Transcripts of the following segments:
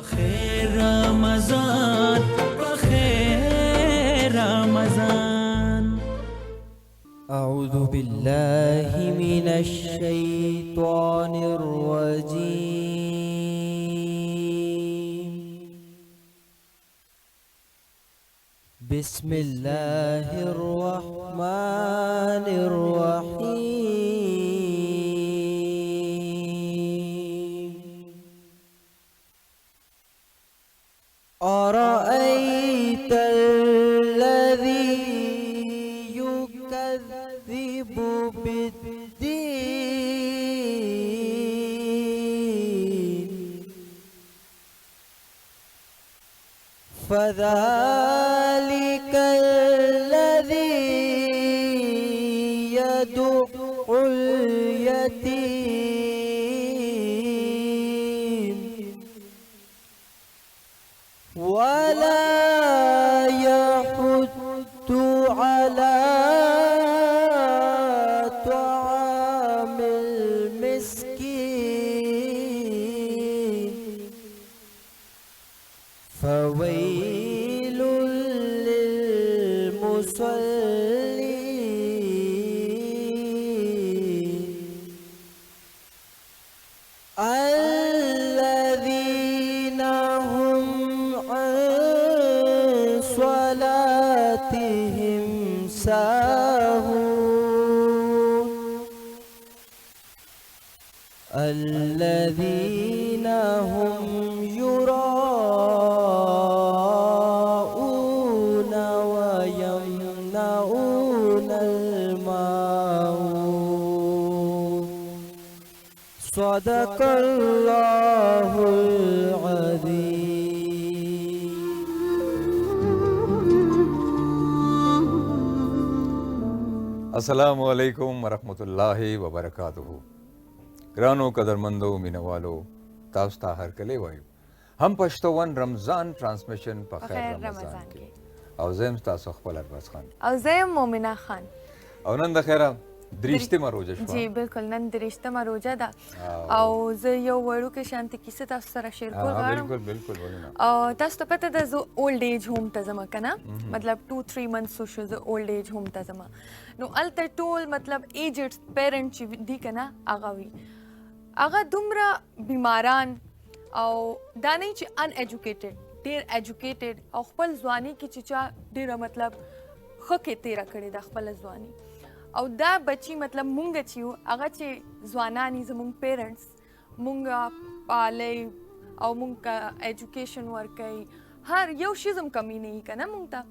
بخیر رمضان بخیر رمضان. أعوذ بالله من الشيطان الرجيم. بسم الله الرحمن الرحيم. أرأيت الذي يكذب بالدين فذلك الذي يدع اليتيم ولا يحض على طعام المسكين فويل للمصلين الذين هم عن صلاتهم ساهون الذين هم يراءون ويمنعون الماعون. صدق الله العظيم. अस्सलामु अलैकुम वरहमतुल्लाहि वबरकातुहू. ग्रानो कदरमंदो मिनवालो तास्ता हर कले वायु हम पश्तोवन रमज़ान ट्रांसमिशन पखैर रमज़ान के او زم تاسو خپل ارباز خان او زم مومنه خان او نن د خیره درشتمه روزه شو. جی بالکل نن درشتمه روزه ده او زه یو وړو کې شانتي کیسه تاسو سره شیر کول غواړم. بالکل بالکل ولونه او تاسو ته پته ده زه اولډ ایج هوم ته ځم کنه مطلب 2-3 منث شو زه اولډ ایج هوم ته ځم نو الته ټول مطلب ایجډ پیرنټ چې دی کنه هغه وي هغه دومره بیماران او دا نه چې ان ایجوکیټډ ډیر ایجوکیټډ او خپل ځواني کې چې چا ډیره مطلب ښه کې تیره کړې ده خپل ځواني او دا بچي مطلب مونږ چې یو هغه چې ځوانان زمونږ پیرنټس مونږ پالئ او مونږ ایجوکیشن ورکوي هر یو شی زم کمی نه وي که نه مونږ ته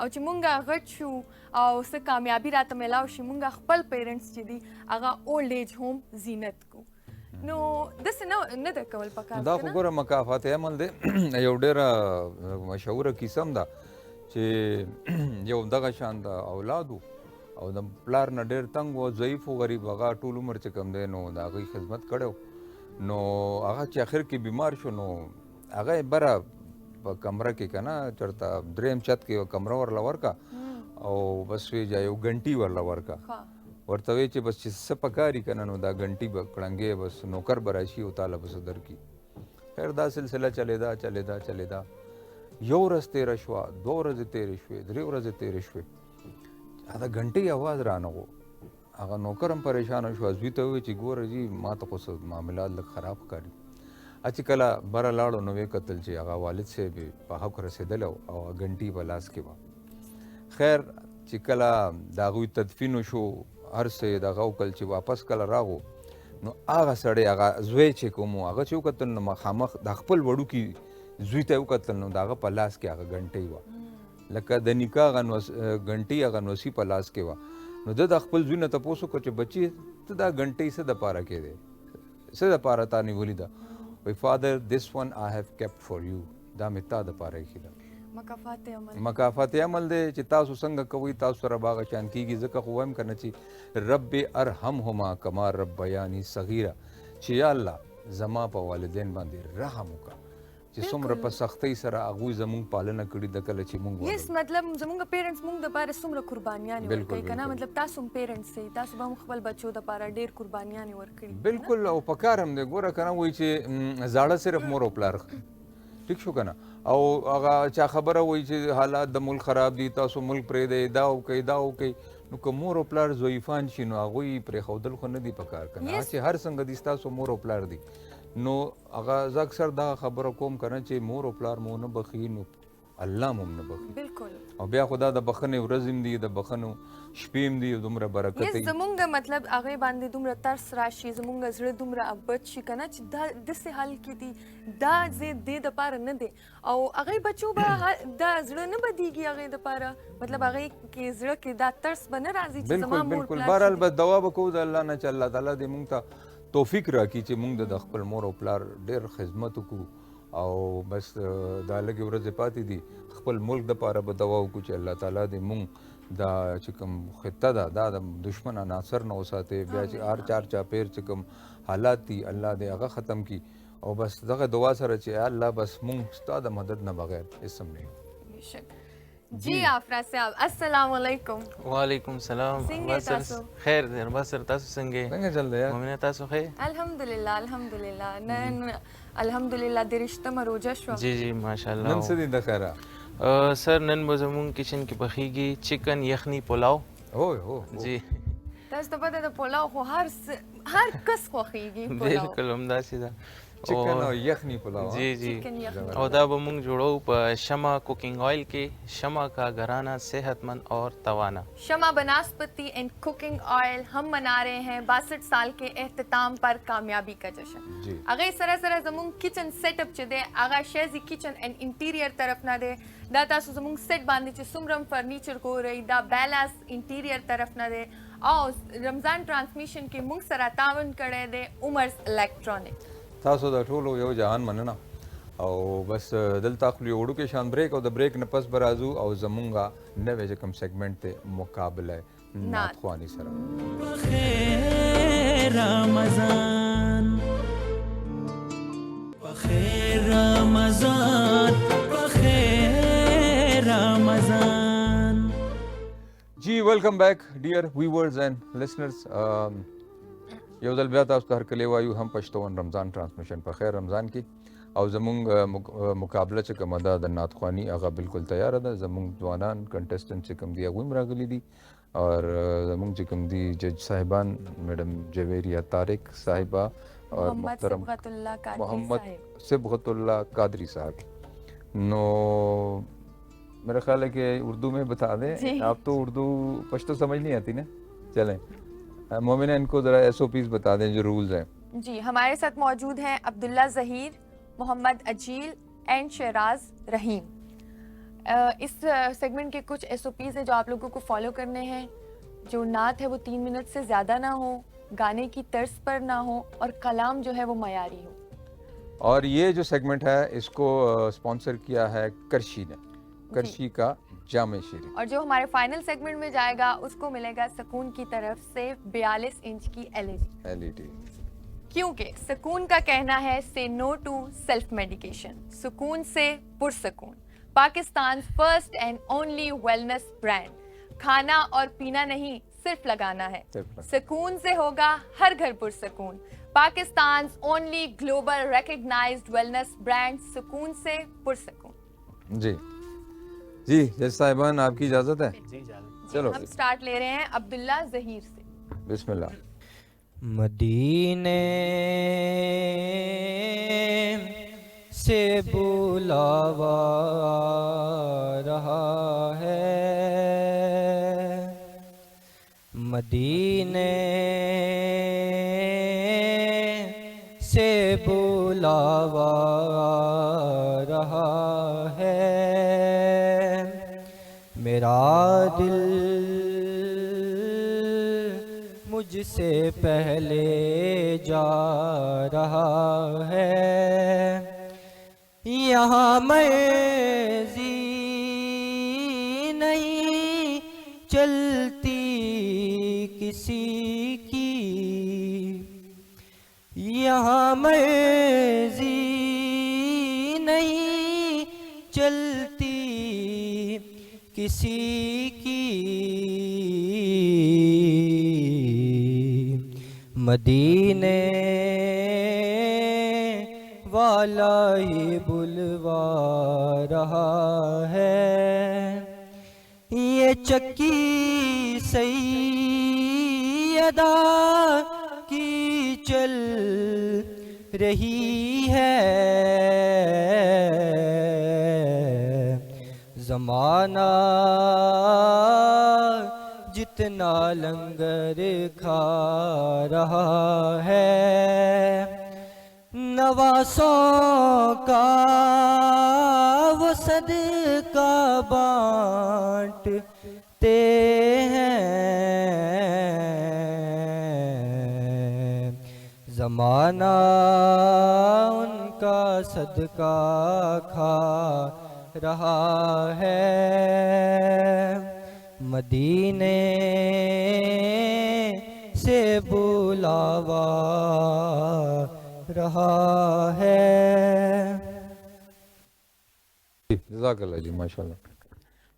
او چې مونږ غټ شو او څه کامیابي راته میلاو شي مونږ خپل پیرنټس چې دي هغه اولډ ایج هوم زینت کو نو داسې نه ده کول پکار دا خو ګوره مکافات عمل دی یو ډېره مشهوره کیسه هم ده چې یو دغه شان د اولادو او د پلار نه ډېر تنګ و ضعیف و غریب هغه ټول عمر چې کوم دی نو د هغوی خدمت کړی نو هغه چې اخر کې بیمار شو نو هغه یې بره په کمره کې که نه چېرته دریم چت کې یو کمره ورله ورکړه او بس وی یو ګنټي ورله ورکړه ورته وی چې بس چې څه پکاري که نه نو دا ګنټي به کړنګې بس نوکر به راشي او تاله بس درکړي. خیر دا سلسله چلېده یو ورځ تېره شوه 2 ورځې تېرې شوې 3 ورځې تېرې شوې دا ګنټۍ اواز رانغو هغه نوکر هم پریشانه شو زوی ته وویل چې ګوره جي ما ته خو څه معاملات لږ خراب ښکاري چې کله بره لاړو نو ویې کتل چې هغه والد صاحب په حق رسېدلی او ګنټي په لاس کې وه. خیر چې کله د هغوی تدفین شو هر څه یې دغه وکړل چې واپس کله راغو نو هغه سړی هغه زوی چې کوم و هغه چې وکتل نو مخامخ د خپل وړوکي زوی ته یې وکتل نو د هغه په لاس کې هغه ګنټۍ وه لکه د نکاح هغه ګنټۍ هغه نوسي په لاس کې وه نو ده د خپل زوی نه تپوس وکړ چې بچي ته دا ګنټۍ څه دپاره کې دی څه دپاره تا نیولې ده وایي فادر دس ون آی هیو کیپټ فار یو دا مې تا دپاره ایښې ده مکافات عمل دی چې تاسو څنګه کوئ تاسو سره به هغه شان کېږي ځکه خو وایم که نه چې رب ارحمهما کما ربیاني صغیره چې یا الله زما په والدین باندې رحم وکړه چې څومره په سختۍ سره هغوی زموږ پالنه کړې ده کله چې موږ یس مطلب زموږ پیرنټس موږ دپاره څومره قربانیانې ورکوي که نه مطلب تاسو هم پیرنټس یئ تاسو به هم خپل بچو دپاره ډېر قربانیانې ورکړي بالکل او پکار هم دی ګوره که نه وایي چې زاړه صرف مور او پلار ٹھیک شو کنه او هغه چا خبره وای چې حالات د ملک خراب دي تاسو ملک پرې دی دا او کوي دا او کوي نو که مور او پلار ضعیفان شي نو هغوی پرې ښودل خو نه دي پکار کنه چې هر څنګه دي ستاسو مور او پلار دي نو هغه زه اکثر دا خبره کوم کنه چې مور او پلار مو نه بخي نو الله مو نه بخي بالکل او بیا خدا د بخنه ورځم دي د بخنو شپیم دي دومره برکت یس دی زمونږ مطلب هغه باندې دومره ترس راشي زمونږ زړه دومره ابد شي کنه چې دا داسې حال کې دي دا زه دې دپاره نه دی او هغې بچو به دا زړه نه بدیږي هغې دپاره مطلب هغې کې زړه کې دا ترس به نه راځي چې زما بالکل مور بالکل پلار بهرحال بس دعا به کوو د الله نه چې الله تعالی دې مونږ ته توفیق راکړي چې مونږ د خپل مور او پلار ډېر خدمت وکړو او بس دا لږې ورځې پاتې دي خپل ملک دپاره به دعا وکړو چې الله تعالی دې مونږ دا چې کوم خطه ده دا د دشمن عناصر نه وساتي بیا چې هر چار چاپیر چې کوم حالات دي الله دې هغه ختم کړي او بس دغه دعا سره چې الله بس مونږ ستا د مدد نه بغیر هېڅ هم نه جی آفرا صاحب السلام علیکم وعلیکم السلام څنګه تاسو خیر دی بس سره تاسو څنګه څنګه چل دی یار مؤمنه تاسو خیر الحمدلله الحمدلله نن الحمدلله د رښتمه روژه شوه جی جی ماشاءالله نن څه دي د خیره سر نن به زمونږ کچن کې پخیږي چکن یخني پلاو هو جی تاسو ته پته د پلاو خو هر کس خوښیږي پلاو بالکل همداسې ده چکن او یخنی پلاو جی جی چکن یخنی او دا به مونږ جوړو په شمع کوکنگ آئل کې شمع کا घराना सेहतमंद और तवाना शमा बनास्पति एंड कुकिंग ऑयल हम मना रहे हैं 62 साल के एहतमाम पर कामयाबी का जश्न जी अगे सरा सरा जमुंग किचन सेटअप च दे आगा शेजी किचन एंड इंटीरियर तरफ ना दे दा तासु जमुंग सेट बांधे च सुमरम फर्नीचर को रही दा बैलास इंटीरियर तरफ ना दे और रमजान ट्रांसमिशन के मुंग सरा तावन करे दे उमर्स इलेक्ट्रॉनिक تاسو د ټولو یو جهان مننه او بس دلته خپل یو وړوکی شان بریک او د بریک نه پس به راځو او زمونږه نوی چې کوم سیګمنټ دی مقابله نعتخواني سره بخیر رمضان بخیر رمضان بخیر رمضان جی ویلکم بیک ډیر ویورز اینڈ لسنرز یو ځل بیا تاسو ته هرکلی وایو هم پښتون رمضان ټرانسمیشن په خیر رمضان کې او زمونږ مقابله چې کومه ده د نعتخواني هغه بالکل تیاره ده زمونږ ځوانان کنټسټنټ چې کوم دي هغوی هم راغلي دي اور زمونږ چې کوم دي جج صاحبان میډم جویریه طارق صاحبه اور محترم محمد صبغت اللہ قادری صاحب نو میرا خیال ہے کہ اردو میں بتا دیں آپ تو اردو پشتو سمجھ نہیں آتی نا چلیں मोमिना इनको ज़रा SOPs बता दें जो रूल्स हैं जी हमारे साथ मौजूद हैं अब्दुल्ला ज़हीर मोहम्मद अजील एंड शहराज रहीम इस सेगमेंट के कुछ SOPs हैं जो आप लोगों को फॉलो करने हैं जो नात है वो 3 मिनट से ज़्यादा ना हो गाने की तर्ज पर ना हो और कलाम जो है वो मयारी हो और ये जो सेगमेंट है इसको स्पॉन्सर किया है करशी ने करशी का जामे शीरी और जो हमारे फाइनल सेगमेंट में जाएगा उसको मिलेगा सुकून की तरफ से 42 इंच की LED क्योंकि सुकून का कहना है से नो टू सेल्फ मेडिकेशन सुकून से पुरसकून Pakistan first and only wellness brand खाना और पीना नहीं सिर्फ लगाना है सुकून से होगा हर घर पुरसकून Pakistan only global recognized wellness brand सुकून से पुरसकून जी जी जज साहिबान आपकी इजाजत है जी इजाजत चलो हम स्टार्ट ले रहे हैं अब्दुल्ला ज़हीर से बिस्मिल्लाह मदीने से बुलावा रहा है मदीने से बुलावा रहा है मेरा दिल मुझसे पहले जा रहा है यहाँ मर्जी नहीं चलती किसी की यहाँ मर्जी नहीं चलती किसी की मदीने वाला ही बुलवा रहा है। ये चक्की सैयदा की चल रही है। ज़माना जितना लंगर खा रहा है, नवासों का वो सदका बांटते हैं। ज़माना उनका सदका खा रहा है। मदीने से बुलावा रहा है। जज़ाकल्लाह जी, माशाल्लाह।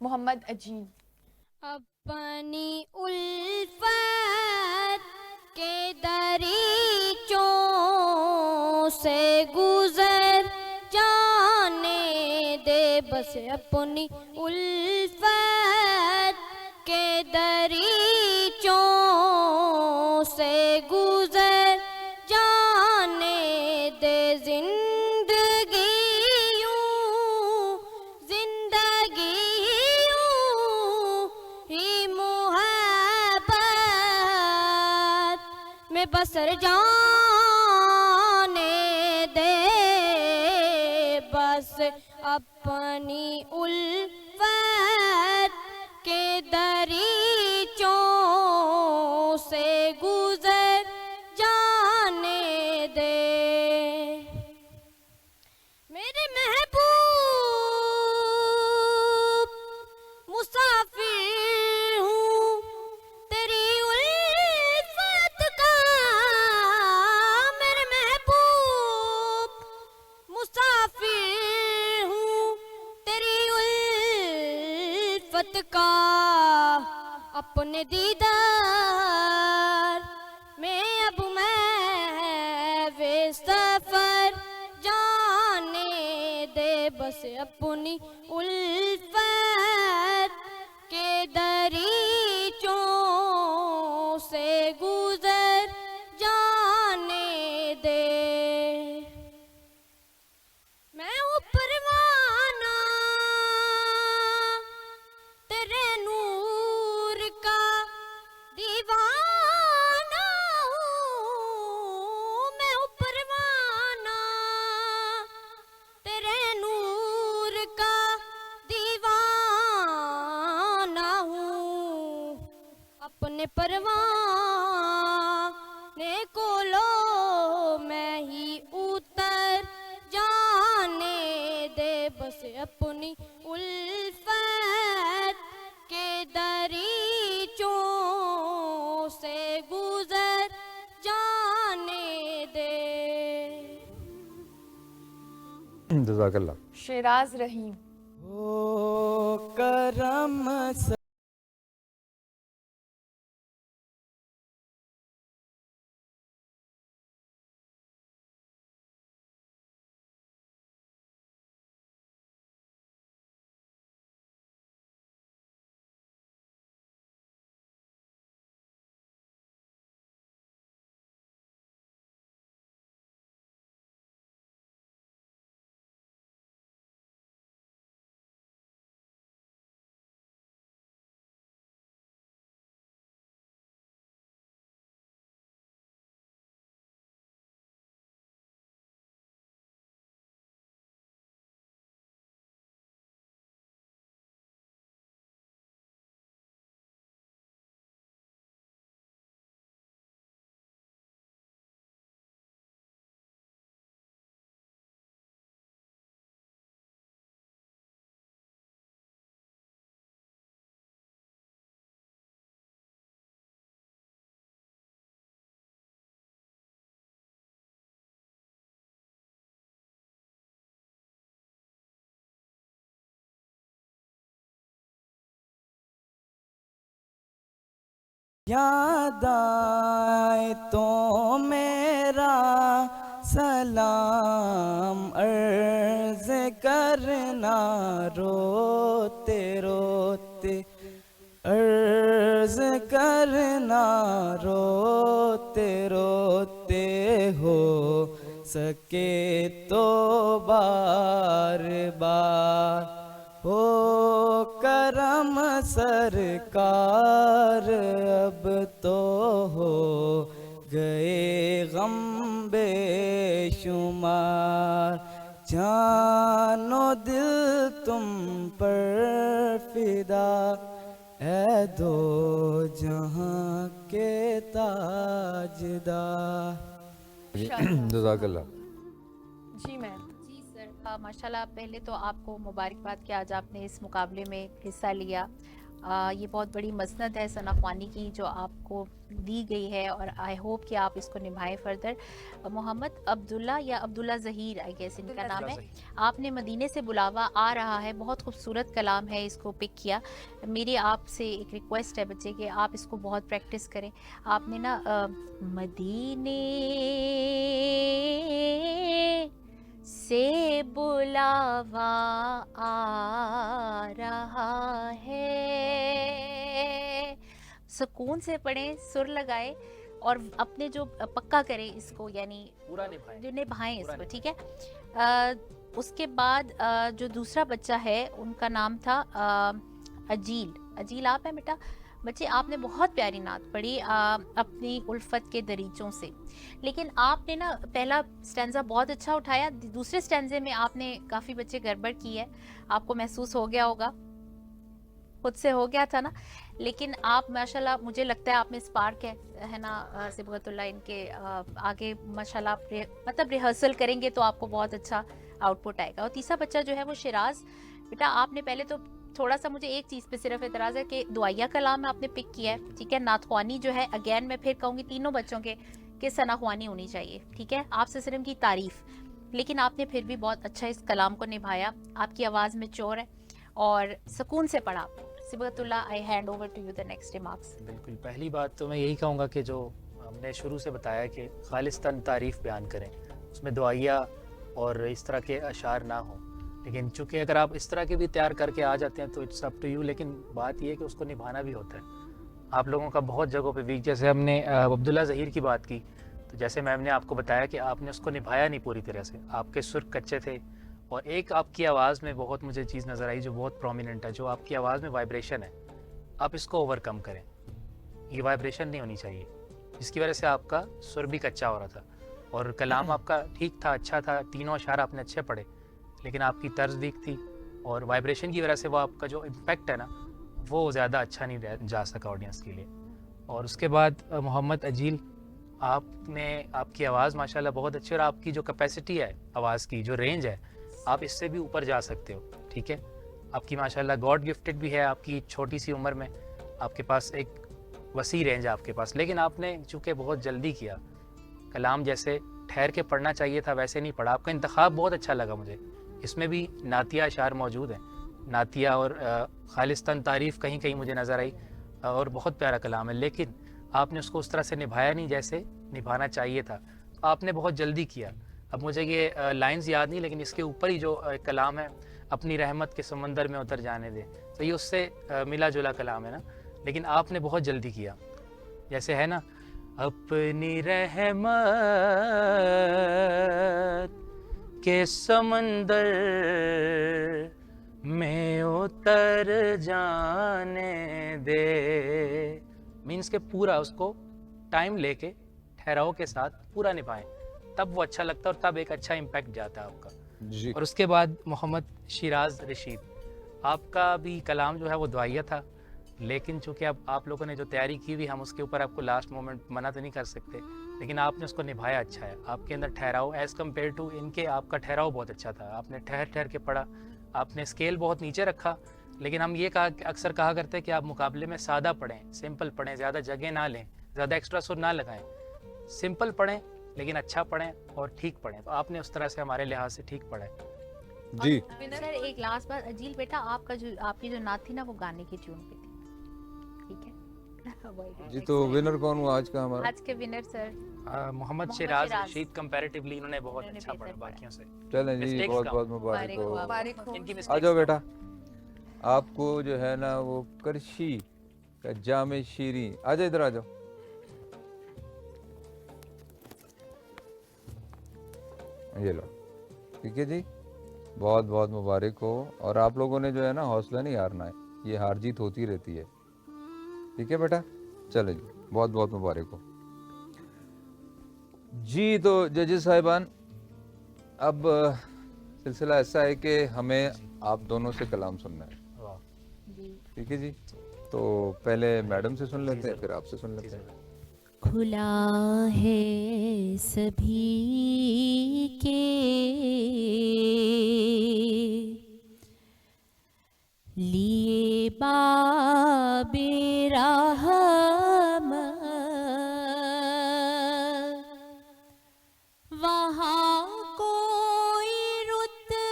मोहम्मद अजीब। अपनी उल्फत के दरीचों से गुजर जाने दे, बस अपनी उल्फत के दरीचों से गुजर जाने दे। जिंदगी ही मुहब्बत में बसर जाने दे, बस अपनी उल्फत के दरीचों से गुजर जाने दे। मेरे महबूब मुसाफिर हूँ तेरी उल्फत का। मेरे महबूब मुसाफिर हूँ तेरी उल्फत का। अपने दीदार में अब मैं वे सफर जाने दे, बस अपनी उल्फत के दरीचों से गुजर जाने दे। मैं हूँ परवाना तेरे नूर का दीवाना हूँ। मैं हूँ परवाना तेरे नूर का दीवाना हूँ। अपने परवाने को लो मैं ही उतर जाने दे, बस अपनी उल्फत के दरीचों से गुजर जाने दे। जज़ाकल्लाह। शेराज रहीम। ओ करम याद आए तो मेरा सलाम अर्ज करना रोते रोते, अर्ज करना रोते रोते, हो सके तो बार बार। हो करम सरकार अब तो हो गए गम बेशुमार, जानो दिल तुम पर फिदा, ऐ दो जहां के ताजदार। जज़ाकल्लाह। जी मैम। जी सर, माशाल्लाह पहले तो आपको मुबारकबाद कि आज आपने इस मुकाबले में हिस्सा लिया। ये बहुत बड़ी मसनद है सना ख्वानी की जो आपको दी गई है और आई होप कि आप इसको निभाएं फर्दर। मोहम्मद अब्दुल्ला या अब्दुल्ला ज़हीर आई गेस इनका नाम है, आपने मदीने से बुलावा आ रहा है, बहुत खूबसूरत कलाम है, इसको पिक किया। मेरी आपसे एक रिक्वेस्ट है बच्चे कि आप इसको बहुत प्रैक्टिस करें। आपने ना मदीने से बुलावा आ रहा है, सुकून से पढ़ें, सुर लगाए और अपने जो पक्का करें इसको, यानी पूरा जो निभाएं पूरा इसको, ठीक है। उसके बाद जो दूसरा बच्चा है उनका नाम था अजील। अजील आप हैं बेटा? बच्चे आपने बहुत प्यारी नात पढ़ी अपनी उल्फत के दरीचों से, लेकिन आपने ना पहला स्टैंजा बहुत अच्छा उठाया, दूसरे स्टैंजे में आपने काफ़ी बच्चे गड़बड़ की है, आपको महसूस हो गया होगा, खुद से हो गया था ना। लेकिन आप माशाल्लाह मुझे लगता है आप में स्पार्क है ना सिबगतुल्लाह, इनके आगे माशाल्लाह मतलब रिहर्सल करेंगे तो आपको बहुत अच्छा आउटपुट आएगा। और तीसरा बच्चा जो है वो शिराज। बेटा आपने पहले तो थोड़ा सा मुझे एक चीज़ पे सिर्फ एतराज़ है कि दुआया कलाम आपने पिक किया है, ठीक है। नातख्वानी जो है अगेन मैं फिर कहूँगी तीनों बच्चों के कि सनाख्वानी होनी चाहिए, ठीक है। आपसे सिर्फ की तारीफ़, लेकिन आपने फिर भी बहुत अच्छा इस कलाम को निभाया, आपकी आवाज़ में चोर है और सुकून से पढ़ा। Sibghatullah I hand over to you the next remarks. बिल्कुल, पहली बात तो मैं यही कहूँगा कि जो हमने शुरू से बताया कि खालिस्तान तारीफ़ बयान करें, उसमें दुआया और इस तरह के अशार ना हो, लेकिन चूँकि अगर आप इस तरह के भी तैयार करके आ जाते हैं तो इट्स अप टू यू, लेकिन बात यह है कि उसको निभाना भी होता है। आप लोगों का बहुत जगहों पे वीक, जैसे हमने अब्दुल्ला ज़हीर की बात की, तो जैसे मैम ने आपको बताया कि आपने उसको निभाया नहीं पूरी तरह से, आपके सुर कच्चे थे और एक आपकी आवाज़ में बहुत मुझे चीज़ नज़र आई जो बहुत प्रोमिनेंट है, जो आपकी आवाज़ में वाइब्रेशन है, आप इसको ओवरकम करें। ये वाइब्रेशन नहीं होनी चाहिए, जिसकी वजह से आपका सुर भी कच्चा हो रहा था और कलाम आपका ठीक था, अच्छा था, तीनों अशार आपने अच्छे पढ़े, लेकिन आपकी तर्ज वीक थी और वाइब्रेशन की वजह से वो आपका जो इम्पैक्ट है ना वो ज़्यादा अच्छा नहीं जा सका ऑडियंस के लिए। और उसके बाद मोहम्मद अजील, आपने आपकी आवाज़ माशाल्लाह बहुत अच्छी और आपकी जो कैपेसिटी है आवाज़ की, जो रेंज है, आप इससे भी ऊपर जा सकते हो, ठीक है। आपकी माशाल्लाह गॉड गिफ्टेड भी है, आपकी छोटी सी उम्र में आपके पास एक वसी रेंज है आपके पास, लेकिन आपने चूँकि बहुत जल्दी किया, कलाम जैसे ठहर के पढ़ना चाहिए था वैसे नहीं पढ़ा। आपका इंतखाब बहुत अच्छा लगा मुझे, इसमें भी नातिया अशार मौजूद हैं, नातिया और खालिस्तान तारीफ़ कहीं कहीं मुझे नज़र आई और बहुत प्यारा कलाम है, लेकिन आपने उसको उस तरह से निभाया नहीं जैसे निभाना चाहिए था, आपने बहुत जल्दी किया। अब मुझे ये लाइंस याद नहीं, लेकिन इसके ऊपर ही जो कलाम है, अपनी रहमत के समंदर में उतर जाने दे, तो ये उससे मिला जुला कलाम है ना, लेकिन आपने बहुत जल्दी किया। जैसे है ना, अपनी रहमत के समंदर में उतर जाने दे, मीन्स के पूरा उसको टाइम लेके ठहराव के साथ पूरा निभाएं, तब वो अच्छा लगता है और तब एक अच्छा इम्पैक्ट जाता है आपका जी। और उसके बाद मोहम्मद शिराज रशीद, आपका भी कलाम जो है वो दुआया था, लेकिन चूँकि अब आप लोगों ने जो तैयारी की हुई, हम उसके ऊपर आपको लास्ट मोमेंट मना तो नहीं कर सकते, लेकिन आपने उसको निभाया अच्छा है। आपके अंदर ठहराव एज़ कम्पेयर टू इनके, आपका ठहराव बहुत अच्छा था, आपने ठहर ठहर के पढ़ा, आपने स्केल बहुत नीचे रखा, लेकिन हम ये अक्सर कहा करते हैं कि आप मुकाबले में सादा पढ़ें, सिंपल पढ़ें, ज़्यादा जगह ना लें, ज़्यादा एक्स्ट्रा सुर ना लगाएं, सिंपल पढ़ें लेकिन अच्छा पढ़ें और ठीक पढ़ें। तो आपने उस तरह से हमारे लिहाज से ठीक पढ़ा है जी। सर एक लास्ट बात, अजील बेटा आपका जो आपकी जो नात थी ना वो गाने की ट्यून पे थी, ठीक है। जी तो विनर कौन हुआ आज का हमारा? आज के विनर सर मोहम्मद मोहम्मद शिराज शिराज। रशीद कंपैरेटिवली इन्होंने बहुत इन्होंने अच्छा बेहतर पढ़ा पढ़ा। बाकियों से। चलें जी, Mistakes बहुत कम। बहुत मुबारक हो। मुबारक हो। इनकी आ मिस्टेक्स जाओ बेटा, आपको जो है ना वो करशी का जामे शीरी, आ जाओ इधर आ जाओ। ये लो, ठीक है जी, बहुत बहुत मुबारक हो। और आप लोगों ने जो है ना हौसला नहीं हारना है, ये हार जीत होती रहती है, ठीक है बेटा। चले जी, बहुत बहुत मुबारक हो जी। तो जजेस साहिबान, अब सिलसिला ऐसा है कि हमें आप दोनों से कलाम सुनना है, वाह, ठीक है जी। तो पहले मैडम से सुन लेते हैं, फिर आपसे सुन लेते हैं। खुला है सभी के लिए बाबे रहमत, वहाँ कोई रुतबे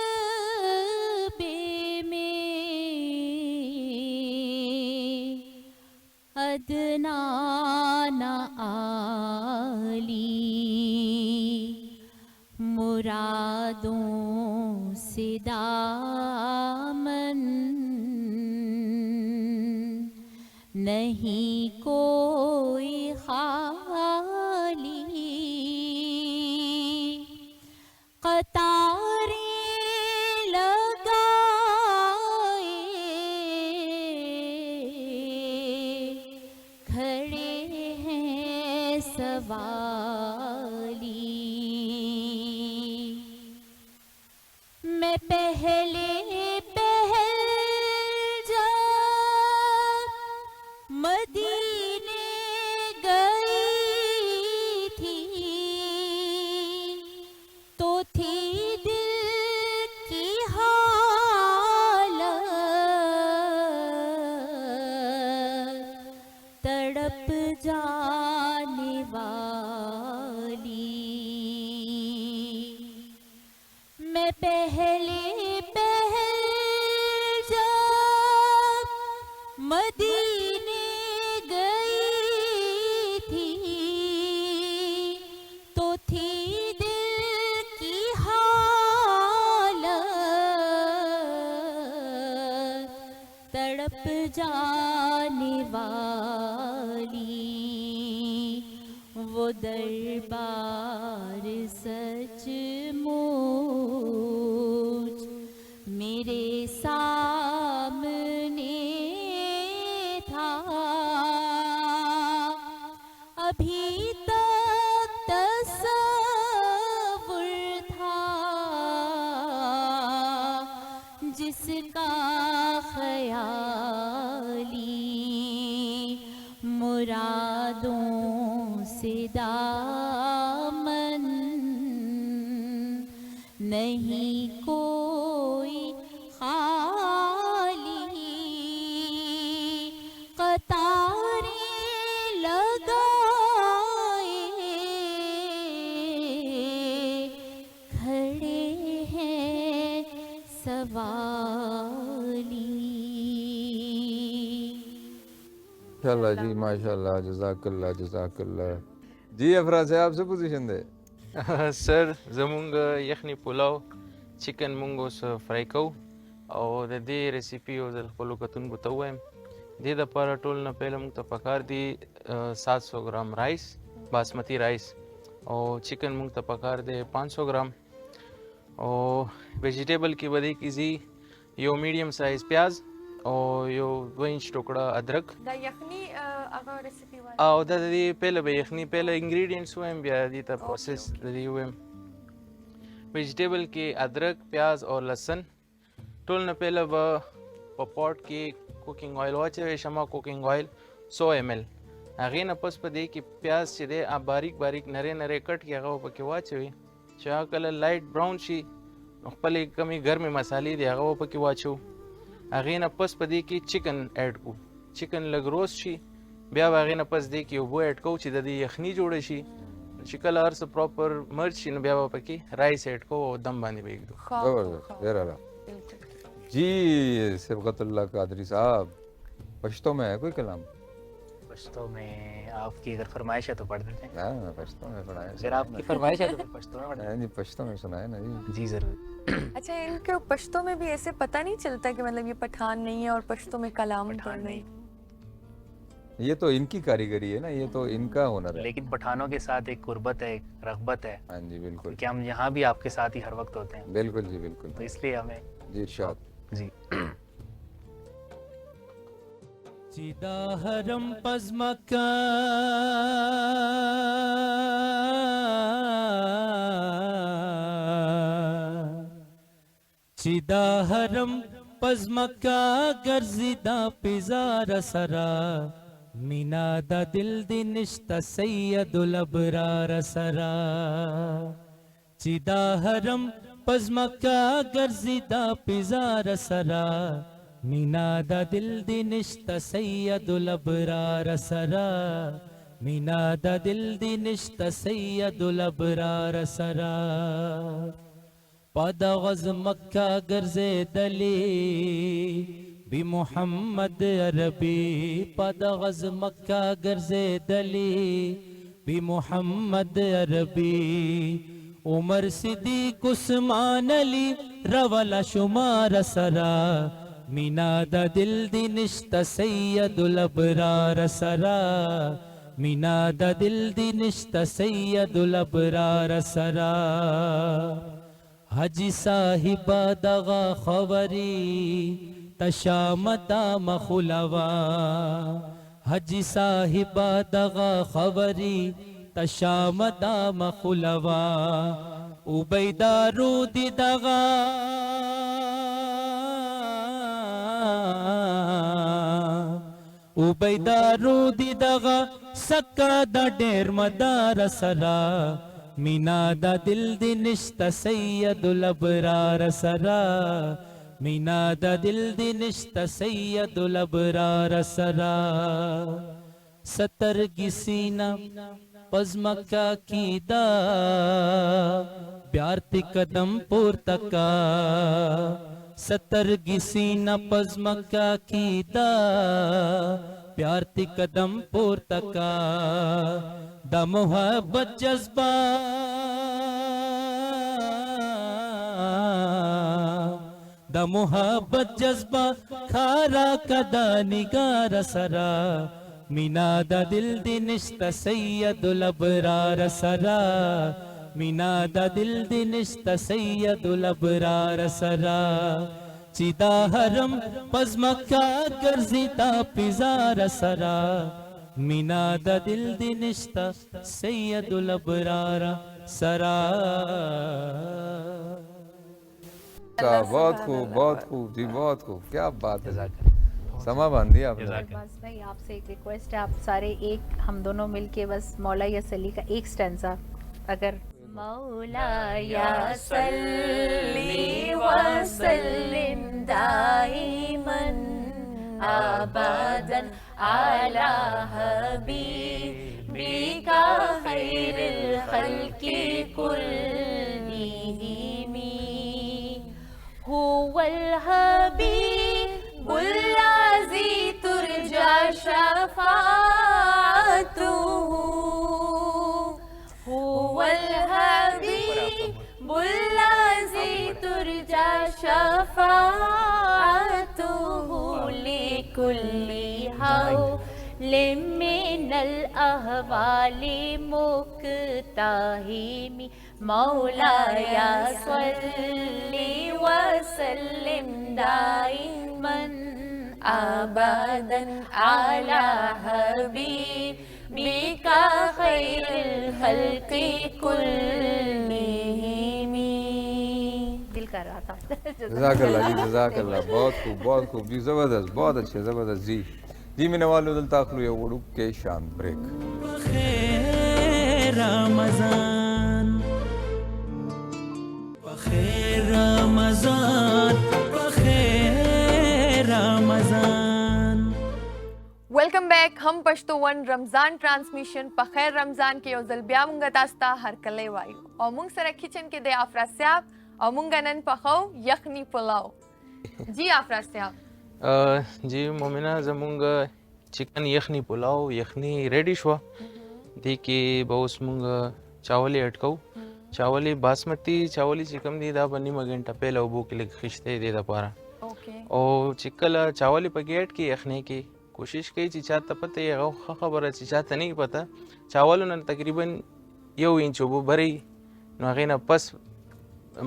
में अदना न आली, मुरादों से दामन नहीं कोई खाली, कतारें लगाए खड़े हैं सवाली, मैं पहले पहल जब मदीने गई थी, तो थी दिल की हालत तड़प जाने वाली, मैं पहले पहल जब मदीने गई थी, तो थी दिल की हालत तड़प जाने वाली, वो दरबार सचमुच मेरे सामने था, अभी तक तसव्वुर था जिसका ख्याली, मुरादों से दामन नहीं कोई खाली, कतारें लगाए खड़े हैं सवाली। माशाल्लाह जी, माशाल्लाह, जज़ाकल्लाह जज़ाकल्लाह। जी अफरा साहब, आपसे पोजीशन दे। सर ज़मूंग यखनी पुलाव चिकन मूंगो स फ्राई को او د دې ریسیپي او د خپل کتون بو ته وایم د د پر ټول نه پهله موږ ته پکار دي 700 ګرام رایس باسمتی رایس او چکن موږ ته پکار دی 500 ګرام او ویجیټیبل کې بده کیږي یو میډیم سایز پیاز او یو 2 انچ ټوکړه ادرک دا یخنی هغه ریسیپی وایي او د دې پهله به یخني پهله انګریډینټس وایم بیا دې ته پروسس د دې وایم ویجیټیبل کې ادرک پیاز او لہسن ټول نه پهله به په پاٹ کې کوکینګ آیل واچوي شمه کوکینګ آیل 100 ml هغې نه پس په دې کې پیاز چې دی باریک باریک نری نری کټ کې هغه پکې واچوي چې هغه کله لایټ براون شي نو خپلې کمې ګرمې مسالې دی هغه پکې واچو هغې نه پس په دې کې چکن ایډ کو چکن لږ روست شي بیا به هغې نه پس دې کې اوبه ایډ کوو چې د دې یخني جوړه شي چې کله هر څه پراپر مرچ شي نو بیا به پکې رایس ایډ کوو او دم باندې به ایږدو जबरदस्त, ढेर आला। जी सिबगतुल्लाह कादरी साहब, पश्तो में है कोई कलाम? पश्तो में आपकी अगर फरमाइश है तो पढ़ देते हैं। हाँ पश्तो में पढ़ाया अगर आपकी फरमाइश है तो फिर पश्तो में पढ़ है जी, पश्तो में सुनाया ना जी। जी ज़रूर। अच्छा, इनके पश्तो में भी ऐसे पता नहीं चलता कि मतलब ये पठान नहीं है और पश्तो में कलाम पढ़ पठान रही। ये तो इनकी कारीगरी है ना, ये तो इनका हुनर है। लेकिन पठानों के साथ एक कुर्बत है, एक रग़बत है, हाँ जी बिल्कुल, कि हम यहाँ भी आपके साथ ही हर वक्त होते हैं, बिल्कुल जी बिल्कुल तो इसलिए हमें जी इरशाद। जी चिदाहरम पज़मक्का चिदाहरम पज़मक्का गर्जिदा पिज़ार सरा मीनादा दिल दिनिश्ता सैयदुल अबरार सरा चिदाहरम पज़मक्का गर्जिदा पिज़ार सरा मीनादा दिल दिनिश्ता सैयदुल अबरार सरा मीनादा दिल दिनिश्ता सैयदुल अबरार सरा पदगज़ मक्का गर्ज़े दली बी मोहम्मद अरबी पदगज़ मक्का गर्ज़े दली बी मोहम्मद अरबी उमर सिद्दीक़ उस्मान अली रवला शुमार सरा मीनादा दिल दिनिश्ता सैयदुल अबरार सरा मीनादा दिल दिनिश्ता सैयदुल अबरार सरा हजी साहिबा दगा खबरी तशामता मखुलवा हजी साहिबा दगा खबरी तशामता मखुलवा उबैदा रूदी दगा उबैदा रूदी दगा सक्का दा डेर मदार सरा मीनादा दिल दिनिश्ता सैयदुल अबरार सरा मीनादा दिल दिनिश्ता सैयदुल अबरार सरा सतर गिसीना पज़मक्का कीदा ब्यारती कदम पुरतका सतर गिसीना पज़मक्का कीदा प्यारती कदम पुरतका द मोहब्बत जज्बा द मोहब्बत जज्बा खारा कदा निगार सरा मीनादा दिल दिनिश्ता सैयदुल अबरार सरा मीनादा दिल दिनिश्ता सैयदुल अबरार सरा चिदाहरम पज़मक्का गर्जिदा पिज़ार सरा मीनादा दिल दिनिश्ता सैयदुल अबरार सरा। बहुत खूब जी, बहुत खूब, क्या बात है, समा बांध दिया आपने। बस भाई आपसे एक रिक्वेस्ट है, आप सारे एक हम दोनों मिलके बस मौला या सली का एक स्टैंजा अगर मौला या सल्ली व सल्लिम दाइमन अबदन अला हबीबिका खैरिल खल्क़ि कुल्लिहिम हुवल हबीबुल लाज़ी तुरजा शफ़ाअतुहु हुवल हबीबुल लाज़ी तुरजा शफ़ाअतुहु लिकुल्ली हौलिम मिनल अहवालि मुक्ताहिमी मौलाया सल्ली व सल्लिम दाइमन अबदन अला हबीबिका खैरिल खल्क़ि कुल्लिहिम। दिल कर रहा था। जज़ाकल्लाह जी, जज़ाकल्लाह, बहुत खूब जी, ज़बरदस्त, बहुत अच्छे, ज़बरदस्त जी। जी मैं नवाल उदल ताखलू ये वुडू के शान ब्रेक। बख़ैर रमज़ान बख़ैर रमज़ान बख़ैर रमज़ान। Welcome back. हम पश्तो वन रमज़ान ट्रांसमिशन पखैर रमज़ान के योजल ब्या मुंगा दास्ता हर कले वायु और मुंग सर किचन के दे आफरा स्याब और मुंगा नन पखाओ यखनी पुलाव। जी आफरा स्याब। जी मोमिना जमुंग चिकन यखनी पुलाव यखनी रेडी شوه دې کې به اوس مونږ چاولې اډ کوو چاولې باسمتي چاولې چې کوم دي دا به نیمه غنټه پهله اوبو کې لږ خښتې دې دپاره اوکې او چې کله چاولې پکې اډ کړي یخنۍ کې کوشش کوي چې چاته پته یې هغه ښه خبره چې چاته نه وي پته چاولو نه تقریبا 1 انچ اوبه بری نو هغې نه پس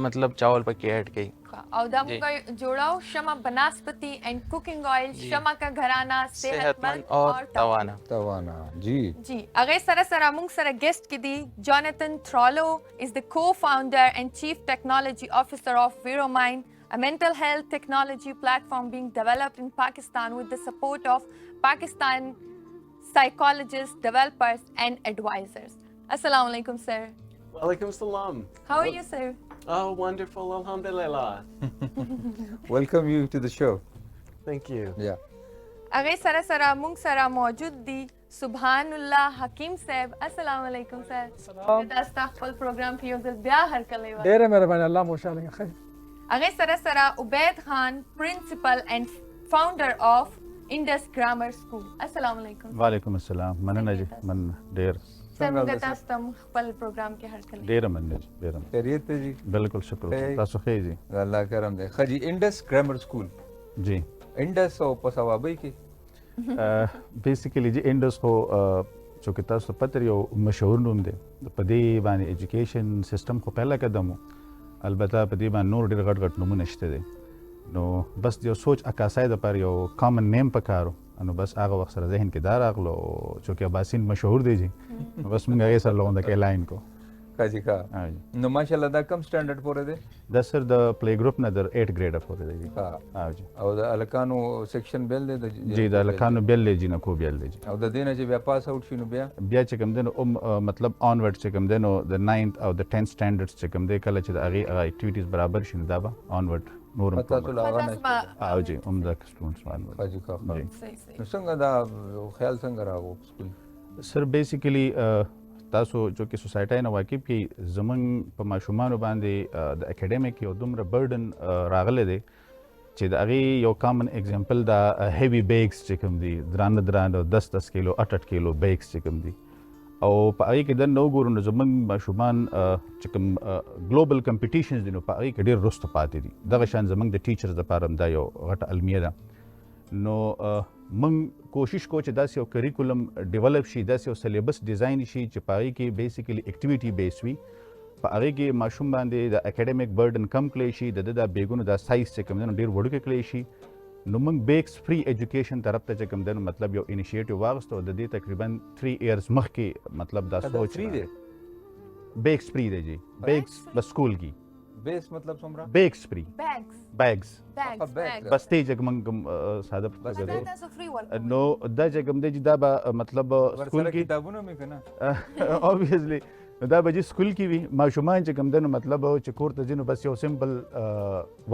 مطلب چاول پکې اډ کړي او دا موږ جوړاو شمع بناسپتی اینڈ کوکنگ آئل شمع کا گھرانہ صحتمند اور توانا توانا جی جی هغه سره موږ سره گیسٹ کې دي جوناتhan تھرالو is the co-founder and chief technology officer of Veromind, a mental health technology platform being developed in Pakistan with the support of Pakistan psychologists, developers and advisors. Assalamu alaikum sir. Walaikum salam. How are you sir? Oh, wonderful. Alhamdulillah. welcome you to the show. Thank you. Yeah. هغه سره موږ سره موجود دي سبحان الله حکیم صاحب. السلام علیکم سر. تاسو خپل پروګرام کې یو ځل بیا هرکلی وایي. ډېره مهرباني الله مو خوشحاله کړي. هغه سره عبید خان پرنسپل اینڈ فاؤنڈر آف انڈس گرامر اسکول. السلام علیکم. وعلیکم السلام. مننه جی من ډېر سر موږ تاسو ته خپل پروګرام کې هرکلی. ډېره مننه جی ډېره خیریت دی جی. بالکل شکر تاسو ښه جی. الله کرم دی. خجی انډس ګرامر سکول جی انډس او په ثوابۍ کې بیسیکلی جی انډس خو چې تاسو ته پته یو مشهور نوم دی په دې باندې ایجوکیشن سیستم خو پهله قدم و البته په دې باندې نور ډېر غټ نومونه شته دي نو بس یو سوچ عکاسۍ دپاره یو کامن نیم پکارو نو بس هغه وخت سره ذهن کې دا راغلو چې عباسین مشهور دی جی نو بس موږ هغې سره لغونده کې لاین کو کاجی کا نو ماشاءالله دا کم سټانډرډ پورې دی دا سر د پلی ګروپ نه در 8 ګریډر پورې دی جی جی او د الکانو سیکشن بیل دی جی د الکانو بیل دی جی نه کو بیل دی جی او د دې نه چې بیا پاس اوټ شي نو بیا چې کوم دی نو مطلب آنورډ چې کوم دی نو د 9th او د 10th سټانډرډز چې کوم دی کله چې د هغې اکټیویټیز برابر شي نو دا به آنورډ نور تاسو لا غواړئ او جی عمده سټوډنټس باندې کاجی کا نو څنګه دا خیال څنګه راغو سکول سر بیسیکلی تاسو جو کې سوسایټۍ نه واقف کی زمون په ماشومانو باندې د اکیډمیک یو دومره برډن راغلی دی چې د هغې یو کامن اگزامپل دا هیوي بیگز چې کوم دي درانه 10 کیلو 8 کیلو بیگز چې کوم دي او په هغې کې دننه وګورو نو زموږ ماشومان چې کوم ګلوبل کمپټیشنز دي نو په هغې کې ډېر وروسته پاتې دي دغه شان زموږ د ټیچرز دپاره هم دا یو غټه المیه ده نو موږ کوشش کوو چې داسې یو کریکولم ډیولپ شي داسې یو سلیبس ډیزاین شي چې په هغې کې بیسیکلی اکټیویټي بیس وي په هغې کې ماشوم باندې د اکیډمیک برډن کم کړی شي د د بیګونو دا سایز چې کوم دی نو ډېر وړوکی کړی شي نو موږ بیکس فری ایجوکیشن طرف ته چې کوم دی نو مطلب یو انیشیټیو واخیستو د دې تقریبا 3 ایئرز مخکې مطلب دا سوچ بیکس فری دی جی بیکس بس سکول کی بیس مطلب څومره بیکس فری بیگز بس ته چې موږ ساده تاسو فری ورک نو دا چې کوم دی دا به مطلب سکول کې کتابونه مې کنه obviously دا به چې سکول کې وي ماشومان چې کوم دی نو مطلب چې کور ته ځي نو بس یو سمپل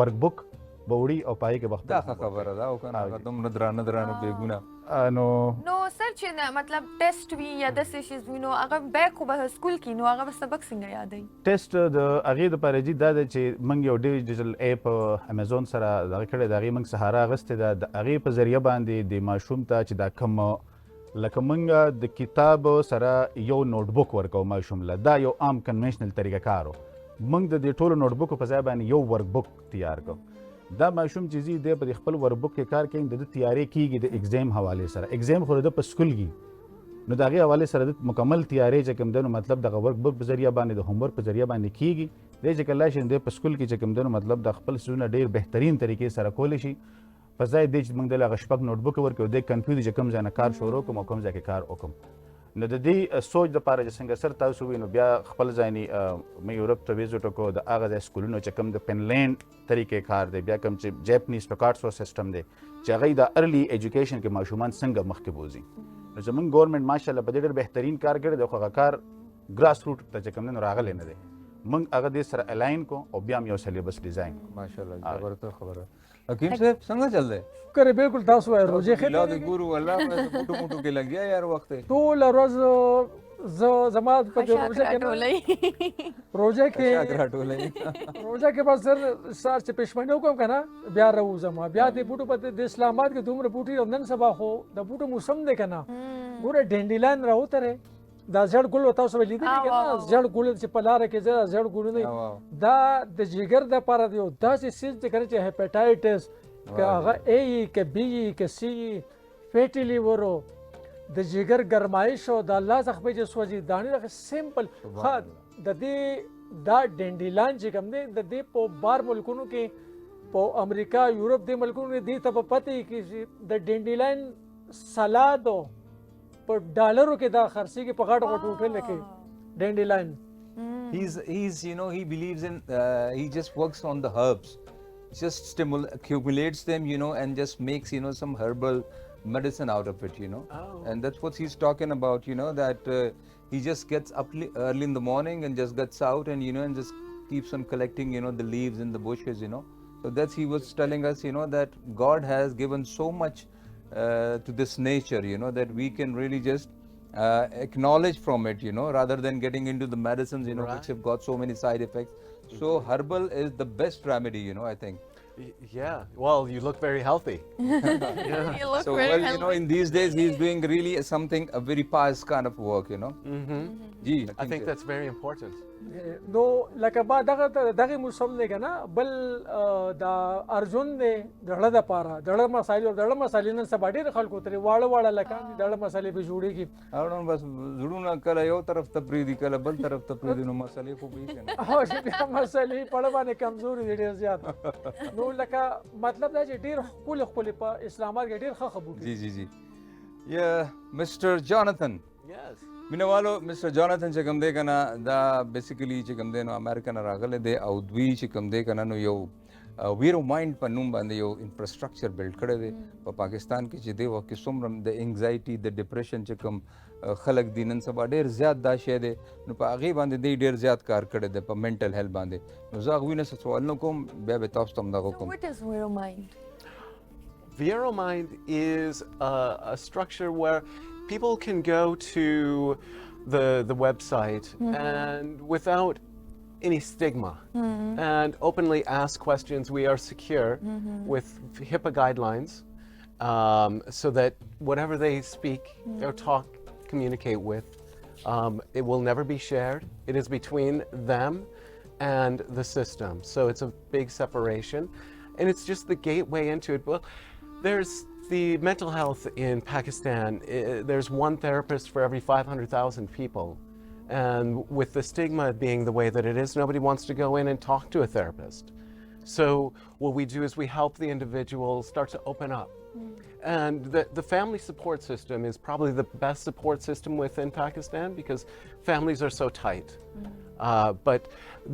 ورک بک به وړي او پای کې وخت دا خبره ده او کنه دومره درانه بیګونه نو سر چې مطلب ټیسټ وي یا داسې شیز وي نو هغه بیک خو به سکول کې نو هغه به سبق څنګه یادوي ټیسټ د هغې دپاره جي دا ده چې موږ یو ډیجیټل ایپ امیزون سره دغه کړی د هغې موږ سهاره اخیستې ده د هغې په ذریعه باندې د ماشوم ته چې دا کم لکه موږ د کتاب سره یو نوټ بک ورکوو ماشوم له دا یو عام کنونشنل طریقه کار و موږ د دې ټولو نوټ بکو په ځای باندې یو ورک بک تیار کوو دا ماشوم چې زی دی په خپل ورک بک کې کار کوي د تیاری کیږي د ایگزام حواله سره ایگزام خو د په سکول کې نو دغه حواله سره د مکمل تیاری چې کوم دی نو مطلب د ورک بک په ذریعہ باندې د هوم ورک په ذریعہ باندې کیږي د چې کله شي د په سکول کې چې کوم دی نو مطلب د خپل سونه ډیر بهترین طریقې سره کول شي په ځای د چې موږ د لغه شپږ نوٹ بک ورکو د کنفیوز چې کوم ځای نه کار شروع کوم او کوم ځای کې کار وکم نو د دې سوچ د پاره چې څنګه سر تاسو وینو بیا خپل ځای مې یورپ ته ویزټ وکړو د هغه ځای سکولونو چې کوم د فنلینډ طریقې کار دی بیا کوم چې جاپنیز پکارټسو سیستم دی چې هغه د ارلی ایجوکیشن کې ماشومان څنګه مخکې بوزي نو زمونږ ګورنمنټ ماشاءالله په دې ډېر بهترین کار کړی دی خو هغه کار ګراس روټ ته چې کوم دی نو راغلی نه دی موږ هغه دې سره الاین کو او بیا هم یو سلیبس ډیزاین ماشاءالله زبردست خبره حکیم صاحب څنګه چل دی करे बिल्कुल تاسو وای روزه لا د ګورو الله په موټو کې لګیا یار وخت ټول ورځ زه زما په دې روژه کې ټولې روژه خشاک کې راټولوي. روژه کې بس زر سار چې پښمنه وکم کنه بیا راوځم بیا د بوټو په د اسلام آباد کې دومره بوټي او نن سبا خو د بوټو موسم دی کنه ګوره ډینډیلان راوتره دا زړ ګل تاسو ولې دي کنه زړ ګل چې په لار کې زړ ګلونه دا د جګر د لپاره دی دا چې سیز د کنه چې هپاتایټس که هغه ای که بی که سی فیټی لیور د جګر ګرمایش او د الله څخه په سوځي دانی راغ سیمپل ها د دې دا ډینډیلان چې کوم دی د دې په بار ملکونو کې په امریکا یورپ د ملکونو کې دې ته په پته کې د ډینډیلان سلاد په ډالرو کې دا خرڅي کې په غاټو غاټو ټول کې ډینډیلان. He's you know, he believes in he just works on the herbs, just accumulates them, you know, and just makes, you know, some herbal medicine out of it, you know. And that's what he's talking about, you know, that he just gets up early in the morning and just gets out and, you know, and just keeps on collecting, you know, the leaves and the bushes, you know. So that's, he was telling us, you know, that God has given so much to this nature, you know, that we can really just acknowledge from it, you know, rather than getting into the medicines, you know, which have got so many side effects. So herbal is the best remedy, you know, I think. Yeah, well, you look very healthy. You look So very well, you know, healthy. in these days he's doing really something, a very pious kind of work, you know. Gee, I think that's very important. نو لکه با دغه موسم دی کنه بل د ارجون دی دړه د پاره دړه مسالې نن سبا ډېر خلکو ترې واړه لکه دړه مسالې به جوړېږي اورون بس زړونه کله یو طرف ته پریدي کله بل طرف ته پریدي نو مسالې خو به کنه او چې بیا مسالې په اړه باندې کمزوري دي ډېر زیات نو لکه مطلب دا چې ډېر خپل په اسلام آباد کې ډېر ښه خبرې جی مسټر جاناتن Yes. مینوالو مسټر جاناتن چې کوم دی کنه دا بیسیکلی چې کوم دی نو امریکا نه راغلی دی او دوی چې کوم دی کنه نو یو ویرو مایند په نوم باندې یو انفراستراکچر بلډ کړی دی په پاکستان کې چې دی وخت کې څومره د انگزایټي د ډپریشن چې کوم خلک دي نن سبا ډېر زیات دا شی دی نو په هغې باندې دی ډېر زیات کار کړی دی په منټل هیلث باندې نو زه هغوی نه څه سوالونه کوم بیا به تاسو ته هم دغه کوم. What is VeroMind? VeroMind is a structure where people can go to the website and without any stigma and openly ask questions. We are secure with HIPAA guidelines so that whatever they speak or talk, communicate with, it will never be shared. It is between them and the system. So it's a big separation and it's just the gateway into it. Well, there's the mental health in Pakistan, there's one therapist for every 500,000 people. And with the stigma being the way that it is, nobody wants to go in and talk to a therapist. So what we do is we help the individual start to open up. And the family support system is probably the best support system within Pakistan because families are so tight. But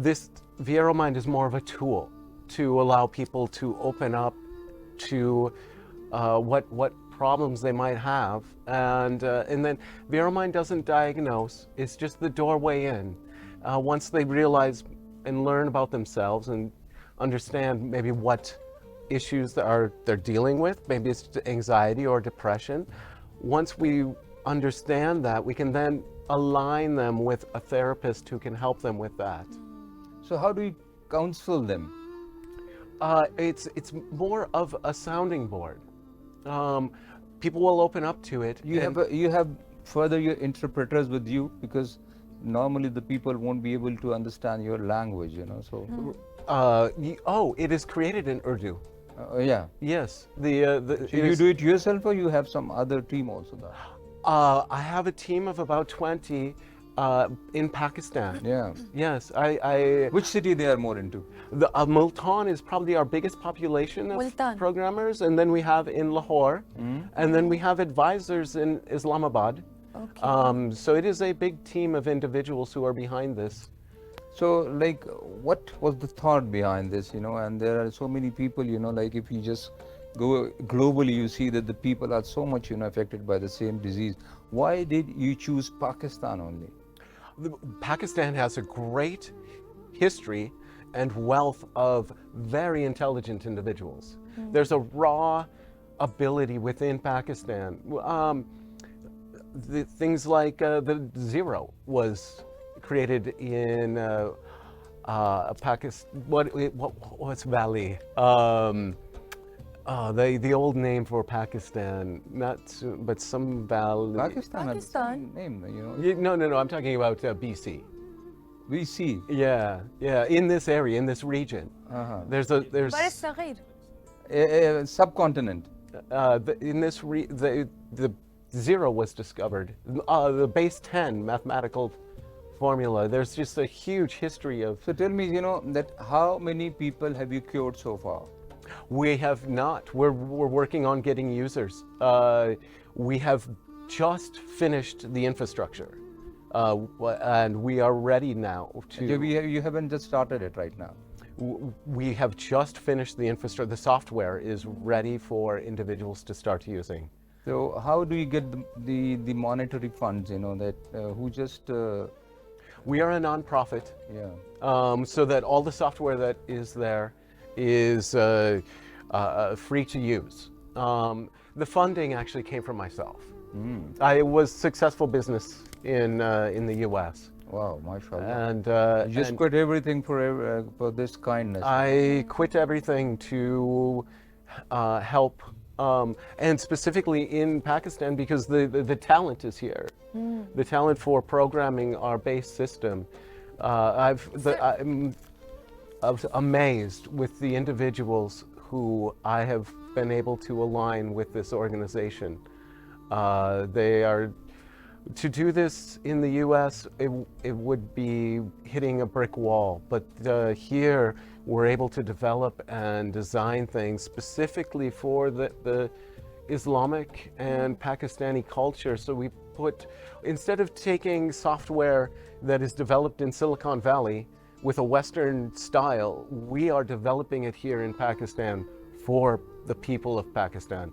this VeroMind is more of a tool to allow people to open up to what problems they might have, and then VeroMind doesn't diagnose. It's just the doorway in. Once they realize and learn about themselves and understand maybe what issues they're dealing with, maybe it's anxiety or depression. Once we understand that, we can then align them with a therapist who can help them with that. So how do you counsel them? It's more of a sounding board. People will open up to it. You have further your interpreters with you because normally the people won't be able to understand your language, you know. So it is created in Urdu. Yeah. Yes. So you do it yourself or you have some other team also there? I have a team of about 20 in Pakistan. Yeah. Yes. Which city they are more into? Multan is probably our biggest population of programmers, and then we have in Lahore, and then we have advisors in Islamabad. Okay. So it is a big team of individuals who are behind this. So, like, what was the thought behind this, you know? And there are so many people, you know, like if you just go globally, you see that the people are so much, you know, affected by the same disease. Why did you choose Pakistan only? Pakistan has a great history and wealth of very intelligent individuals. There's a raw ability within Pakistan. the things like the zero was created in Pakistan. What's Valley? The old name for Pakistan, but some valley. Pakistan has the Pakistan. same name, you know. No. I'm talking about BC. We see. Yeah. In this area, in this region, there's بر الصغير. A subcontinent. The zero was discovered. The base 10 mathematical formula. There's just a huge history of. So tell me, you know, that how many people have you cured so far? We have not. We're working on getting users. We have just finished the infrastructure, and we are ready now to. You haven't just started it right now. We have just finished the infrastructure. The software is ready for individuals to start using. So how do you get the monetary funds? You know that who just. We are a nonprofit. Yeah. So that all the software that is there is free to use. The funding actually came from myself. I was successful business in the U.S. Wow, mashallah. And you just quit everything for this kindness. I quit everything to help, and specifically in Pakistan because the talent is here. The talent for programming our base system. I was amazed with the individuals who I have been able to align with this organization. They are, to do this in the US, it would be hitting a brick wall. But here, we're able to develop and design things specifically for the Islamic and Pakistani culture. So we put, instead of taking software that is developed in Silicon Valley with a Western style, we are developing it here in Pakistan for the people of Pakistan.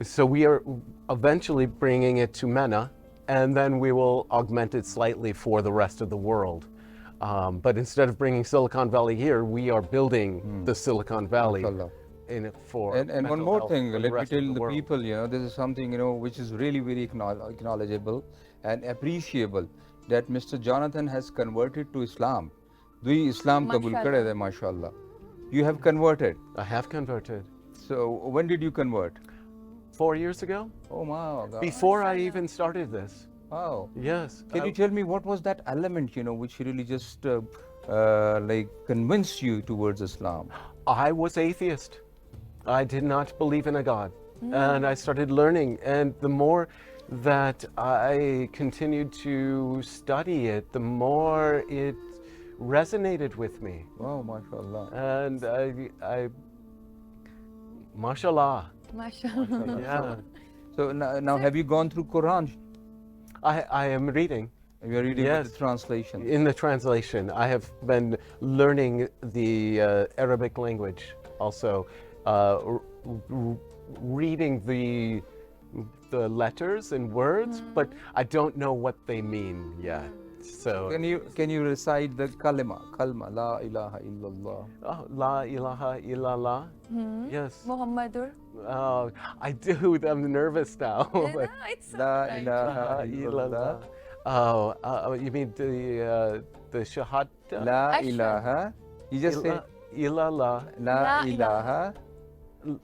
So we are eventually bringing it to MENA, and then we will augment it slightly for the rest of the world. But instead of bringing Silicon Valley here, we are building the Silicon Valley in it for. And one mental more health thing, for let me rest of tell the world. people, you know, this is something, you know, which is really very acknowledgeable and appreciable, that Mr. Jonathan has converted to Islam. Do Islam kabul kare hai, mashallah. You have converted. I have converted. So when did you convert? 4 years ago. Oh my God. Before I even started this. Wow. Yes. Can you tell me what was that element, you know, which really just like convinced you towards Islam? I was atheist. I did not believe in a God. And I started learning. And the more that I continued to study it, the more it resonated with me. Wow, mashallah. And I mashallah. MashaAllah. Yeah. So now have you gone through Quran? I am reading. You are reading Yes. the translation. In the translation, I have been learning the Arabic language also, reading the letters and words, but I don't know what they mean yet. So Can you recite the kalma, la ilaha illallah? La ilaha illallah. Yes. Muhammadur. I do. I'm nervous now. but- It's La ilaha illallah. You mean the shahada? La Ashhadu. ilaha. You just say Illallah. La La ilaha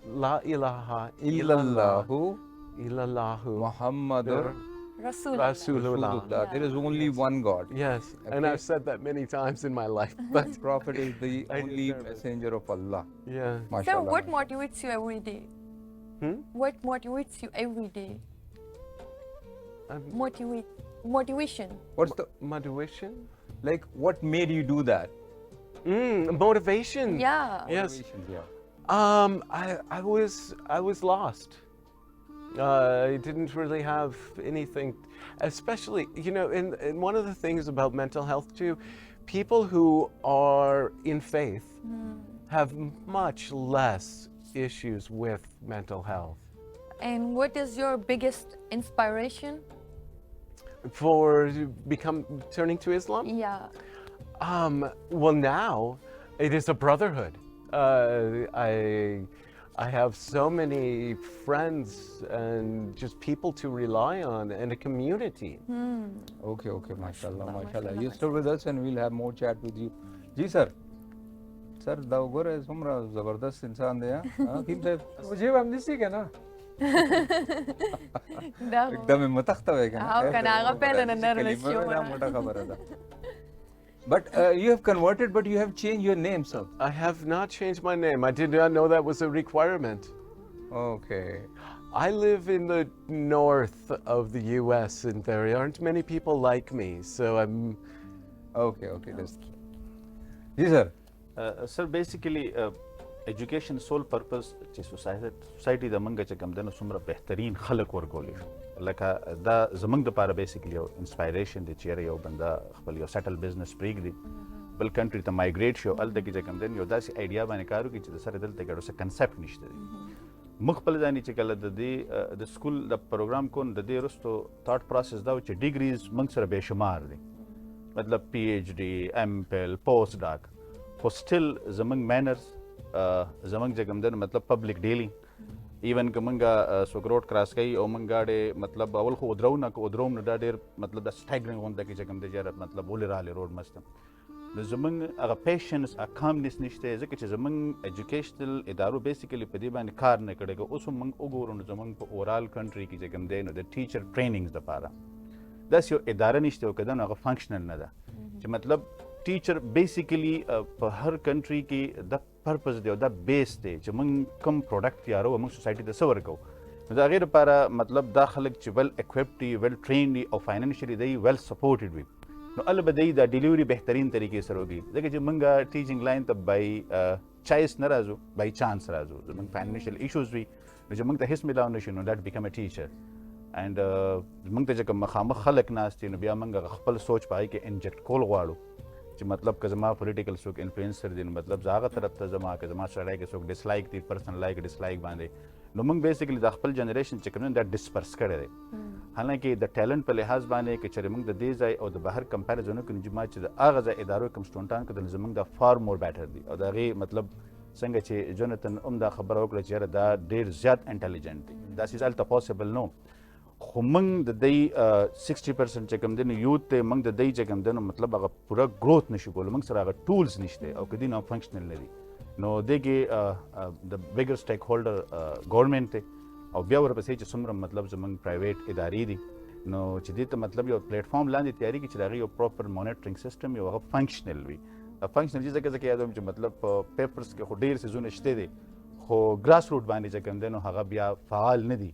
La ilaha illallahu illallahu Muhammadur Rasulullah. Rasulullah. There is only one God. Yes, and Okay. I've said that many times in my life. But Prophet is the I only deserve it. messenger of Allah. yeah, So Mashallah. what motivates you every day? Hmm? What motivates you every day? Um, Motivation. What's the motivation. like? What made you do that? Motivation. Yeah. Yes. Motivation, yeah. I was lost. I didn't really have anything, especially, you know, and one of the things about mental health too, people who are in faith have much less issues with mental health. And what is your biggest inspiration? For turning to Islam? Yeah. Well, now it is a brotherhood. I have so many friends and just people to rely on and a community. Okay, okay, mashallah, mashallah. You stay with us and we'll have more chat with you. जी sir sir دا وګوره څومره زبردست انسان دی ها حکیم صاحب मुझे हम नहीं सीखे ना دا एकदम متخته وای کنه او کنه هغه پهله نه نرمس شو دا موټه خبره ده But you have converted, but you have changed your name, sir. I have not changed my name. I did not know that was a requirement. Okay. I live in the north of the US and there aren't many people like me, so I'm Okay, okay, that's जी sir. سر بیسیکلی ایجوکیشن سول پرپز چې سوسایټي د منګه چې کوم دنه څومره بهترین خلک ورکولی شو لکه دا زمونږ دپاره بیسیکلی یو انسپایریشن دی چې یو بنده خپل یو سیټل بزنس پرېږدي بل کنټري ته مایګریټ شو هلته کې چې کوم دی یو داسې آیډیا باندې کار وکړي چې د سره دلته ګډو څه کنسپټ نشته دی موږ خپل ځانې چې کله د دې د سکول د پروګرام کون د دې وروستو تاټ پروسس دا و چې ډیګریز موږ سره بې شمار دي مطلب پی ایچ ډي ایم پل پوسټ ډاک خو سټل زمونږ مینرز زمونږ چې کوم دی مطلب پبلک ډیلینګ ایون که موږ څوک روډ کراس کوي او موږ ګاډې مطلب اول خو ودرو نه که ودروم نه دا ډېر مطلب د سټیګرنګ غونډه کې چې کوم دی جره مطلب ولې رالې روډ مستم نو زمونږ هغه پیشنس کامنس نشته ځکه چې زمونږ ایجوکیشنل ادارو بیسیکلی په دې باندې کار نه کړی که اوس هم موږ وګورو نو زمونږ په اورال کنټري کې چې کوم دی نو د ټیچر ټریننګز دپاره داسې یو اداره نشته او که دا نو هغه فنکشنل نه ده چې مطلب ټیچر بیسیکلی په هر کنټري کې د پرپز دی او دا بیس دی چې موږ کوم پروډکټ تیارو موږ سوسایټي ته څه ورکوو نو د هغې دپاره مطلب دا خلک چې ویل اکوپډ دي ویل ټرینډ دي او فاینانشلی دی ویل سپورټډ وي نو هله به دی دا ډیلیوري بهترین طریقې سره وکړي ځکه چې موږ ټیچنګ لاین ته بای چایس نه راځو بای چانس راځو زموږ فاینانشل ایشوز وي نو چې موږ ته هیڅ میلاو نه شي نو دیټ بیکم ا ټیچر اینډ موږ ته چې کوم مخامخ خلک ناست دي نو بیا موږ خپل سوچ په هغې کې انجکټ کول غواړو چې مطلب که زما پولیټیکل څوک انفلوئنسر دي نو مطلب زه هغه طرف ته ځم که زما سړی کې څوک ډسلایک دي پرسنل لایک ډسلایک باندې نو موږ بیسیکلی د خپل جنریشن چې کوم دی دا ډسپرس کړی دی حالانکه د ټیلنټ په لحاظ باندې که چېرې موږ د دې ځای او د بهر کمپیریزن وکړو چې ما چې د هغه ځای ادارو کوم سټوډنټان کتل زموږ دا فار مور بیټر دي او د هغې مطلب څنګه چې جونتن هم دا خبره وکړه چې یاره دا ډېر زیات انټیلیجنټ دي دا سیز هلته پاسبل نو خو موږ د دی 60% چې کوم دی نو یوت دی موږ د دی چې کوم دی نو مطلب هغه پوره گروث نشو کولی موږ سره هغه ټولز نشته او که دي نو فنکشنل نه دي نو دې کې د بګر سټیک هولډر ګورنمنټ دی او بیا ورپسې چې څومره مطلب زموږ پرایویټ ادارې دي نو چې دې ته مطلب یو پلیټفارم لاندې تیاری کړي چې د هغې یو پراپر مانیټرنګ سیسټم یو هغه فنکشنل وي فنکشنل چې ځکه یادوم چې مطلب په پیپرس کې خو ډېر څیزونه شته دي خو ګراس روټ باندې چې کوم دی نو هغه بیا فعال نه دي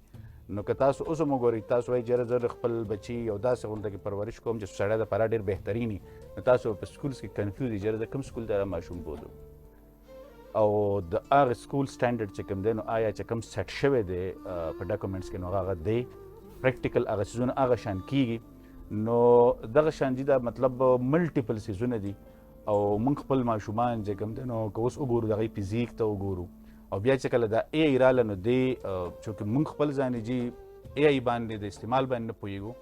نو که تاسو اوس هم وګورئ تاسو وایي چې یاره زه خپل بچي یو داسې غونډه کې پرورش کوم چې سړی دپاره ډېر بهترین وي نو تاسو په سکولز کې کنفیوز دي چې یاره زه کوم سکول ته ماشوم بوزم او د هغه سکول سټانډرډ چې کوم دی نو آیا چې کوم سیټ شوی دی په ډاکومنټس کې نو هغه دی پریکټیکل هغه څیزونه هغه شان کیږي نو دغه شان دي دا مطلب ملټیپل څیزونه دي او موږ خپل ماشومان چې کوم دی نو که اوس وګورو د هغې فزیک ته وګورو او بیا چې کله دا ای آی راله نو دی چونکې موږ خپل ځانې جي ای آی باندې د استعمال باندې نه پوهېږو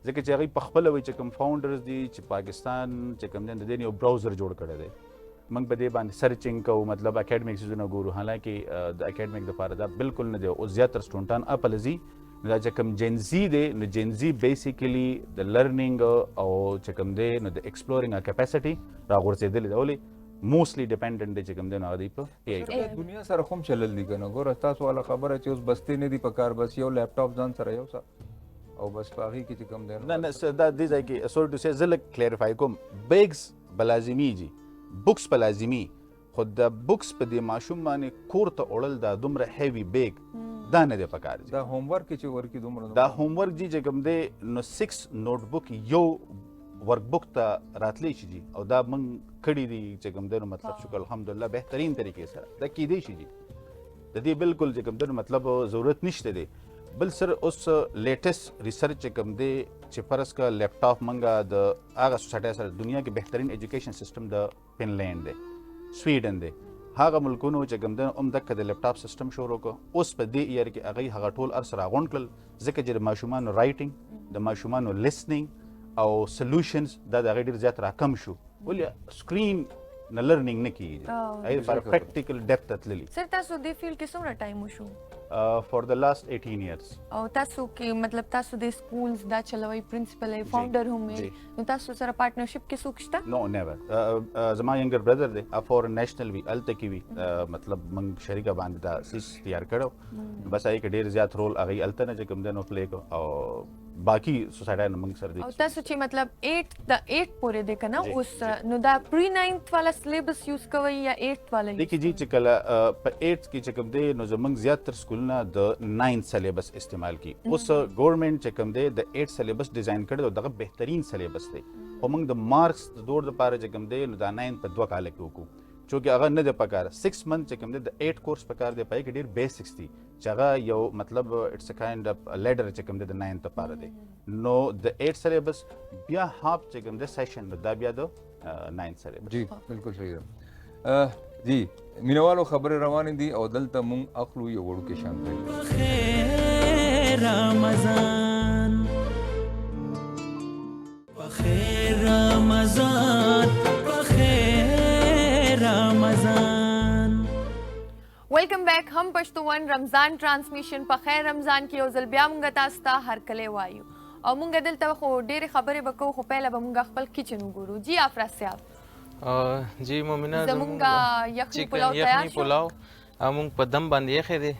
ځکه چې هغوی پخپله وایي چې کوم فاونډرز دي چې پاکستان چې کوم دی د دې یو براوزر جوړ کړی دی موږ په دې باندې سرچنګ کوو مطلب اکیډمیک څیزونه ګورو حالانکه د اکیډمیک دپاره دا بالکل نه دی اوس زیاتره سټوډنټان اپل ځي نو دا چې کوم جینزي دی نو جینزي بیسیکلی د لرنینګ او چې کوم دی نو د ایکسپلورینګ کیپاسټي راغورځېدلې ده ولې موسټلی ډیپینډنټ دی چې کوم دی نو هغه دی په ای آی دنیا سره خو هم چلل دي که نه ګوره ستاسو والا خبره چې اوس بستې نه دي په کار بس یو لیپټاپ ځان سره یو او بس په هغې کې چې کوم دی نه نه دا دې ځای کې سوري ټو سې زه لږ کلیریفای کوم بیګز به لازمي دي بکس به لازمي خو د بکس په دې ماشوم باندې کور ته وړل دا دومره هیوي بیګ دا نه دی په کار دا هوم ورک چې ورکړي دومره دا هوم ورک دي چې کوم دی نو 6 نوټ بک یو ورک بک ته راتلی شي دي او دا موږ کړي دي چې کوم دی نو مطلب شکر الحمدلله بهترین طریقې سره دا کیدی شي دي د دې بالکل چې کوم دی نو مطلب ضرورت نشته دی بل سر اوس لیټسټ ریسرچ چې کوم دی چې فرض کا لیپټاپ موږ د هغه سوسایټي سره دنیا کې بهترین ایجوکیشن سیستم د فنلینډ دی سویډن دی هغه ملکونو چې کوم دی هم دغه د لیپټاپ سیستم شروع کړ اوس په دې ایئر کې هغوی هغه ټول هر څه راغونډ کړل ځکه چې د ماشومانو رایټینګ د ماشومانو لیسنینګ او سلوشنز دا د هغې ډېر زیات راکم شو ولې سکرین نه لرنینګ نه کیږي ای پر پریکټیکل ډیپث تللی سر تاسو د فیلډ کې څومره ټایم وشو فور د لاست 18 years او تاسو کې مطلب تاسو د سکولز دا چلوي پرنسپل ای فاونډر هم نو تاسو سره پارټنرشپ کې څوک شته نو نیور زما ینګر برادر دی فور نیشنل وی الته کی وی مطلب من شریکه باندې دا سیس تیار کړو بس آی کې ډیر زیات رول اغه الته نه کوم دنو پلی کو او باقی سوسایټي نه موږ سره دي او تاسو چې مطلب 8 پورې دی کنه اوس نو دا پری 9th والا سلیبس یوز کوي یا 8th والا لیکي جی چې کله په 8th کې چې کوم دی نو زمونږ زیاتره سکولونه د 9th سلیبس استعمال کی اوس ګورنمنت چې کوم دی د 8th سلیبس ډیزاین کړی دغه بهترین سلیبس دی او موږ د مارکس د دور لپاره چې کوم دی نو دا 9 په 2 کال کې وکړو چونکه هغه نه د پکار 6 منث چې کوم دی د 8 کورس پکار دی پای کې ډیر بیسکس دي چې هغه یو مطلب اټس ا کایند اف لیډر چې کوم دی د 9 لپاره دی نو د 8 سلیبس بیا هاف چې کوم دی سیشن دا بیا د 9 سلیبس جی بالکل صحیح ده جی مینوالو خبره روانې دي او دلته مونږ اخلو یو وړو کې شان دی بخیر رمضان بخیر رمضان بخیر رمضان ویلکم بیک هم پښتون رمضان ټرانسمیشن په خیر رمضان کې یو ځل بیا مونږ تاسو ته هرکلی وایو او مونږ دلته خو ډېرې خبرې به کوو خو پهله به مونږ خپل کچن وګورو جی افراز صاحب جی مومنه زمونږ یخني پلاو تیار شو پلاو مونږ په دم باندې یخې دی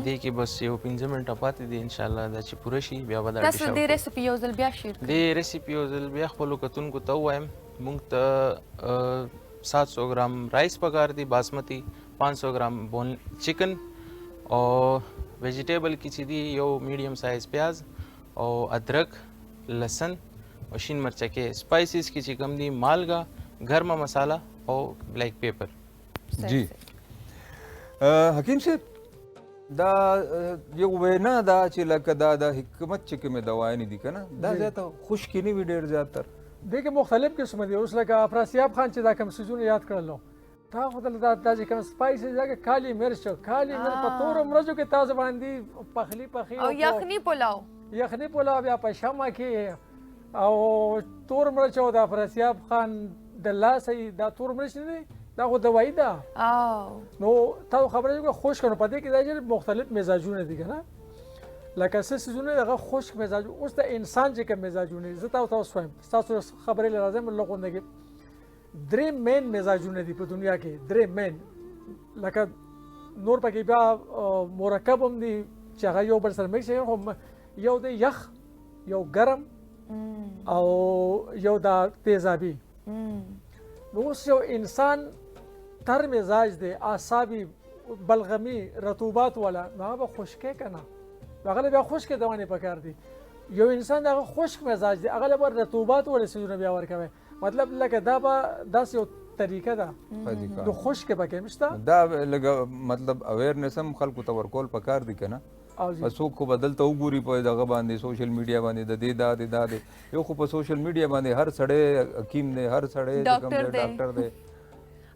دې کې بس یو 15 منټه پاتې دي ان شاء الله دا چې پوره شي بیا به دا تاسو دې ریسیپي یو ځل بیا شیر کړئ دې ریسیپي یو ځل بیا خپلو کتونکو ته ووایم مونږ ته 700 ګرام رایس پکار دي باسمتی 500 ګرام بون چکن او ویجیټیبل کې چې دي یو میډیم سایز پیاز او ادرک لسن او شین مرچه کې سپایسز کې چې کم دي مالګه ګرمه مساله او بلیک پیپر جی حکیم صاحب دا یو وینا دا چې لکه دا د حکمت چې کومه دوايانې دي کنه دا زیاته خشکی نه وي ډېر زیاتر دغه مختلف قسم دي اوس لکه افراسیاب خان چې دا کوم سيزونه یاد کړلو تا خو دا چې کوم سپایسز لکه کالی مرچ په تور مرچو کې تازه باندې پخلی او یخني پلاو بیا په شمع کې او تور مرچ او د افراسیاب خان د لاسې دا تور مرچ نه دی دا خو دوايي ده نو تاسو خبرې کوئ خوش کنه پدې کې دا چې مختلف مزاجونه دي کنه لکه څه سيزونه دغه خشک مزاج اوس د انسان چې کوم مزاجونه زه تاسو وایم تاسو خبرې لازم لغونه کې درې مین مزاجونه دي په دنیا کې درې مین لکه نور پکې بیا مرکب هم دي چې هغه یو بل سره مکس یو د یخ یو ګرم او یو د تیزابي نو اوس یو انسان تر مزاج دی اعصابي بلغمي رطوبات والا هغه به خشکه کنه هغه بیا خشک دوانې پکار دي یو انسان دغه خشک مزاج دی هغه به رطوبات ولې سيزونه بیا ورکوي مطلب لکه دا به داس یو طریقه ده د خشک پکې مشته دا لګ مطلب اویرنس هم خلکو ته ورکول پکار دي کنه څوک خو بدلته وګوري په دغه باندې سوشل میډیا باندې د دې دا یو خو په سوشل میډیا باندې هر سړی حکیم دی هر سړی ډاکټر دی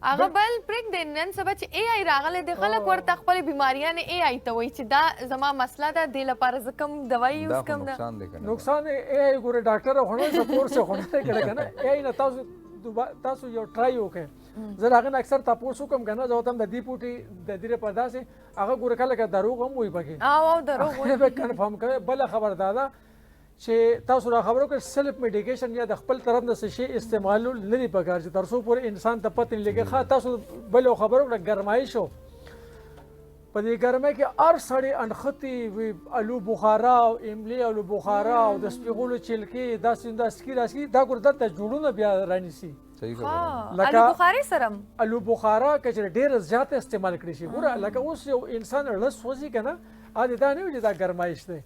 هغه بل پریک دی نن سبا چې ای آی راغلی دی خلک ورته خپل بیماریان ای آی ته وایي چې دا زما مسله ده دې لپاره زه کوم دوايي یوز کوم ده نقصان ای آی ګوره ډاکټر خونه سپورټ څه خونه کړه کنه ای آی نه تاسو یو ټرای وکړئ زه هغه اکثر تاسو کوم کنه زه تم د دې پوټي د دې په داسې هغه ګوره کله دروغ هم وي پکې او دروغ به کنفرم کوي بل خبر دادا چې تاسو را خبرو کې سیلف میډیکیشن یا د خپل طرف نه څه شی استعمال لري پکار چې ترڅو پورې انسان ته پته لګي ښه تاسو بل خبرو کې ګرمایش شو په دې ګرمه کې هر سړی انختی وی الو بخارا او املی الو بخارا او د سپیغولو چلکی داسې راسکی دا ګردت ته جوړونه بیا رانیسي صحیح خبره الو بخاری سرم الو بخارا کچره ډیر زیات استعمال کړی شي ګوره لکه اوس یو انسان لږ سوځي کنه ا دې دا نه وي دا ګرمایش دی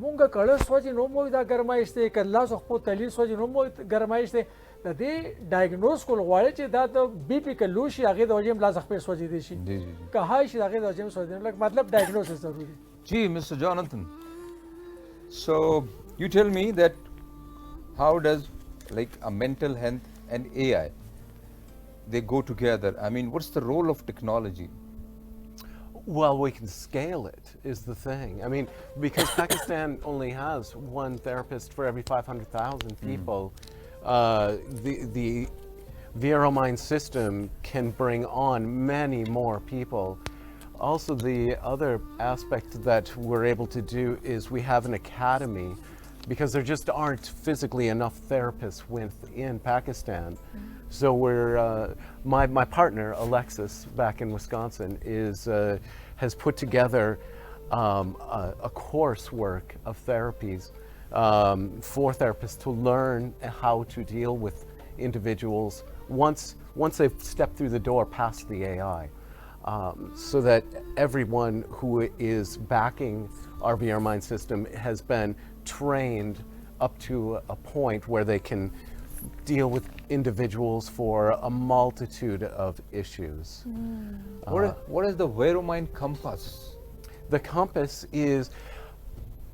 مونږه کله سوځي نو مو دا ګرمایش دی کله سو خپل تلی سوځي نو مو ګرمایش دی د دې ډایګنوز کول غواړي چې دا د بی پی کلو شي هغه د وجه ملاز خپل سوځي دي شي که هاي شي هغه د وجه سوځي لکه مطلب ډایګنوز ضروري جی مسټر جوناتhan so you tell me that how does like a mental health and AI they go together I mean what's the role of technology Well, we can scale it, is the thing. I mean, because Pakistan only has one therapist for every 500,000 people, VeroMind system can bring on many more people. Also, the other aspect that we're able to do is we have an academy, because there just aren't physically enough therapists within Pakistan. So we're my partner Alexis back in Wisconsin has put together a coursework of therapies for therapists to learn how to deal with individuals once they've stepped through the door past the AI, so that everyone who is backing our VeroMind system has been trained up to a point where they can deal with individuals for a multitude of issues. What is the VeroMind Compass? The compass is,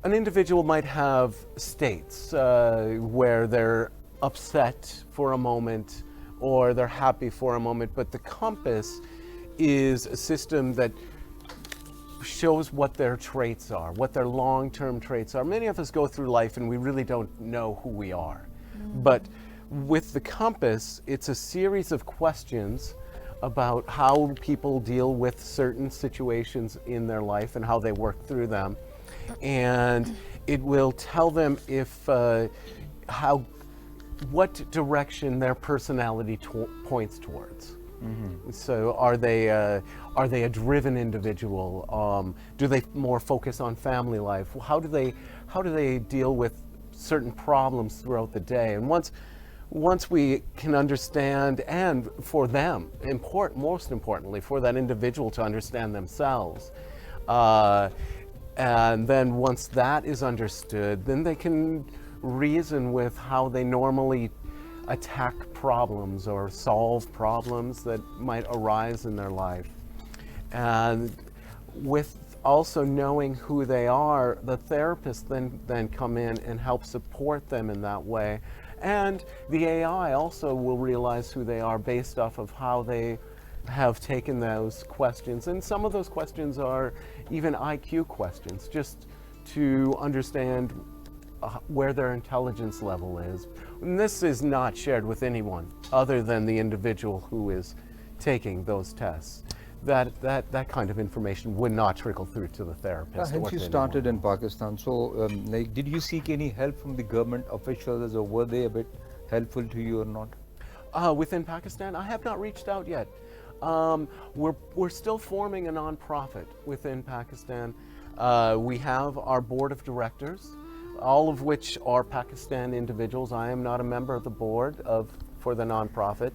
an individual might have states where they're upset for a moment or they're happy for a moment, but the compass is a system that shows what their traits are, what their long-term traits are. Many of us go through life and we really don't know who we are. But with the compass, it's a series of questions about how people deal with certain situations in their life and how they work through them. And it will tell them what direction their personality points towards. So are they a driven individual? Do they more focus on family life? How do they deal with certain problems throughout the day? And once we can understand, and for them, most importantly, for that individual to understand themselves, and then once that is understood, then they can reason with how they normally attack problems or solve problems that might arise in their life. And with also knowing who they are, the therapists then come in and help support them in that way. And the AI also will realize who they are based off of how they have taken those questions. And some of those questions are even IQ questions, just to understand where their intelligence level is. And this is not shared with anyone other than the individual who is taking those tests. That kind of information would not trickle through to the therapist. Hence you started in Pakistan. So, did you seek any help from the government officials, or were they a bit helpful to you or not? Within Pakistan, I have not reached out yet. We're still forming a non-profit within Pakistan. We have our board of directors, all of which are Pakistan individuals. I am not a member of the board for the non-profit.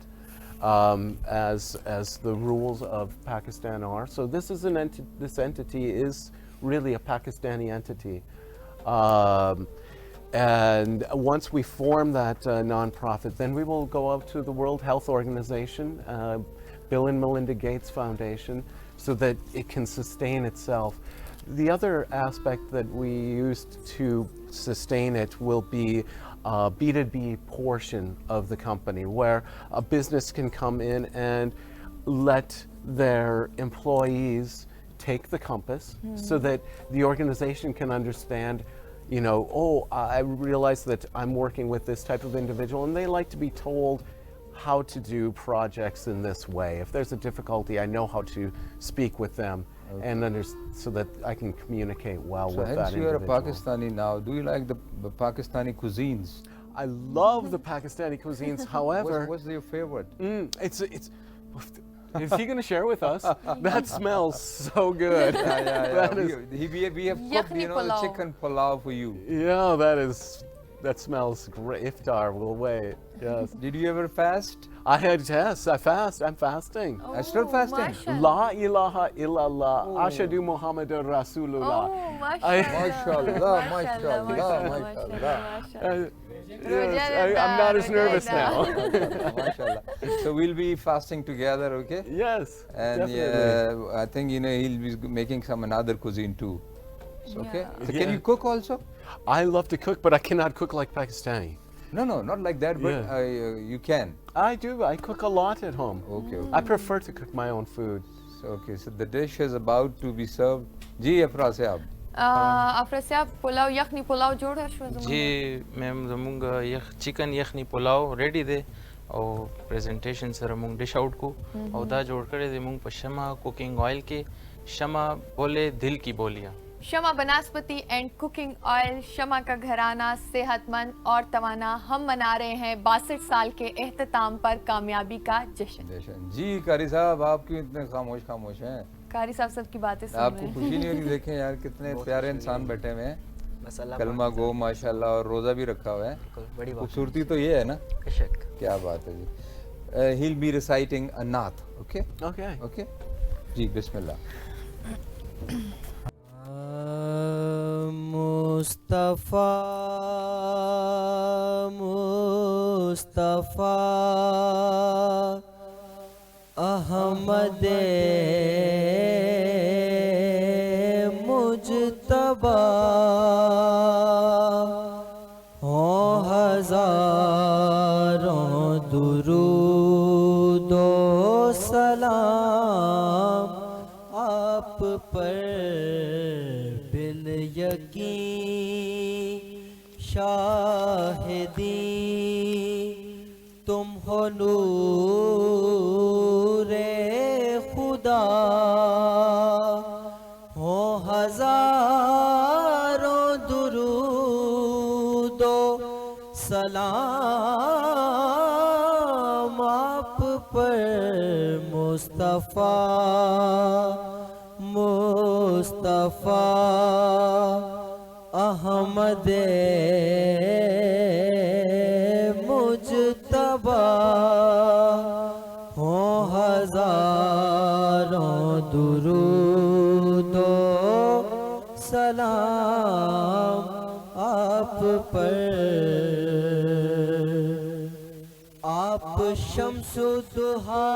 As the rules of Pakistan are. So this is this entity is really a Pakistani entity. And once we form that nonprofit, then we will go out to the World Health Organization, Bill and Melinda Gates Foundation, so that it can sustain itself. The other aspect that we used to sustain it will be a B2B portion of the company, where a business can come in and let their employees take the compass so that the organization can understand, I realize that I'm working with this type of individual, and they like to be told how to do projects in this way. If there's a difficulty, I know how to speak with them and so that I can communicate well with that individual. So, hence you are a Pakistani now. Do you like the Pakistani cuisines? I love the Pakistani cuisines. However, what's your favorite? It's. Is he going to share with us? That smells so good. Yeah. We have cooked, the chicken pulao for you. Yeah, that smells great. Iftar, we'll wait. Yes. Did you ever fast? I fast. I'm fasting. I'm still fasting. La ilaha illallah. Ashadu Muhammadur Rasulullah. Mashallah. Yes, I'm not as nervous now. Mashallah. So we'll be fasting together, okay? Yes. And definitely. I think he'll be making another cuisine too. Okay. So can you cook also? I love to cook, but I cannot cook like Pakistani. No, not like that, but you can. I do. I cook a lot at home. Okay. I prefer to cook my own food. So the dish is about to be served. Ji Afra Sahab. Afra Sahab, pulao, yakhni pulao जोड़ा शो जी मैम जमुंगा चिकन यखनी पुलाव रेडी दे और presentation sir मूंग dish out को और दा जोड़ करे दे मूंग पशमा cooking oil के शमा बोले दिल की बोलियां। शमा बनास्पति एंड कुकिंग ऑयल, शमा का घराना सेहतमंद और तवाना। हम मना रहे हैं 62 साल के एहतताम पर कामयाबी का जश्न। जी कारी साहब, आप क्यों इतने खामोश हैं? कारी साहब सबकी बातें सुन आपको रहे हैं। खुशी नहीं हो रही? देखें यार कितने प्यारे इंसान बैठे हुए हैं, कलमा गो माशाल्लाह, और रोजा भी रखा हुआ है। खूबसूरती तो ये है ना, क्या बात है जी। he'll be reciting a naat, okay? Okay. जी बिस्मिल्लाह। मुस्तफा मुस्तफा अहमद मुजतबा हो हजारों दुरूद ओ सलाम आप पर बिल यकीन शाहिदी तुम हो नूरे खुदा हो हजारों दुरूद ओ सलाम आप पर मुस्तफा मुस्तफा अहमद मुजतबा हो हजारों दुरूद ओ सलाम आप पर। आप शम्सुद्दुहा,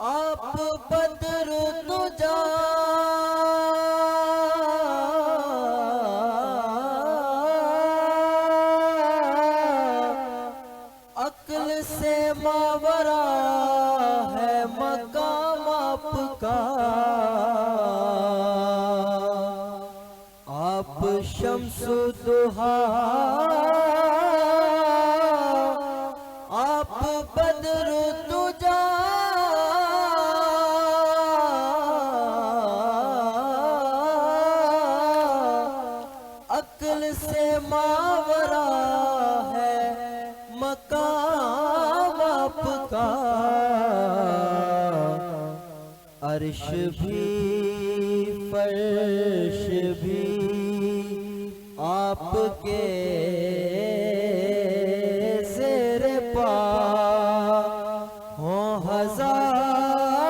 आप बद्रुद्दुजा, अक्ल से मावरा है मकाम आपका। आप शम्सुद्दुहा, आप बद्रुद्दुजा, अक्ल से मावरा है मकाम आपका। अर्श भी फर्श भी आपके ज़ेरे पा हो हजारों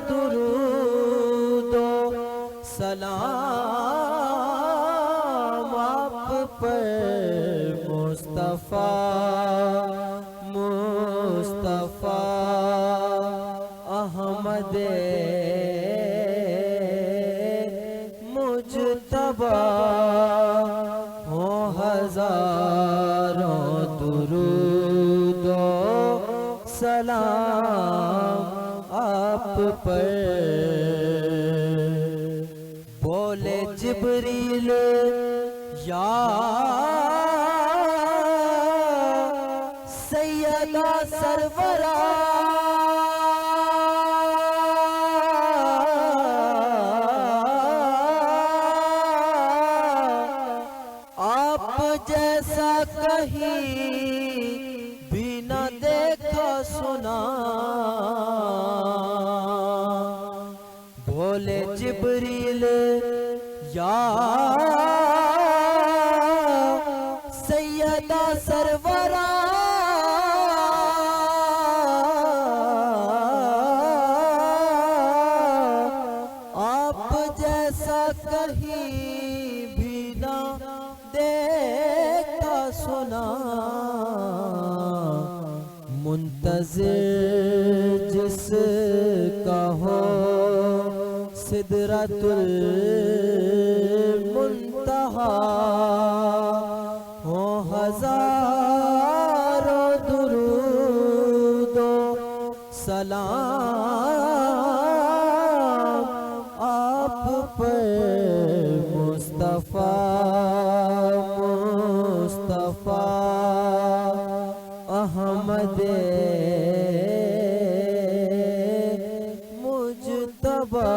दुरूद ओ सलाम आप पर मुस्तफा मुस्तफा अहमद मुजतबा हो हजारों दुरूद ओ सलाम आप पर। बोले जिब्रील या सैयदा सरवरा, आप जैसा कहीं भी न देखा सुना। बोले जिब्रील या सैयदा सरवरा, आप जैसा कहीं भी ना देखा सुना। मुंतज़िर जिसका हो सिदरतुल मुंतहा हो हजारों दुरूद ओ सलाम आप पर मुस्तफा मुस्तफा मुश्तबा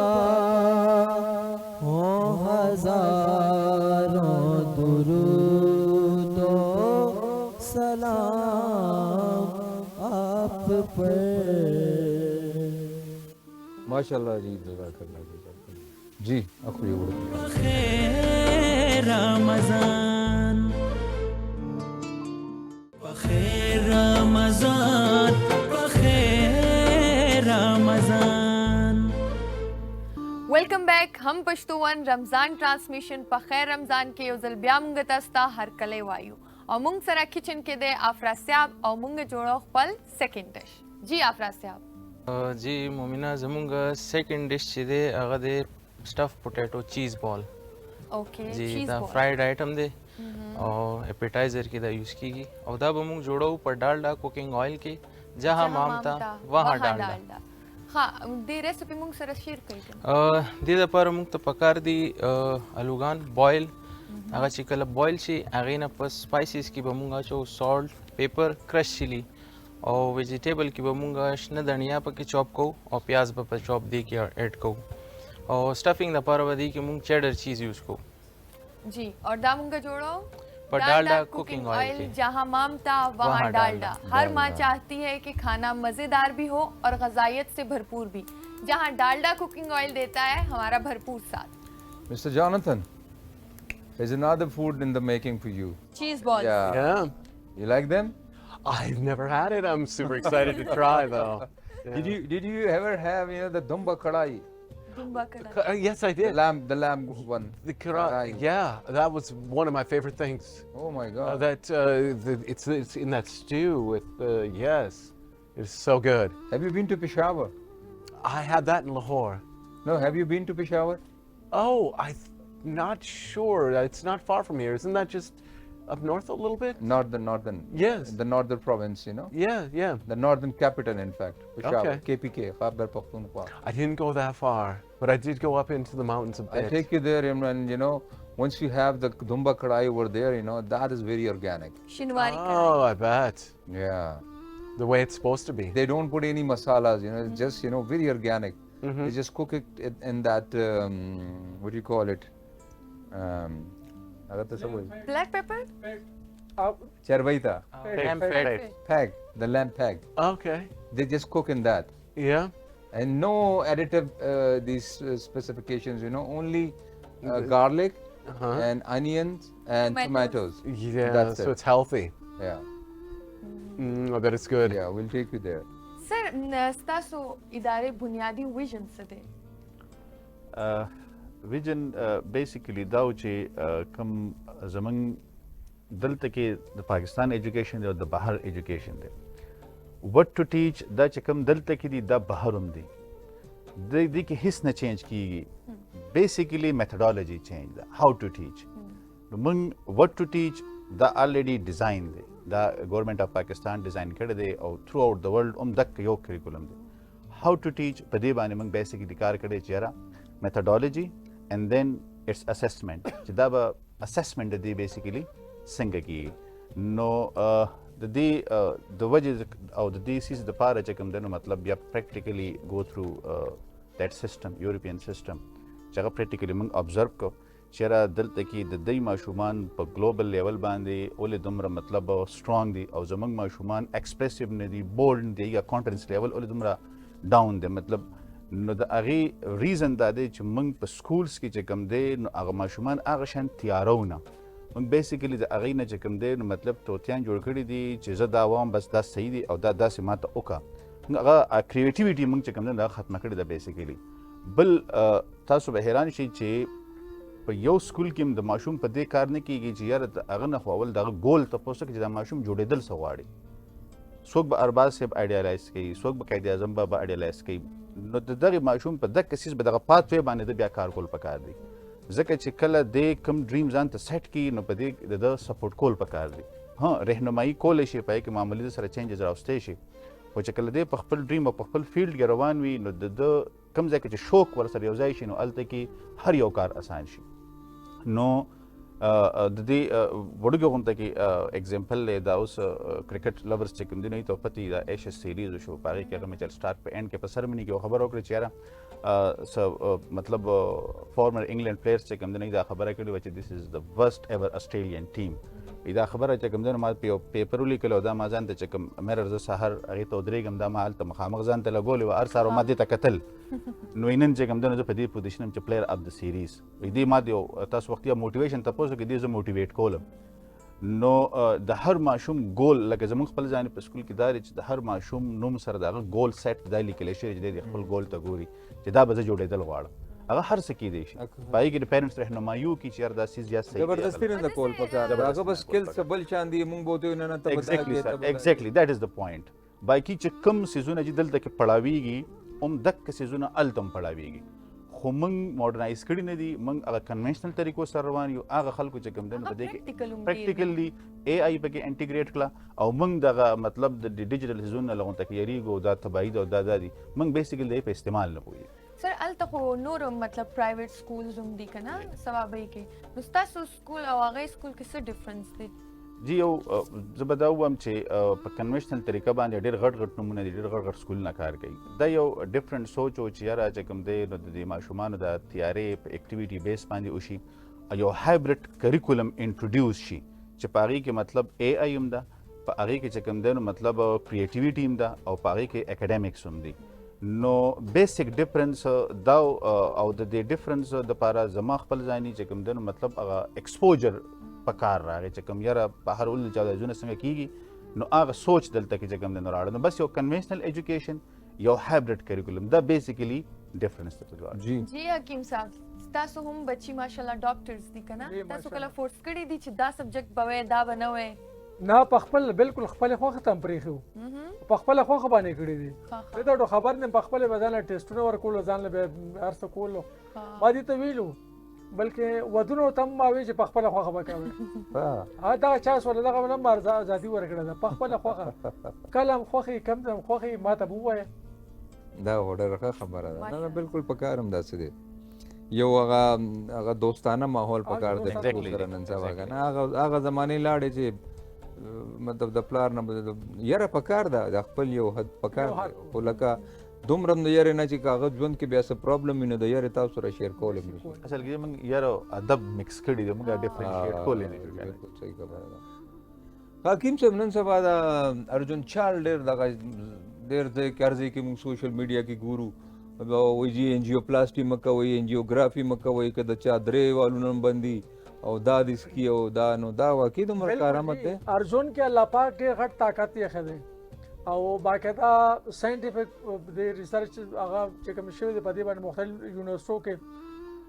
हो हजारों दुरूदो सलाम आप पर। माशाल्लाह जी, जज़ाकल्लाह जी। आखिरी वर्ड बखेर रमज़ान, बखेर रमज़ान, बखेर रमज़ान। Welcome back. हम पश्तूवन रमज़ान ट्रांसमिशन पर खैर रमज़ान के योजल ब्यामुंग तस्ता हर कले वायु और मुंग सरा किचन के दे आफरा स्याब और मुंग जोड़ो पल सेकंड डिश। जी आफरा स्याब। जी मोमिना जमुंग सेकंड डिश छिदे अगर दे stuff potato cheese ball. Okay जी चीज़ दा बॉल। फ्राइड आइटम दे और एपेटाइजर की दा यूज़ की और दा बमुंग जोड़ो ऊपर डालडा कुकिंग ऑयल के जहाँ मामता वहाँ डालडा। हाँ दे रेसिपी मुंग सरा शेयर करी। दे दा पर मुंग तो पकार दी आलूगान बॉयल अगर चिकल बॉयल ची आगे ना पर स्पाइसेस की बमुंगा चो सॉल्ट पेपर क्रश चिली और वेजिटेबल की बमुंगा न धनिया पर के चॉप को और प्याज पर चॉप दे के ऐड को और स्टफिंग दा पर दी के मुंग चेडर चीज़ यूज़ को जी और दामुंगा जोड़ो पर डालडा कुकिंग ऑयल के जहाँ मामता वहाँ डालडा। हर माँ चाहती है कि खाना मज़ेदार भी हो और ग़ज़ाइयत से भरपूर भी। जहाँ डालडा कुकिंग ऑयल देता है हमारा भरपूर साथ। Mr. Jonathan, there's another food in the making for you. Cheese ball. Yeah. You like them? I've never had it. I'm super excited to try though. Did you ever have the dumba kadai? दुम्बा कड़ा। Yes, I did. The lamb one. The kadai. Yeah, that was one of my favorite things. Oh my God. It's in that stew with yes, it's so good. Have you been to Peshawar? I had that in Lahore. No, have you been to Peshawar? Oh, not sure. It's not far from here. Isn't that just up north a little bit? Northern. Yes. The northern province, Yeah, yeah. The northern capital, in fact. Peshawar. Okay. KPK, Khyber Pakhtunkhwa. I didn't go that far, but I did go up into the mountains a I bit. take you there, and once you have the dumba kadai over there, that is very organic. Shinwari Oh, I bet. Yeah. The way it's supposed to be. They don't put any masalas, it's just, very organic. Mhm. They just cook it in that, what do you call it? Black pepper. Charvaita. lamb fat. Peg, the lamb peg. Okay. They just cook in that. Yeah. And no additive, these specifications, only garlic and onions and tomatoes. Yeah, That's so it. it's healthy. Yeah. I bet it's good. Yeah, we'll take you there. Sir नस्तासो इदारे बुनियादी विजन से दे। Vision basically दाव چې کم زمنګ دلته کې د پاکستان ایجوکیشن دی او د بهر ایجوکیشن دی وټ ټو ټیچ دا چې کم دلته کې دی دا بهر هم دی د دې کې هیڅ نه چینج کیږي بیسیکلی میتھډالوجي چینج دا هاو ټو ټیچ نو موږ وټ ټو ټیچ دا الریډي ډیزاین دی دا ګورنمنت اف پاکستان ډیزاین کړی دی او تھرو آؤٹ د ورلد هم دک یو کریکولم دی هاو ټو ټیچ په دې باندې موږ بیسیکلی کار کړی چې یاره میتھډالوجي and then its assessment چې دا به assessment د دې بیسیکلی څنګه کیږي نو د دې د وجې او د دې سیس د پاره چې کوم دی نو مطلب بیا پریکټیکلی گو تھرو دیٹ سسٹم یورپین سسٹم چې هغه پریکټیکلی موږ ابزرو کو چې را دلته کې د دې ماشومان په ګلوبل لیول باندې ولې دومره مطلب سټرونګ دي او زموږ ماشومان ایکسپریسیو نه دي بولډ دي یا کانفیډنس لیول ولې دومره ډاون دي مطلب نو د هغې ریزن دا دی چې موږ په سکولز کې چې کوم دی نو هغه ماشومان هغه شان تیارو نه موږ بیسیکلی د هغې نه چې کوم دی نو مطلب توتیان جوړ کړي دي چې زه دا وایم بس دا صحیح دی او دا داسې ماته وکړه هغه کریټیویټي موږ چې کوم دی نو هغه ختمه کړې ده بیسیکلی بل تاسو به حیران شئ چې په یو سکول کې هم د ماشوم په دې کار نه کیږي چې یاره د هغه نه خو اول دغه ګول تپوس کړي چې دا ماشوم جوړېدل څه غواړي څوک به ارباز صاحب آیډیالایز کوي څوک به قائد اعظم بابا آیډیالایز کوي نو د دغه ماشوم په دغه سیس به دغه پات وی باندې د بیا کار کول پکار دی ځکه چې کله د کم ډریم ځان ته سیټ کی نو په دې د سپورټ کول پکار دی ها رهنمایي کول شي پای کې معمولی سره چینجز راوستي شي خو چې کله د خپل ډریم او خپل فیلډ کې روان وي نو د کم ځای کې چې شوق ورسره یو ځای شي نو الته کې هر یو کار آسان شي نو د دې وړوکې غونډه کې اگزامپل دی دا اوس کرکټ لورز چې کوم دی نو ته پتی دا ایشیس سیریز شو پاره کې هغه میچل سٹارټ په اینډ کې په سرمنی کې خبر وکړه چې یاره مطلب فارمر انګلند پلیئرز چې کوم دی دا خبره کړې وه چې this is the worst ever Australian team. دا خبره چې کوم دی ما په پیپر ولیکل او دا ما ځان ته چې کوم میرر زه سهار هغې ته ودرېږم دا ما هلته مخامخ ځان ته لګولې وه هر سهار ما دې ته کتل نو نن چې کوم دی نو زه په دې پوزیشن یم چې پلیئر اف د سیریز دې ما د تاسو وختي موټیویشن تپوس وکړئ دې زه موټیویټ کولم نو د هر ماشوم ګول لکه زموږ خپل ځان په سکول کې دا دی چې د هر ماشوم نوم سره د هغه ګول سیټ دا لیکلی شوی چې دی خپل ګول ته ګوري چې دا به زه جوړېدل غواړم هغه هر څه کیدی شي په هغې کې د پیرنټس رهنمایي وکړي چې یار دا څیز یا صحیح زبردستي نه ده کول پکار ده هغه به سکل څه بل شان دي موږ به ورته وایو نه نه ته به دا کې ته به ایگزیکټلی دیټ از د پوینټ باقي چې کوم څیزونه چې دلته کې پړاویږي هم دقه څیزونه هلته هم پړاویږي خو موږ موډرنایز کړي نه دي موږ هغه کنونشنل طریقو سره روان یو هغه خلکو چې کوم دی نو په دې کې پریکټیکلی اے آی پکې انټیګریټ کړه او موږ دغه مطلب د ډیجیټل څیزونه له غونته کېږو دا تباهي ده او دا دا دي موږ بیسیکلی د په استعمال نه پوهېږو سر الته خو نور مطلب پرایویټ سکولز هم دي که نه سوابۍ کې نو ستاسو سکول او هغې سکول کې څه ډفرنس دی جی یو زه به دا ووایم چې په کنونشنل طریقه باندې ډېر غټ غټ نومونه دي ډېر غټ غټ سکولونه کار کوي دا یو ډفرنٹ سوچ و چې یاره چې کوم دی نو د دې ماشومانو د تیارې په اکټیویټي بیس باندې وشي یو هایبرډ کریکولم انټروډیوس شي چې په هغې کې مطلب اے آی هم ده په هغې کې چې کوم دی نو مطلب کریټیویټي هم ده او په هغې کې اکاډمیکس هم دي نو بیسیک ډفرنس دا او د دې ډفرنس دپاره زما خپل ځاني چې کوم دی نو مطلب هغه ایکسپوجر په کار راغی چې کوم یاره بهر ول جایزونه څنګه کیږي نو هغه سوچ دلته کې چې کوم دی نو راړه نو بس یو کنونشنل ایجوکیشن یو هایبرډ کریکولم دا بیسیکلی ډفرنس ته جی جی حکیم صاحب ستاسو هم بچي ماشاءالله ډاکټرز دي که نه تاسو کله فورس کړي دي چې دا سبجیکټ به وی دا به نه وی نه په خپل بالکل خپل خوخه تم پرېښو په خپل خوخه باندې کړی دي زه دا خبر نه په خپل بدن ټیسټونه ورکول ځان له هر څه کولو ما دې ته ویلو بلکې ودونو تم ما وی چې په خپل خوخه وکړم ها دا چا سول دغه نه مرزه ازادي ورکړه ده په خپل خوخه کلم خوخي کم دم خوخي ما ته بووایه دا ډېره خبره ده نه بالکل پکار هم داسې دی یو هغه دوستانه ماحول پکار دی سره نن سبا که نه هغه زمانې لاړې چې مطلب د پلار نه یاره پکار ده د خپل یو حد پکار دی خو لکه دومره د یارې نه چې هغه ژوند کې بیا څه پرابلم وي نو د یارې تاسو سره شیر کولی هم نشو اصل کې موږ یاره ادب مکس کړي دي موږ ډفرنشیټ کولی نه شو بالکل صحیح خبره ده حکیم صاحب نن سبا د ارجن چال ډېر دغه ډېر ځای کې هر ځای کې موږ سوشل میډیا کې ګورو وایي جي انجیوپلاسټي مه کوئ انجیوګرافي مه کوئ که د چا درې والونه بندي او دا د سکی او دا نو دا واقعي دومره کارآمد دی ارجن کې الله پاک ډېر غټ طاقت یې ښه دی او باقاعده ساینټیفیک د ریسرچ هغه چې کوم شوی دی په دې باندې مختلف یونیورسټو کې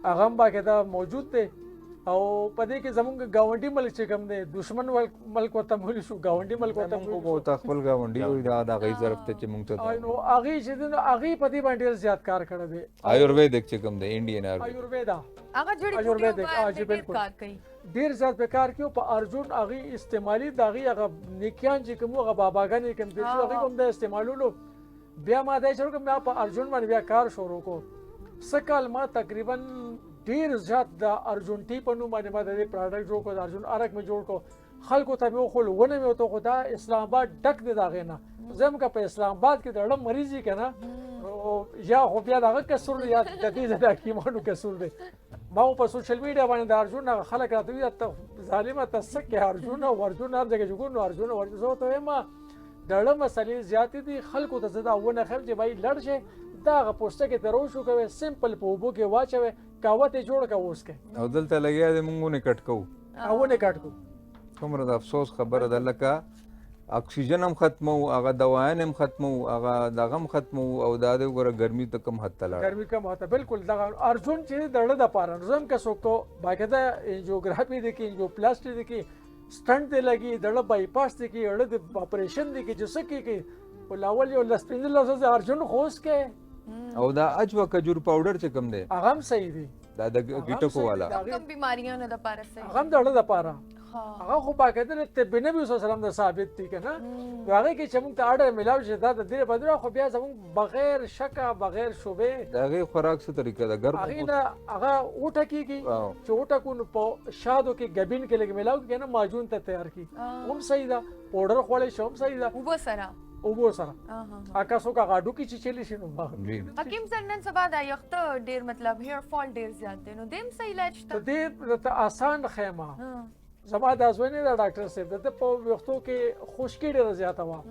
هغه هم باقاعده موجود دی او په دې کې زموږ ګاونډي ملک چې کوم دی دشمن ملک ورته مویل شو ګاونډي ملک ورته موږ ته خپل ګاونډي وایي دا د هغې ظرف ته چې موږ ته نو هغې چې دی نو هغې په دې باندې ډېر زیات کار کړی دی آیورویدک چې کوم دی انډین آیورویدا هغه جوړې بوټي ډېر کار کوي ډېر زیات په کار کې په ارجن هغې استعمالي د هغې هغه نیکیان چې کوم هغه باباګانې کوم دي هغې کوم د استعمالولو بیا ما دا چې کوم بیا په ارجن باندې بیا کار شروع کړو څه کال ما تقریبا ډېر زیات د ارجن ټي په نوم باندې ما د دې پروډکټ جوړ کړو د ارجن ارک مې جوړ کړو خلکو ته مې وښول ونه مې ورته وښود دا اسلام آباد ډک دی د هغې نه زه هم که په اسلام آباد کې د اړه مریض یي که نه یا خو بیا د هغه کسور دی یا د دې د حکیمانو کسور دی ما په سوشل میډیا باندې د ارجن هغه خلک راته وایي ته ظالمه ته څه کې ارجن او ارجن هر ځای کې چې ګورو نو ارجن ورته زه ورته وایم د اړه مسلې زیاتې دي خلکو ته زه دا ونه ښیم چې بھائی لړ شئ دا هغه پوسټکې ته روشو کوئ سمپل په اوبو کې واچوئ قهوه ته یې جوړه کړه اوس کې او دلته لګیا دی موږ ونې کټ کوو ونې کټ کوو څومره د افسوس خبره ده لکه اکسیجن هم ختمو هغه دوایان هم ختمو هغه دغه هم ختمو او دا دی وګوره ګرمي ته کم حد ته لاړه ګرمي کم حد ته بالکل دغه ارجن چې د اړه دپاره نو زه هم که څوک ته باقاعده انجیوګرافي دی کې انجیوپلاسټي دی کې سټنټ دی لګي د اړه بایپاس دی کې اړه د اپریشن دی کې چې څه کې په لاول یو لس پنځه لس ارجن خو اوس کې او دا اجوا کجور پاوډر چې کوم دی هغه هم صحیح دی دا د ګیټکو والا کم بیماریانو دپاره صحیح هغه هم د اړه دپاره هغه خو باقاعده د طب نبي صلی الله علیه وسلم د ثابت دي که نه نو هغې کې چې موږ ته اډر میلاو شي دا د دې بدره خو بیا زموږ بغیر شکه بغیر شبې د هغې خوراک څه طریقه ده ګرم هغې نه هغه وټکېږي چې وټکو نو په شادو کې ګبین کې لږ میلاو کړي نه ماجون ته تیار کړي هم صحیح ده پوډر خوړلی شي هم صحیح ده اوبه سره اوبو سره اکاسو کا غاډو کی چلی شنو حکیم سر نن سبا دا یخت ډیر مطلب هیر فال ډیر زیات دی نو دیم صحیح علاج ته ته دې آسان خیمه زما د ازونه د ډاکټر صاحب د په وختو کې خشکی ډیره زیاته و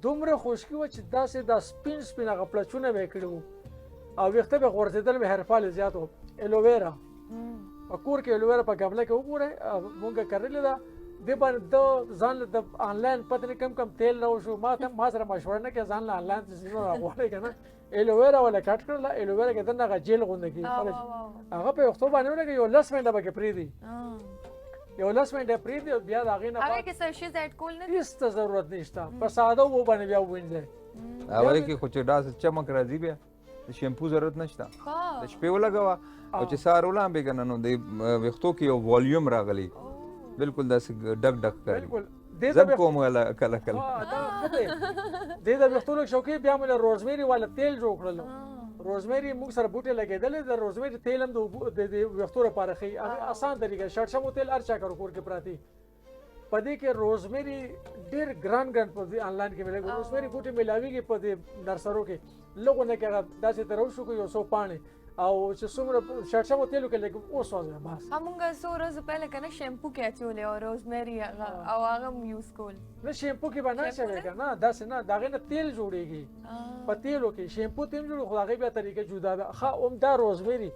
دومره خشکی و چې داسې د سپین هغه پلچونه به کړو او وخته به غورځېدل به هرفال زیات و الوویرا په کور کې الوویرا په قبله کې وګوره مونږه کړل دا د باندې د ځان د آنلاین پته کم تیل راو شو ما سره مشوره نه کې ځان له آنلاین څه راغوړې کنه الوویرا ولا کټ کړل الوویرا کې دغه جیل غونډه کې هغه په وختو باندې ولګي یو 10 منټه به کې پری دی یو 10 منټه پری دی بیا دا غینه هغه کې سرشیز اډ کول نه هیڅ ضرورت نشته په ساده و باندې بیا وینځي اول کې خو چې داس چمک راځي بیا د شیمپو ضرورت نشته د شپې ولګوا او چې سار ولامبې کنه نو د وختو کې یو والیوم راغلی بالکل داسې ډک ډک کوي بالکل زب کوم ولا کله کله دا د وختو له شوکې بیا موږ روزمری والا تیل جوړ کړل روزمری موږ سره بوټي لګیدل د روزمری تیل هم د وختو لپاره خي آسان طریقه شړشمو تیل ارچا کړو کور کې پراتی پدې کې روزمری ډیر ګران په آنلاین کې ملګری روزمری بوټي ملاويږي په دې نرسرو کې لوګو نه کې داسې ترو شو کو یو سو پانی او چې څومره شړشمو تیلو کې لګ اوس وځه بس همغه څو ورځې پهله کنه شیمپو کې اچولې او روزمری او هغه یوز کول نه شیمپو کې باندې شوی کنه داسې نه داغه نه تیل جوړیږي په تیلو کې شیمپو تیم جوړ خو هغه بیا طریقې جدا ده خا دا روزمری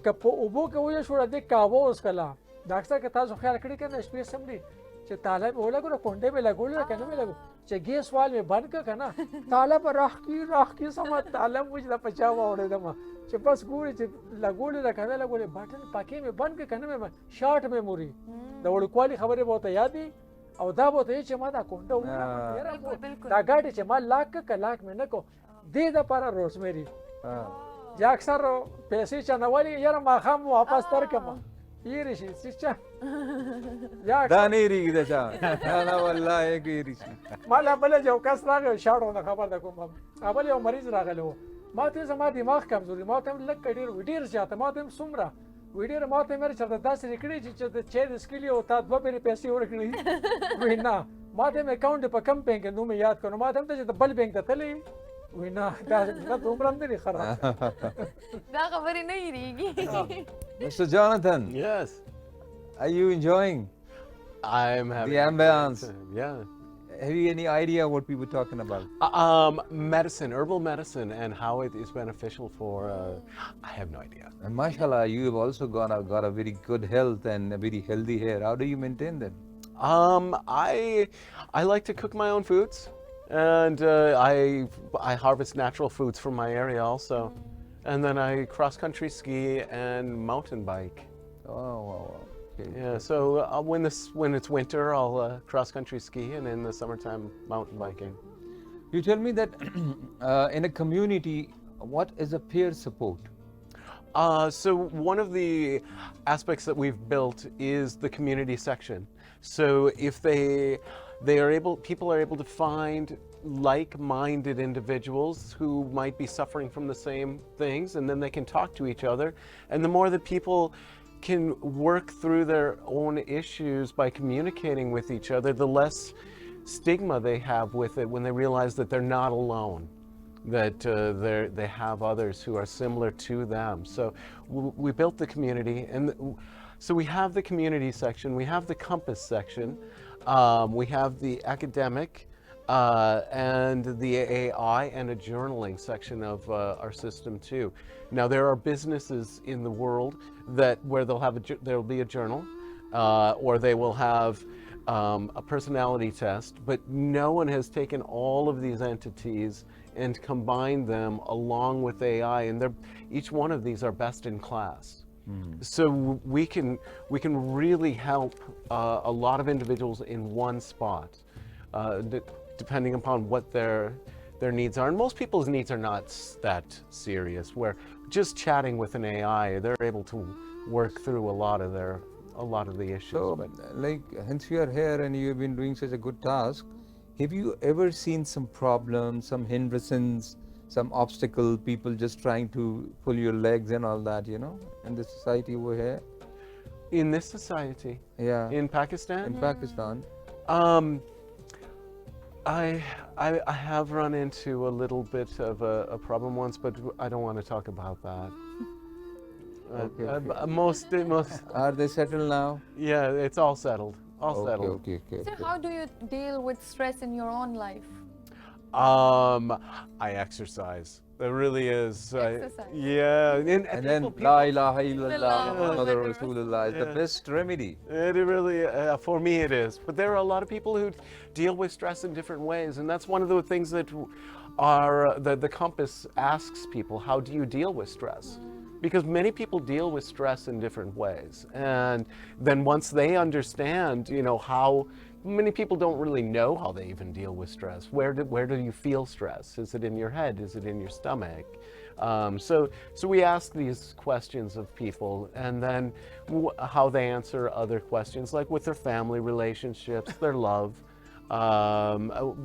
کپو اوبو کې وې شو د کاوو اوس کلا ډاکټر که تاسو خیال کړی کنه شپې سمري چې طالب ولګو کونډه به لګول کنه به لګو چې ګیس وال می بند ک کنه طالب راخ کی سم طالب وځ د پچا وړه دما چې بس ګوري چې لګول را کنه لګول بټن پاکي می بند ک کنه می شارټ میموري د وړ کوالی خبره بہت یادي او دا بہت چې ما دا کونډه وړه دا ګاډي چې ما لاک کلاک می نه کو دې د پر روزمری یا اکثر پیسې چنوالي یاره ما خام واپس ترکم یری شي چې یا دا نه ریږي دا چا نه والله یې ریږي مالا بل جو کس راغی شاړو نه خبر ده کوم اول یو مریض راغلو ما ته زما دماغ کمزوري ما ته لک ډیر زیاته ما ته سمره ویډیو ما ته مې چرته داسې لیکلي چې چې د سکلی او تا دوه پیری پیسې ورکړي وینا ما ته مې اکاونټ په کم بانک نو مې یاد کړو ما ته چې بل بانک ته تللی وینا دا دومره نه خراب دا خبرې نه یریږي Mr. Jonathan, Yes, are you enjoying I'm having the ambience? Yeah. Have you any idea what we were talking about? Medicine, herbal medicine, and how it is beneficial for. I have no idea. And mashallah, you have also got a very good health and a very healthy hair. How do you maintain them? I like to cook my own foods, and I harvest natural foods from my area also, and then I cross country ski and mountain bike. Oh, wow. Okay. Yeah, so when it's winter, I'll cross country ski, and in the summertime, mountain biking. You tell me that in a community, what is a peer support? So one of the aspects that we've built is the community section. So if people are able to find like-minded individuals who might be suffering from the same things, and then they can talk to each other. And the more that people can work through their own issues by communicating with each other, the less stigma they have with it when they realize that they're not alone, that they have others who are similar to them. So we built the community, and so we have the community section, we have the Compass section, we have the academic, and the AI and a journaling section of our system too. Now there are businesses in the world where there'll be a journal, or they will have a personality test, but no one has taken all of these entities and combined them along with AI, and each one of these are best in class. So we can really help a lot of individuals in one spot, depending upon what their needs are. And most people's needs are not that serious, where just chatting with an AI, they're able to work through a lot of the issues. So, like, hence you are here and you have been doing such a good task. Have you ever seen some problems, some hindrances, some obstacle, people just trying to pull your legs and all that, in the society over here? In this society? Yeah. In Pakistan? In Pakistan. I have run into a little bit of a problem once, but I don't want to talk about that. Most Are they settled now? yeah, it's all settled. All settled. Okay. So how do you deal with stress in your own life? I exercise. There really is. Exercise. Yeah, And then La ilaha illallah Muhammadur Rasulullah is the best remedy. It really, for me, it is. But there are a lot of people who deal with stress in different ways, and that's one of the things that are the compass asks people: how do you deal with stress? Because many people deal with stress in different ways, and then once they understand, how. Many people don't really know how they even deal with stress. Where do you feel stress? Is it in your head? Is it in your stomach? So we ask these questions of people, and then how they answer other questions, like with their family relationships, their love,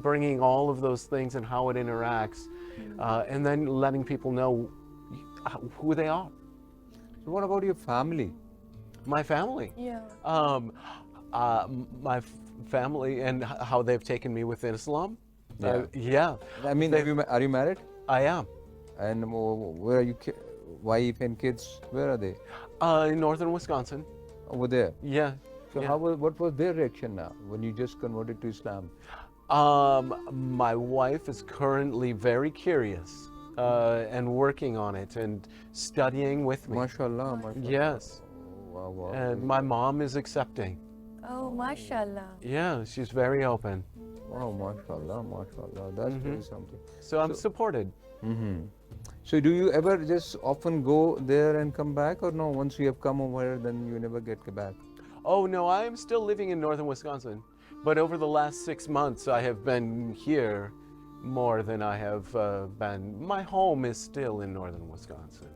bringing all of those things and how it interacts, and then letting people know who they are. So what about your family? My family. Yeah. My family and how they've taken me within Islam. Yeah. I mean, are you married? I am. And where are you? Wife and kids? Where are they? In northern Wisconsin. Over there. Yeah. So what was their reaction now when you just converted to Islam? My wife is currently very curious and working on it and studying with me. MashaAllah. Yes. Wow. And my mom is accepting. Oh, mashallah. Yeah, she's very open. Wow, mashallah. That's really something. So I'm supported. So do you ever just often go there and come back, or no? Once you have come over, then you never get back? Oh no, I am still living in northern Wisconsin, but over the last 6 months I have been here more than I have been. My home is still in northern Wisconsin,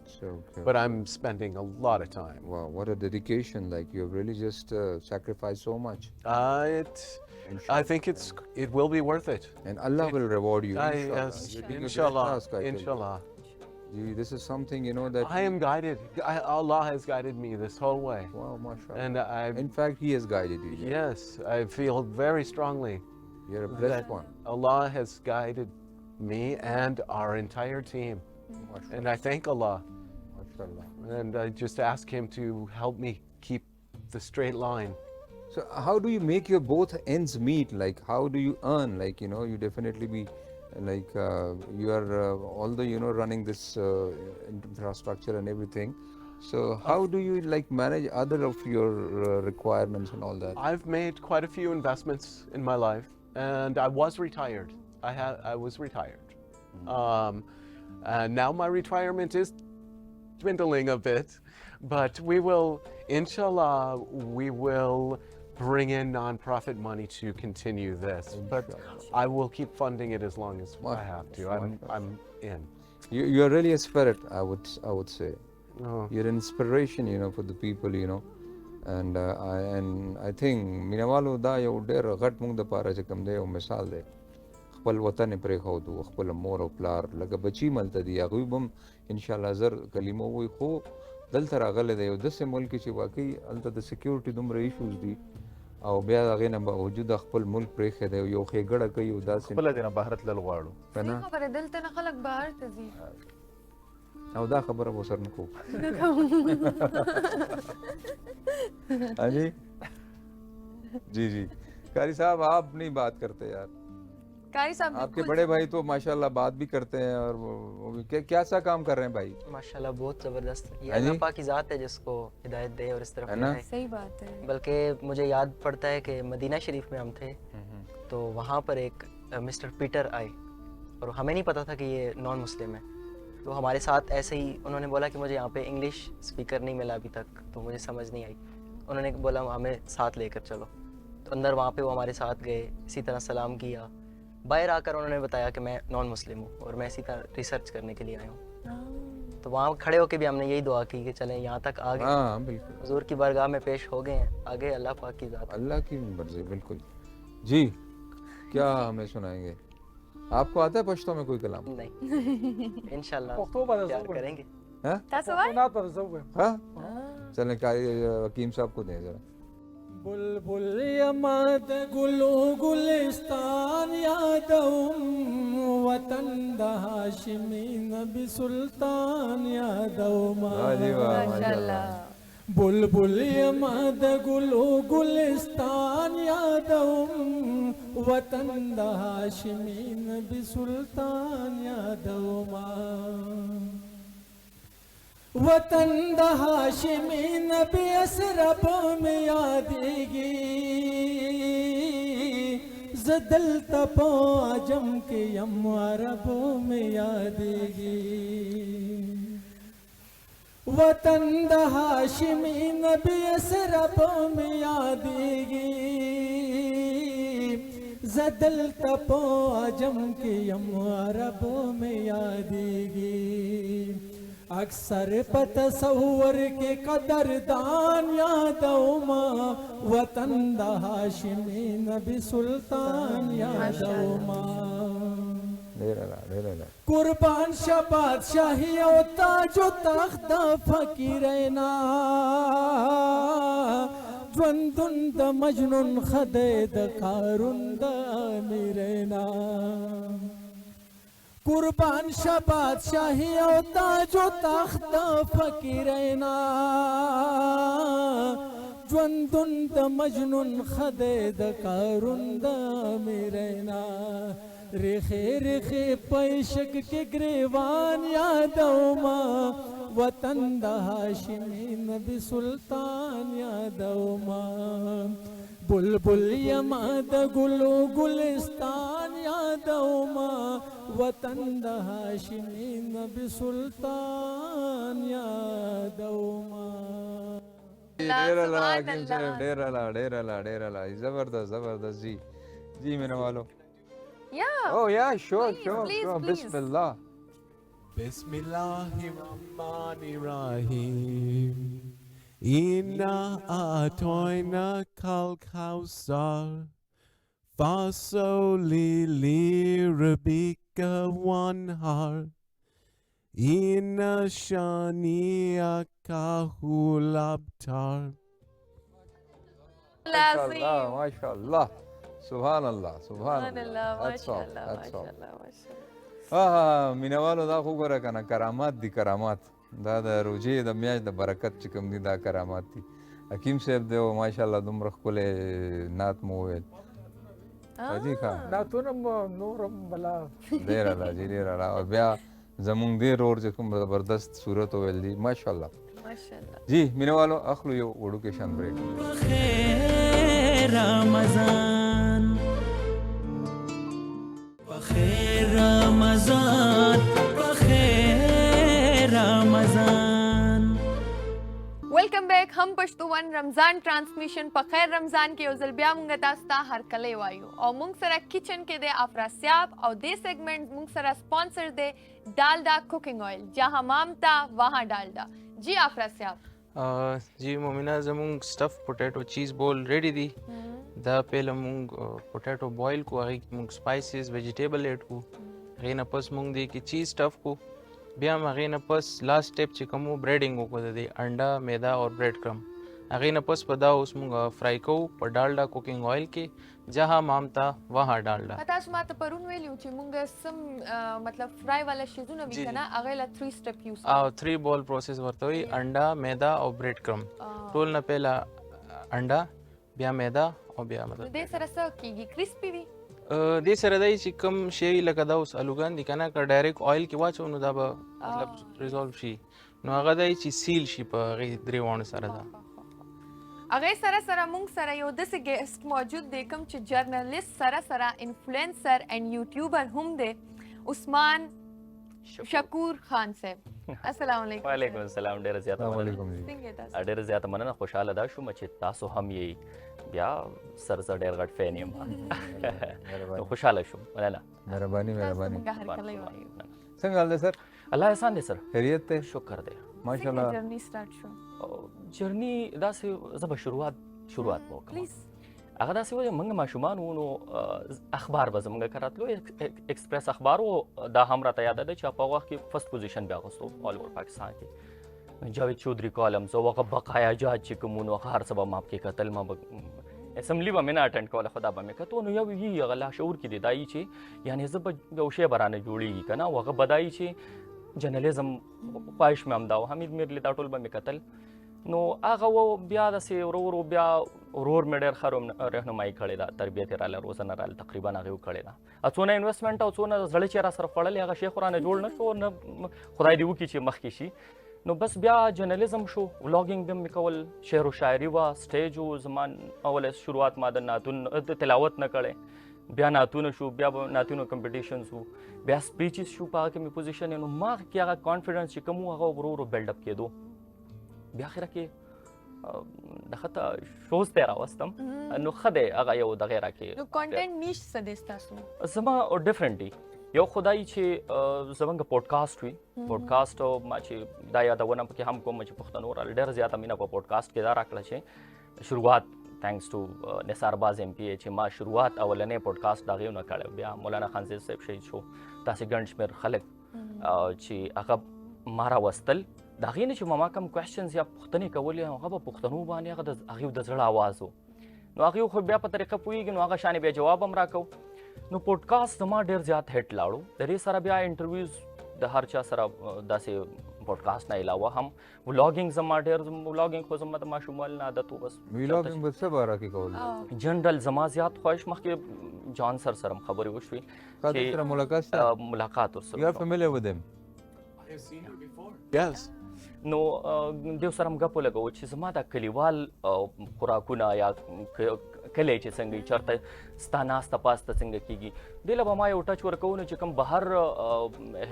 but I'm spending a lot of time. Wow, what a dedication! Like you have really just sacrificed so much. I think it will be worth it. And Allah will reward you. Yes, inshallah. Inshallah. This is something, that... I am guided. Allah has guided me this whole way. Wow, mashallah. And in fact, He has guided you. Yes, I feel very strongly. You're a blessed one. Allah has guided me and our entire team. And I thank Allah. Mashallah. And I just ask Him to help me keep the straight line. So how do you make your both ends meet? Like, how do you earn? Like, you definitely be... Like you are although running this infrastructure and everything, so how do you manage other of your requirements and all that? I've made quite a few investments in my life, and I was retired. I was retired, and now my retirement is dwindling a bit, but we will, inshallah, bring in non-profit money to continue this, but I will keep funding it as long as I have to. I'm in. You are really a spirit, I would say. Oh. You're an inspiration, for the people, and I think minawalo da yo der gat mung da para che kam de o misal de khpal watan pre khodu khpal mor o plar laga bachi malta di agubum inshallah zar kalimo wo kho dal tara gale de د سه ملک چې واقعي الته د سکیورټي دومره ایشوز دي او بیا هغه نه باوجود خپل ملک پرې خې دی یو خېګړه کوي او داسې خپل دینه بهر تلل غواړو کنه خبره دلته نه خلک بهر ته ځي او دا خبره به سر نه کو जी कारी साहब आप नहीं बात करते यार कारी साहब आपके बड़े भाई तो माशाल्लाह बात भी करते हैं और वो भी क्या सा काम कर रहे हैं भाई माशाल्लाह बहुत ज़बरदस्त ये अल्लाह पाक की ज़ात है जिसको हिदायत दे और इस तरफ है सही बात है बल्कि मुझे याद पड़ता है कि मदीना शरीफ में हम थे तो वहाँ पर एक मिस्टर पीटर आए और हमें नहीं पता था कि ये नॉन मुस्लिम है तो हमारे साथ ऐसे ही उन्होंने बोला कि मुझे यहाँ पे इंग्लिश स्पीकर नहीं मिला अभी तक तो मुझे समझ नहीं आई उन्होंने बोला हमें साथ लेकर चलो तो अंदर वहाँ पे वो हमारे साथ गए इसी तरह सलाम किया बाहर आकर उन्होंने बताया कि मैं नॉन मुस्लिम हूँ और मैं इसी तरह रिसर्च करने के लिए आया हूँ तो वहाँ खड़े होकर भी हमने यही दुआ की कि चलें यहाँ तक आ गए बिल्कुल हुजूर की बारगाह में पेश हो गए हैं आगे अल्लाह पाक की ज़ात अल्लाह की मर्जी बिल्कुल जी क्या हमें सुनाएंगे आपको आता है पश्तो में कोई कलाम नहीं इंशाल्लाह प्यार करेंगे हाँ चलें हकीम साहब को दें जरा बुलबुल यमद गुलो गुलिस्तान यादवम वतन द हाशिमी नबी सुल्तान यादवमा बुलबुल यमद गुलो गुलिस्तान यादवम वतन द हाशिमी नबी सुल्तान यादवमा वतन द हाशिमी नबी असरब में यादेगी जदल तपो आजम के यम अरब में यादेगी वतन द हाशिमी नबी असरब में यादेगी जदल तपो आजम के यम अरब में यादेगी अक्सर पतसव्वर के कदरदान यादवमा वतन द हाशिमी नबी सुल्तान यादवमा कुर्बान शबाद शाही होता जो तख्त फकीरना ज्वंदुंद मजनुन खदेद कारुंद अमीरना कुर्बान शबाद शाही होता जो तख्त फकीरना ज्वंदुंद मजनुन खदेद कारुंद अमीरना रेखे रेखे पैशक के ग्रेवान यादवमा वतन द हाशिमी नबी सुल्तान यादवमा बुलबुल यमद गुलो गुलिस्तान यादवमा वतन द हाशिमी नबी सुल्तान यादवमा जबरदस्त जबरदस्त जी जी मेरे वालों Yeah. Oh yeah, sure, Please, sure, please, sure. please. Bismillah. Bismillahirrahmanirrahim. Inna atoina kal kausar. Fasoli li rabbika wanhar. Inna shani'aka hul abtar. MashaAllah, MashaAllah. Subhanallah, Subhanallah. That's all. That's all. مینوالو دا خو ګوره کنه کرامات دي کرامات دا د روژې د میاشت د برکت چې کوم دي دا کرامات دي حکیم صاحب دی او ماشاءالله دومره ښکلی نعت مو وویل حاجي ښه نعتونه نورم بلا ډېر الله جي ډېر الله او بیا زمونږ دې رور چې کوم زبردست صورت وویل دي ماشاءالله جی مینوالو اخلو یو وړوکی شان بریک بخیر رمضان بخیر رمضان بخیر رمضان welcome back हम पश्तूवन रमजान ट्रांसमिशन په خیر رمضان کې یو ځل بیا مونږ تاسو ته هرکلی وایو او مونږ سره کچن کې د افراسیاب او د سیگمنٹ مونږ سره سپانسر دی ډالډا کوکنګ آئل جہاں مامتا وہاں ډالډا جی افراسیاب जी Momina زمونږ stuff potato cheese ball ready دی دا پہله مونږ potato بوائل کو هغې کې مونږ سپایسز ویجیټیبل ایډ کو هغې نه پس مونږ دی کې چیز سټف کو بیا هم هغې نه پس لاست سټیپ چې کوم و بریډینګ وکړو د دې انډا میدا اور بریډ کرم هغې نه پس په دا اوس مونږ فرائی کوو په ډالډا کوکنګ آئل کې جہاں مامتا وہاں ډالډا تاسو ماته پرون ویلو چې مونږ سم مطلب فرای والا شیزونه وی کنه هغه لا 3 سټیپ یوز او 3 بال پروسیس ورته وي انډا میدا او بریډ کرم ټول نه پهلا انډا بیا میدا او بیا مطلب دې سره څه کیږي کرسپي وي دې سره دی چې کوم شی لکه دا اوس الوګان دي کنه که ډایرکټ آئل کې واچو نو دا به مطلب ریزولو شي نو هغه دی چې سیل شي په هغې درې واڼو سره دا هغې سره سره مونږ سره یو داسې ګیسټ موجود دی کوم چې جرنلیست سره سره انفلوئنسر اینڈ یوټیوبر هم دی عثمان شکور خان صاحب السلام علیکم وعلیکم السلام ډېره زیاته مننه ډېره زیاته مننه خوشحاله دا شوم چې تاسو هم یې بیا سر زه ډېر غټ فین یم خوشحاله شوم مننه مهرباني مهرباني څنګه حال دی سر الله احسان دی سر خیریت دی شکر دی ماشاءالله جرنی سٹارټ شو جرنی داسې زه به شروعات به وکړم هغه داسې و موږ ماشومان وو نو اخبار به زموږ کراتلو ایکسپریس اخبار و دا هم راته یاده ده چې په هغه وخت کې فرست پوزیشن بیا اغوستو آل اوور پاکستان کې जावेद चौधरी कॉलम्स او هغه بقایا جات چې کومونو هر سبا ما کې قتل ما اسمبلی به نه اټند کوله خدا به مې کته نو یو یی غلا شعور کې دی دای چې یعنی زب یو شی برانه جوړیږي کنه هغه بدای چې جرنالیزم خواهش مې هم دا حمید میرلی دا ټول به مې قتل نو هغه بیا د سی ورو بیا ورور مې ډېر خروم رهنمایي کړې ده تربیت را له روزنه را تقریبا هغه کړې ده اڅونه انویسټمنټ او څونه زړه چې را سره خړل هغه شیخ قرآن جوړ نه شو نه خدای دې وکړي چې مخ کې شي نو بس بیا جرنالیزم شو ولاګینګ به مې کول شعر و شاعري وا سټیج و زمان اول شروعات ما د ناتون تلاوت نه کړې بیا ناتونه شو بیا ناتونو کمپټیشنز وو بیا سپیچز شو په هغه کې پوزیشن نو ما کې هغه کانفیډنس چې کوم هغه ورو بیلډ اپ کېدو بیا اخره کې دغه ته شوز ته راوستم نو خدای هغه یو دغه راکې نو کانټینټ نیش څه دي تاسو زما ډیفرنټلی یو خدای چې زمونږ پودکاسټ وي پودکاسټ او ما چې دا یادونه پکې هم کوم چې پښتنو را ډېر زیاته مینه په پودکاسټ کې دا راکړه چې شروعات تھینکس ټو نثار باز ایم پی چې ما شروعات اولنې پودکاسټ دغه نه کړو بیا مولانا خانزید صاحب شهید شو تاسو ګڼ شمېر خلک چې هغه مارا وستل دا غینه چې ما کوم کوېسچنز یا پوښتنې کولې هغه په پښتنو باندې هغه د هغه د زړه आवाज وو نو هغه خو بیا په طریقه پوېږي نو هغه شانې بیا جواب هم راکو نو پودکاسټ زما ډېر زیات هټ لاړو د دې سره بیا انټرویوز د هر چا سره داسې پودکاسټ نه علاوه هم ولاګینګ زما ډېر ولاګینګ خو زما د ماشومال نه عادت و بس ولاګینګ به څه باره کې کول جنرال زما زیات خواهش مخکې جان سر سره خبرې وشوي چې سره ملاقات وسره یو فیملیار ود هم Yes. نو دیو سره هم غپو لګو چې زما د کلیوال خوراکونه یا کلی چې څنګه چرته ستاناسته پاسته څنګه کیږي دله به ما یو ټچ ورکوونه چې کوم بهر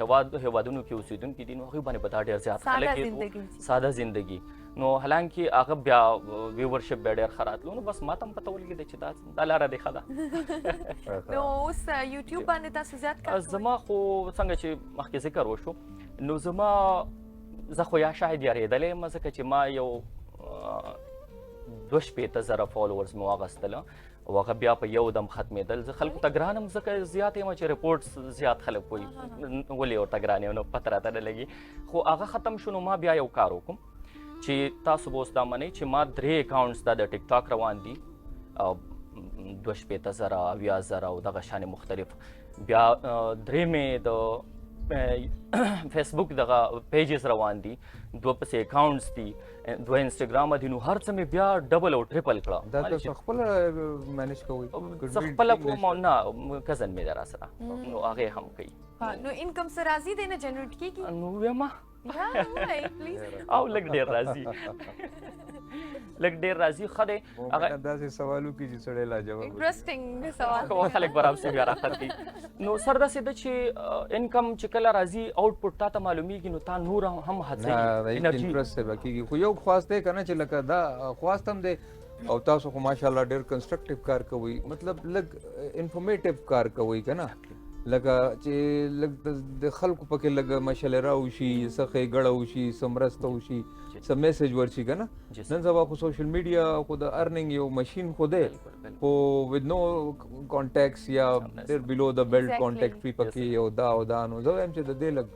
هوادونو کې اوسیدونکي دي نو هغوی باندې به دا ډېر زیات خلک ساده زندگی نو حالانکه هغه بیا ویورشپ بیا ډېر ښه راتلو نو بس ما ته هم پته ولګېده چې دا لاره دی ښه ده نو اوس یوټیوب باندې تاسو زیات کار زما خو څنګه چې مخکې ذکر وشو نو زما زه خو یا شاید یارېدلی یم ځکه چې ما یو 2,000 فالوورز مې واغستله او هغه بیا په یو دم ختمېدل زه خلکو ته ګران هم ځکه زیات یم چې رپورټس زیات خلک وایي ولې ورته ګران یم نو پته راته نه لګي خو هغه ختم شو نو ما بیا یو کار وکړم چې تاسو به اوس دا منئ چې ما 3 اکاونټس دا د ټیک ټاک روان دي 2,000 80,000 او دغه شانې مختلف بیا درې مې د فیسبوک دغه پیجز روان دي 2 پسې اکاونټس دي 2 انسټاګرام دي نو هر څه مې بیا ډبل او ټریپل کړه دا تاسو خپل مینیج کوئ زه خپله نه کزن مې دی راسره نو هغې هم کوي نو انکم څه راځي دی نه جنریټ کېږي نو ویمه او لږ ډېر راځي لږ ډېر راځي ښه دی هغه داسې سوالو کې چې سړی لا جواب انټرسټینګ سوال کوم خلک برابر بیا راخلي نو سر داسې ده چې انکم چې کله راځي آوټپوټ تا ته معلومیږي نو تا نور هم هڅوي انټرست به کېږي خو یو خواست دی که نه چې لکه دا خواست هم دی او تاسو خو ماشاءالله ډېر کنسټرکټیو کار کوئ مطلب لږ انفارمیټیو کار کوئ که نه لکه چې لږ د خلکو پکې لږ مشوره وشي څه ښېګړه وشي څه مرسته وشي څه میسج ورشي که نه نن سبا خو سوشل میډیا خو د ارننګ یو مشین خو دی خو ود نو کانټیکټس یا ډېر بیلو د بیلټ کانټیکټ وي پکې یو دا او دا نو زه وایم چې د دې لږ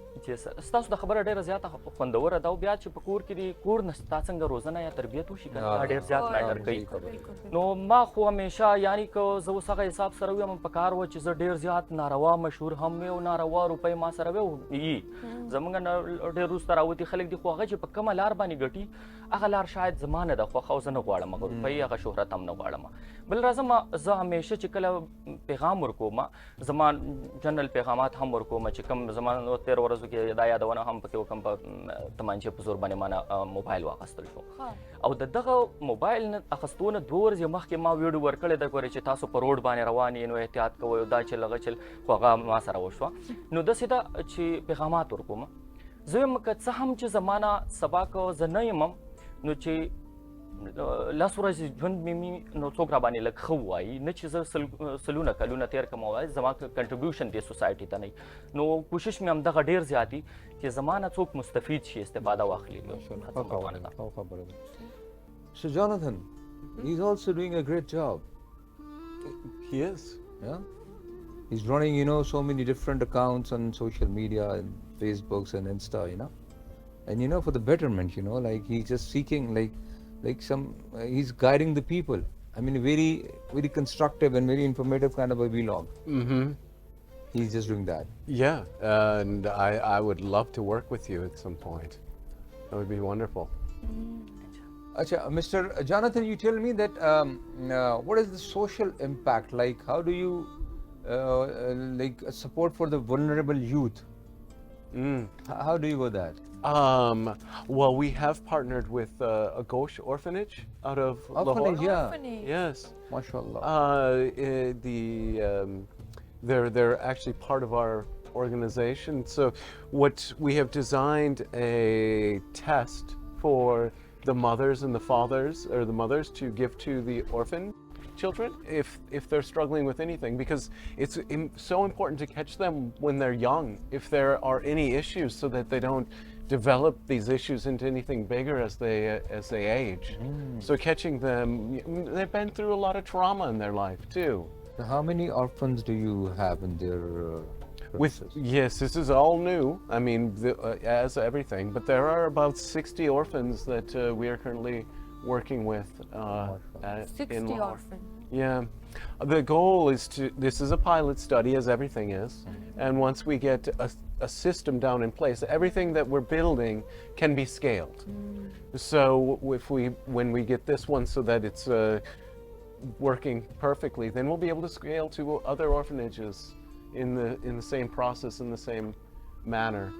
ستاسو د خبره ډېره زیاته خوندوره ده او بیا چې په کور کې دي کور نه ستا څنګه روزنه یا تربیت وشي که نه ډېر زیات میټر کوي نو ما خو همیشه یعنی که زه اوس هغه حساب سره ویم په کار و چې زه ډېر زیات ناروا مشهور هم وي او ناروا روپۍ ما سره وي زموږ نه ډېر وروسته راوتي خلک دي خو هغه چې په کومه لار باندې ګټي هغه لار شاید زما نه ده خوښه او زه نه غواړم هغه روپۍ هغه شهرت هم نه غواړم بل راځم زه همیشه چې کله پیغام ورکوم زما جنرال پیغامات هم ورکوم چې کوم زما 13 ورځو کې دا یادونه هم پکې وکم په تمانچې په زور باندې ما موبایل واخیستل شو او د دغه موبایل نه اخیستو نه 2 ورځې مخکې ما ویډیو ورکړی ده ګورې چې تاسو په روډ باندې روان یې نو احتیاط کوئ دا چل هغه چل خو هغه ما سره وشوه نو داسې ده چې پیغامات ورکوم زه یم که څه هم چې زما نه سبا که زه نه یم نو چې لاس ورځې ژوند مې نو څوک را باندې لږ ښه ووایي نه چې زه سلونه کلونه تېر کړم ووایي زما کنټریبیوشن دی سوسایټي ته نه نو کوشش مې همدغه ډېر زیات دي چې زما نه څوک مستفید شي استفاده واخلي So Jonathan, he's also doing a great job. He is. Yeah. He's running, you know, so many different accounts on social media and Facebooks and Insta, you know. and for the betterment, like he's just seeking like some he's guiding the people. I mean, very very constructive and very informative kind of a vlog. Mm-hmm. He's just doing that. Yeah, and I would love to work with you at some point. That would be wonderful. Acha, Mr. Jonathan, you tell me that what is the social impact? Like, how do you like support for the vulnerable youth? How do you go that? Well, we have partnered with a Ghosh orphanage out of Orphanage, Lahore. yeah. Orphanage. Yes. MashaAllah. They're actually part of our organization. So what we have designed a test for the mothers and the fathers, or the mothers, to give to the orphan children if they're struggling with anything, because it's so important to catch them when they're young if there are any issues, so that they don't develop these issues into anything bigger as they age. So catching them, they've been through a lot of trauma in their life too. So how many orphans do you have in their Yes, this is all new. I mean, as everything, but there are about 60 orphans that we are currently working with. 60 in Lahore. orphans. Yeah. The goal is this is a pilot study, as everything is, and once we get a system down in place, everything that we're building can be scaled. So when we get this one so that it's working perfectly, then we'll be able to scale to other orphanages in the same process, in the same manner.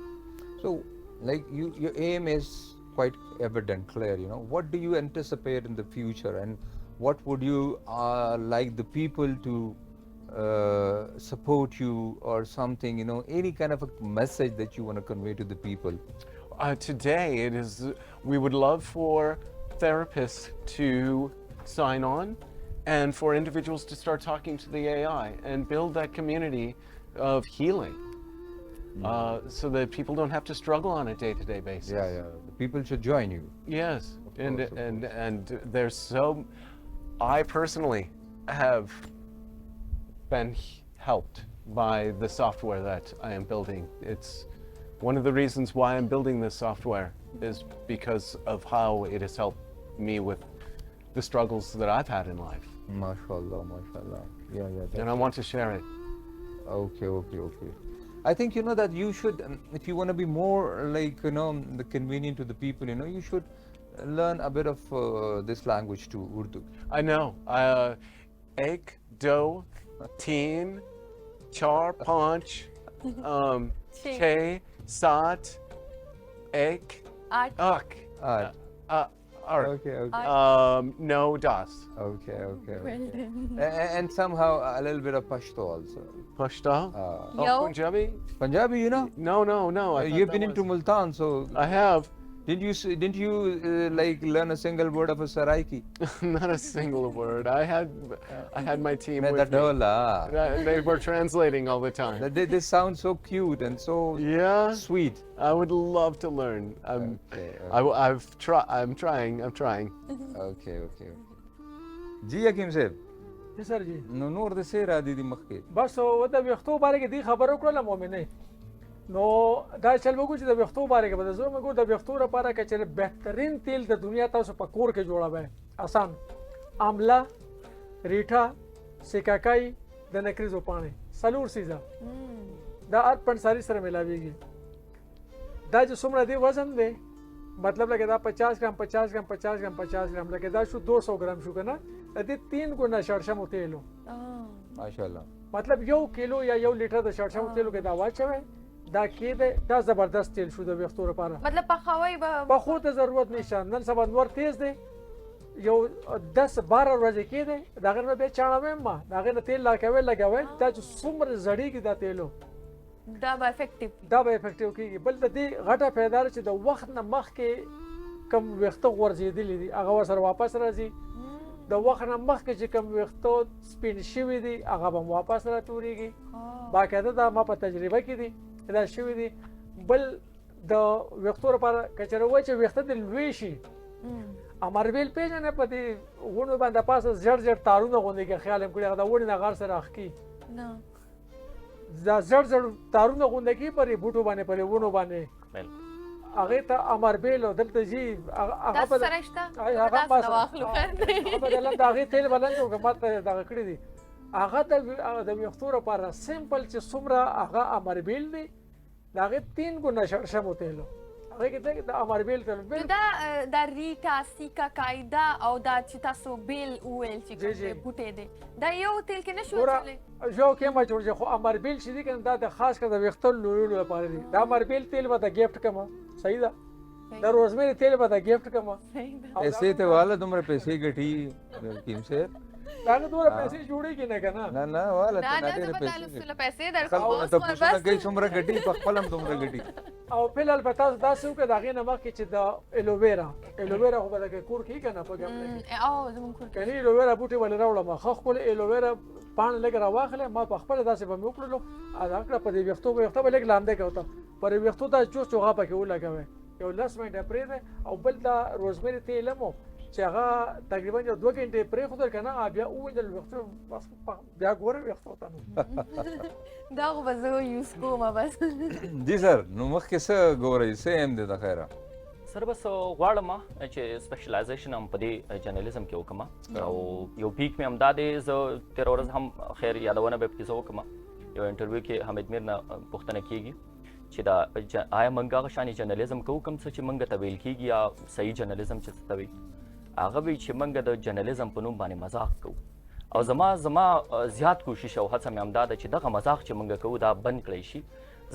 So, like your aim is quite evident, clear. What do you anticipate in the future, and what would you like the people to support you, or something? Any kind of a message that you want to convey to the people. Today, we would love for therapists to sign on, and for individuals to start talking to the AI and build that community of healing, so that people don't have to struggle on a day-to-day basis. Yeah. The people should join you. Yes, Of course. and there's so. I personally have been helped by the software that I am building. It's one of the reasons why I'm building this software is because of how it has helped me with the struggles that I've had in life. MashaAllah, MashaAllah. Yeah. And I want to share it. Okay. I think that you should, if you want to be more like convenient to the people, you should learn a bit of this language too, Urdu. I know. Ek, do, teen, char, panch, che, sat, ek, ak. Okay. No, das. Okay. Well done. And somehow a little bit of Pashto also. Pashto? Yo. Punjabi? Punjabi, No. I You've thought been that into was- Multan, so I have. didn't you like learn a single word of a Saraiki? Not a single word. I had my team Main with me. Dadola. They were translating all the time. They sound so cute and so Yeah, sweet. I would love to learn. Okay. I'm trying. Okay. جی حکیم صاحب جی سر جی نو نور د سیر عادي دي مخکې بس و د ویښتو باره کې دی خبرو کړله مؤمنې نو دا چل وګورو چې د ویښتو باره کې به زه وګورم د ویښتو لپاره که چېرې بهترین تیل د دنیا تاسو په کور کې جوړوئ آسان آمله ریټا سیکاکای د نکریزو پاڼې څلور څیزه دا هر پنساري سره ملاویږي دا چې څومره دی وزن دی مطلب لکه دا 50 ګرام لکه دا شو 200 ګرام شو کنه د دې 3 ګونه شړشمو تیلو ماشاءالله مطلب 1 کیلو یا 1 لیټر د شړشمو تیلو کې دا واچوي دا کېده دا زبردست تیل شو د ویښتو لپاره مطلب پخوي به پخو ته ضرورت نشته نن سبا نور تیز دی یو 10-12 ورځې کېده د هغې نه بیا چاڼوي ما د هغې نه تیل لګوي دا چې څومره زړېږي دا تیلو دا به افیکټیو کېږي بل د دې غټه فایده ده چې د وخت نه مخکې کم ویښته غورځېدلي دي هغه ورسره واپس راځي د وخت نه مخکې چې کم ویښته سپین شوي دي هغه به واپس راتورېږي باقاعده دا ما په تجربه کې دي دا شوي دي بل د ویښتو لپاره که چېرې وایي چې ویښته دې لوی شي امربیل پېژنې په دې ونو باندې پاسه زړ تارونه غوندې کې خیال هم کړي هغه د ونې نه غار سره اخکي دا زړ تارونه غونډه کې پرې بوټو باندې پرې ونو باندې هغه ته امربیل او دلته جی هغه تاسو سره شته هغه تاسو نه واخلو هغه بدل د هغه تیل بلند او ماته دغه کړی دي هغه د ویښتو لپاره سیمپل چې څومره هغه امربیل دی د هغې 3 ګونه شړشمو تیلو هغې کې د امربیل تیل نو دا د ریټا سیکا قاعده او دا چې تاسو بیل وویل چې کوم بوټی دی دا یو تیل کې نه شو اچولی یو کې ما جوړ خو امربیل چې دی کنه دا د خاص کر د ویښتو لویولو لپاره دی دا امربیل تیل به د ګیفټ کما صحیح ده د روزمیری تیل به د ګیفټ کما ایسے ته والا تمره پیسې ګټي کیم سے دا نه دوره پیسې جوړیږي نه کنه نه نه والا دا ته نه ډېر پیسې درکو ته پوښتنه کوي څومره ګټي په خپل هم تمره ګټي او فلحال به تاسو داسې وکړه د هغې نه مخکې چې د ایلوویرا خو به د کور کې کنه په ګمله او زموږ کور کني ایلوویرا بوټي ولې راوړم خو خپل ایلوویرا پاڼې لږ راواخلې ما په خپل داسې به مې وکړلو دا کړه په دې ویښتو به لږ لامده کوته پر ویښتو دا چوغه پکې ولګوي یو 10 منټه پرېږدئ او بل دا روزمری تیل هم چې هغه تقریبا یو 2 غنټې پرېښودل که نه بیا ووینځل ویښتو بس بیا ګوره ویښتو ته نو دا خو به زه یوز کوم بس جی سر نو مخکې څه ګورئ څه ایم دی د خیره سر بس غواړم چې سپیشلایزیشن هم په دې جرنالیزم کې وکړم او یو پیک مې همدا دی زه تېره ورځ هم خیر یادونه به پکې زه وکړم یو انټرویو کې حمید میر نه پوښتنه کېږي چې دا آیا موږ هغه شانې جرنالیزم کوو کوم څه چې موږ ته ویل کېږي یا صحیح جرنالیزم چې څه ته وایي هغه وایي چې موږ د جرنالیزم په نوم باندې مذاق کوو او زما زیات کوشش او هڅه مې همدا ده چې دغه مذاق چې موږ کوو دا بند کړی شي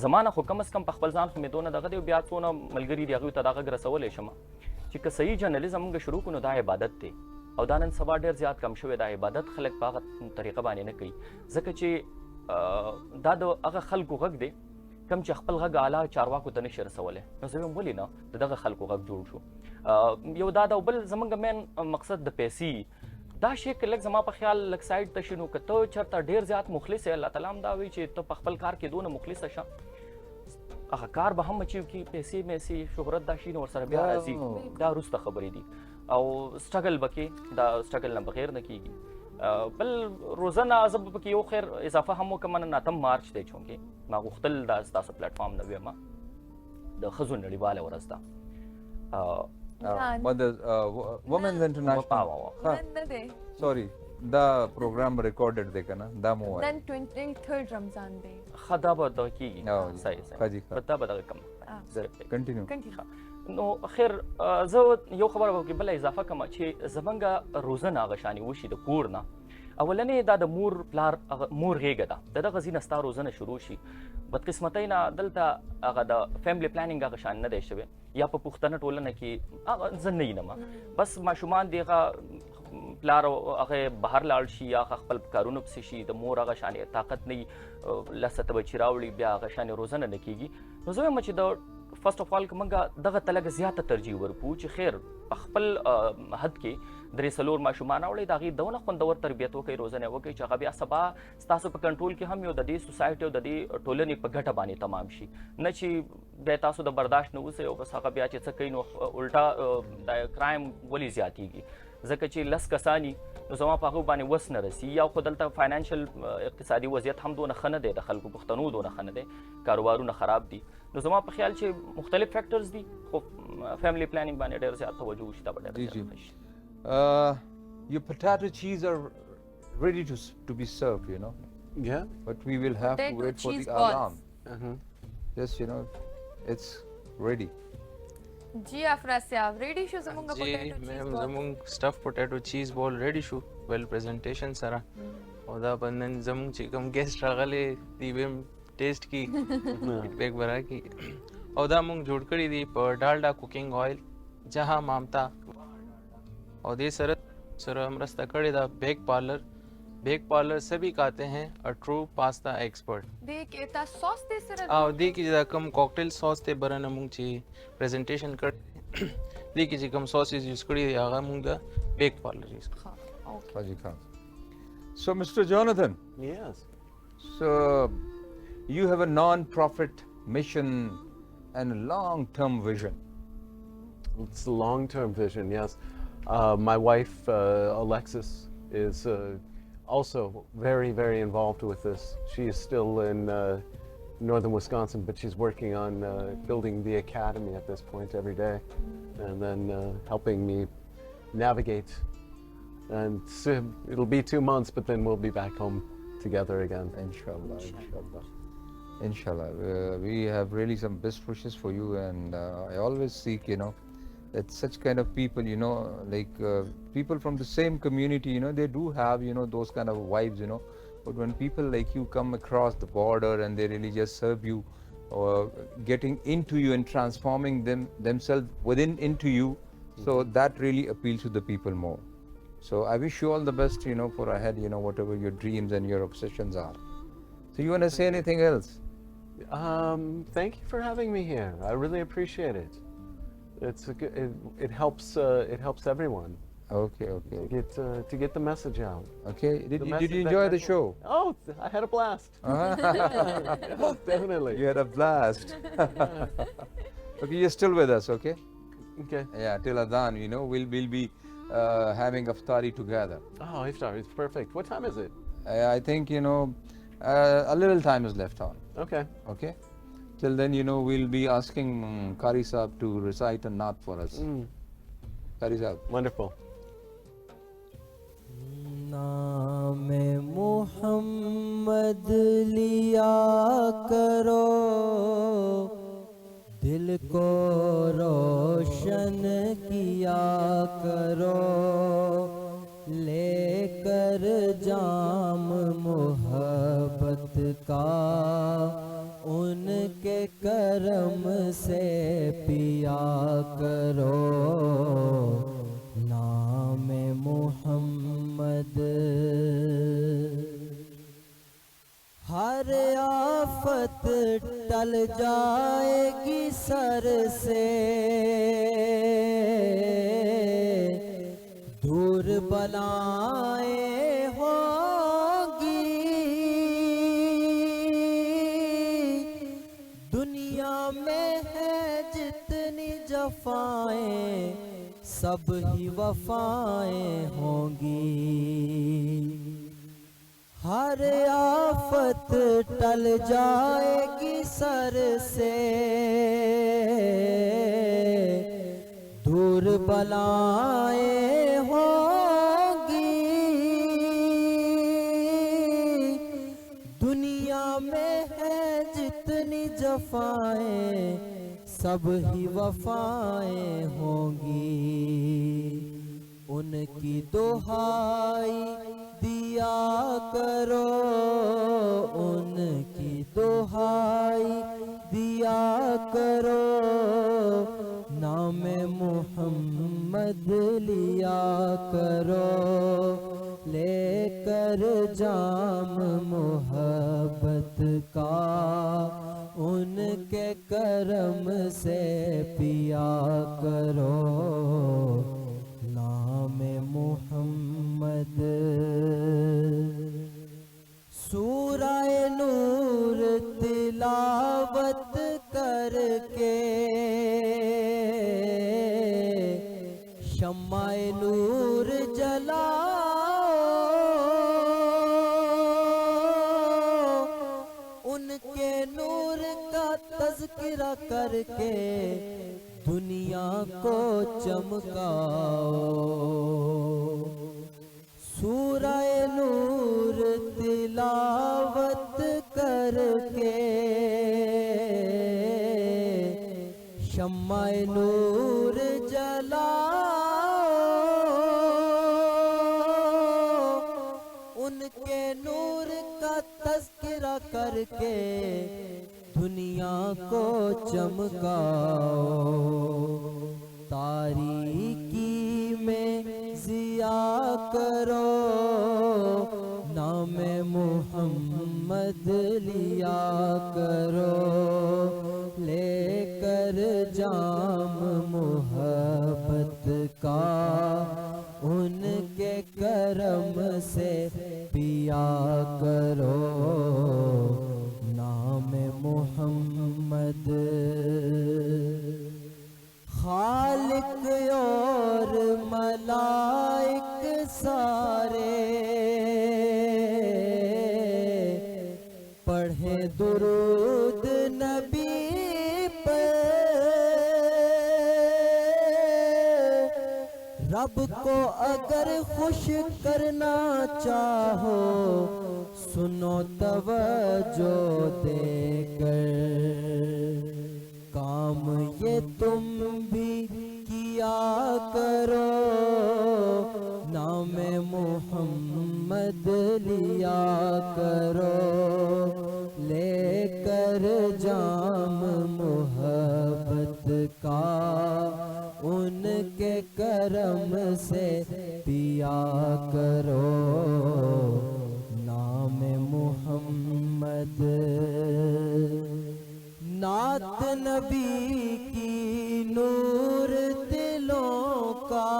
زما نه خو کم از کم په خپل ځان خو مې دونه دغه دی بیا څونه ملګري دي هغوی ته دا غږ رسولی شم چې که صحیح جرنالیزم موږ شروع کړو نو دا عبادت دی او دا نن سبا ډېر زیات کم شوی دا عبادت خلک په هغه طریقه باندې نه کوي ځکه چې دا د هغه خلکو غږ دی کم چې خپل غږ اعلی چارواکو ته نشي رسولی نو زه وایم ولې نه د دغه خلکو غږ جوړ شو یو دا د بل زموږ مین مقصد د پیسې دا شی که لږ زما په خیال لږ سایډ ته شي نو که ته چېرته ډېر زیات مخلص یې الله تعالی هم دا وایي چې ته په خپل کار کې دونه مخلصه شه هغه کار به هم اچیو کړي پیسې میسې شهرت دا شي نو ورسره بیا راځي دا وروسته خبرې دي او سټرګل به کې دا سټرګل نه بغیر نه کېږي بل روزانه زه به پکې یو خیر اضافه هم وکړم نن 8 مارچ دی چونکې ما غوښتل دا ستاسو پلیټفارم نه ویم د ښځو نړیواله ورځ ده وومنز انټرنیشنل سوري دا پروګرام ریکارډډ دی کنه دا مو وایي نن 23 رمضان دی خدا به دا کېږي صحیح دا به دغه کم کنټینیو نو خیر زه یو خبره به بله اضافه کړم چې زمونږ روزنه هغه شانې وشي د کور نه اولنې دا د مور پلار مور غېږه ده د دغه ځینه ستا روزنه شروع شي بدقسمتۍ نه دلته هغه د فیملی پلانینګ هغه شان نه دی شوی یا په پښتنه ټولنه کې زه نه ینم بس ماشومان دی هغه پلار هغه بهر لاړ شي یا خپل کارونو پسې شي د مور هغه شانې طاقت نه وي لسه ته بچي راوړي بیا هغه شانې روزنه نه کېږي نو زه وایم چې د فرست اف آل که موږ دغه ته لږ زیاته ترجیح ورکړو چې خیر په خپل حد کې 3-4 ماشومان راوړئ د هغې دونه خوندور تربیت وکړئ روزنه وکړئ چې هغه بیا سبا ستاسو په کنټرول کې هم یو د دې سوسایټي او د دې ټولنې په ګټه باندې تمام شي نه چې بیا تاسو د برداشت نه اوسئ او بس هغه بیا چې څه کوي نو الټا د کرایم ولې زیاتېږي ځکه چې 10 کسانی نو زما په هغو باندې وس نه رسي یا خو دلته فاینانشل اقتصادي وضعیت هم دونه ښه نه دی د خلکو پښتنو دونه ښه نه دی کاروبارونه خراب دي نو زما په خیال چې مختلف فیکټرز دي خو فیملی پلانینګ باندې ډېر زیات توجه وشي دا به ډېر ښه شي Your potato cheese are ready to be served, you know. Yeah. But we will have to wait for the alarm. Just, you know, it's ready. جی افراز صاحب ریډي شو زمونږ جی میم زمونږ سټف پټیټو چیز بول ریډي شو ویل پریزنټیشن سره او دا بنن زمونږ چې کوم ګیسټ راغلي دی ویم ټیسټ کی فیډبیک برا کی او دا مونږ جوړ کړی دی په ډالډا کوکینګ آئل جہاں مامتا اور دې سره مرسته کړی دا بیک پارلر سبھی کہتے ہیں ا ټرو پاستا ایکسپرٹ دیک تا سوس دې سره او دې کې دا کوم کوکټیل سوس ته برنه مونږ چې پریزنټیشن کړ دې کې چې کوم سوسز یوز کړی دی هغه مونږ د بیک پارلر یوز کړو So Mr. Jonathan, yes, so you have a non-profit mission and a long-term vision. It's a long-term vision, yes. My wife, Alexis, is also very, very involved with this. She is still in northern Wisconsin, but she's working on building the academy at this point every day, and then helping me navigate. And soon, it'll be 2 months, but then we'll be back home together again. Inshallah, inshallah. Inshallah. We have really some best wishes for you, and I always seek, that such kind of people, like people from the same community, they do have, those kind of vibes, but when people like you come across the border and they really just serve you, or getting into you and transforming themselves into you, so that really appeals to the people more. So I wish you all the best, for ahead, whatever your dreams and your obsessions are. So you want to say anything else? Thank you for having me here. I really appreciate it. It's a good, it helps everyone. Okay. To get the message out. Okay. Did you enjoy the show? Oh, I had a blast. Yeah, definitely. You had a blast. Okay, you're still with us, okay? Okay. Yeah, till Adhan, we'll be having iftari together. Oh, iftar is perfect. What time is it? I think, a little time is left on. Okay. Okay. Till then, we'll be asking Qari Saab to recite a naat for us. Qari Saab. Wonderful. नाम मोहम्मद लिया करो, दिल को रोशन किया करो, लेकर जाम मोहब्बत का उनके करम से पिया करो। नाम मोहम्मद हर आफत टल जाएगी सर से, दूर बलाएं होंगी, दुनिया में है जितनी जफाएं सब ही वफाएं होंगी। हर आफत टल जाएगी सर से, दूर बलाएं होंगी, दुनिया में है जितनी जफाएं सब ही वफाएं होंगी। उनकी दुहाई दिया करो, उनकी दुहाई दिया करो, नाम मोहम्मद लिया करो, लेकर जाम मोहब्बत का उनके करम से पिया करो। नाम मोहम्मद सूरह नूर तिलावत करके, शम्माए नूर जलाओ, उनके नूर का तज़किरा करके दुनिया को चमकाओ। सूरह नूर तिलावत करके, शम्माए नूर जलाओ, उनके नूर का तज़किरा करके दुनिया को चमकाओ। तारीकी में ज़िया करो, नाम मोहम्मद लिया करो, लेकर जाम मोहब्बत का उनके करम से पिया करो। नाम मोहम्मद खालिक और मलाइक सारे पढ़े दुरूद रब को अगर खुश करना चाहो सुनो तवज्जो देकर, काम ये तुम भी किया करो, नाम मोहम्मद लिया करो, लेकर जाम मोहब्बत का उनके करम से पिया करो, नाम मोहम्मद। नात नबी की नूर दिलों का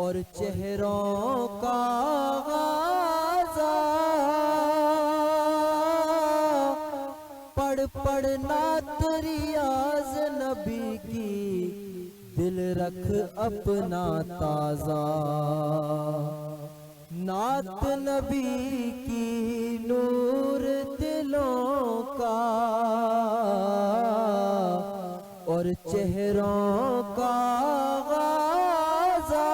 और चेहरों का गाज़ा, पढ़ पढ़ नात रियाज नबी की, दिल रख अपना ताज़ा। नात नबी की नूर दिलों का और चेहरों का गाज़ा,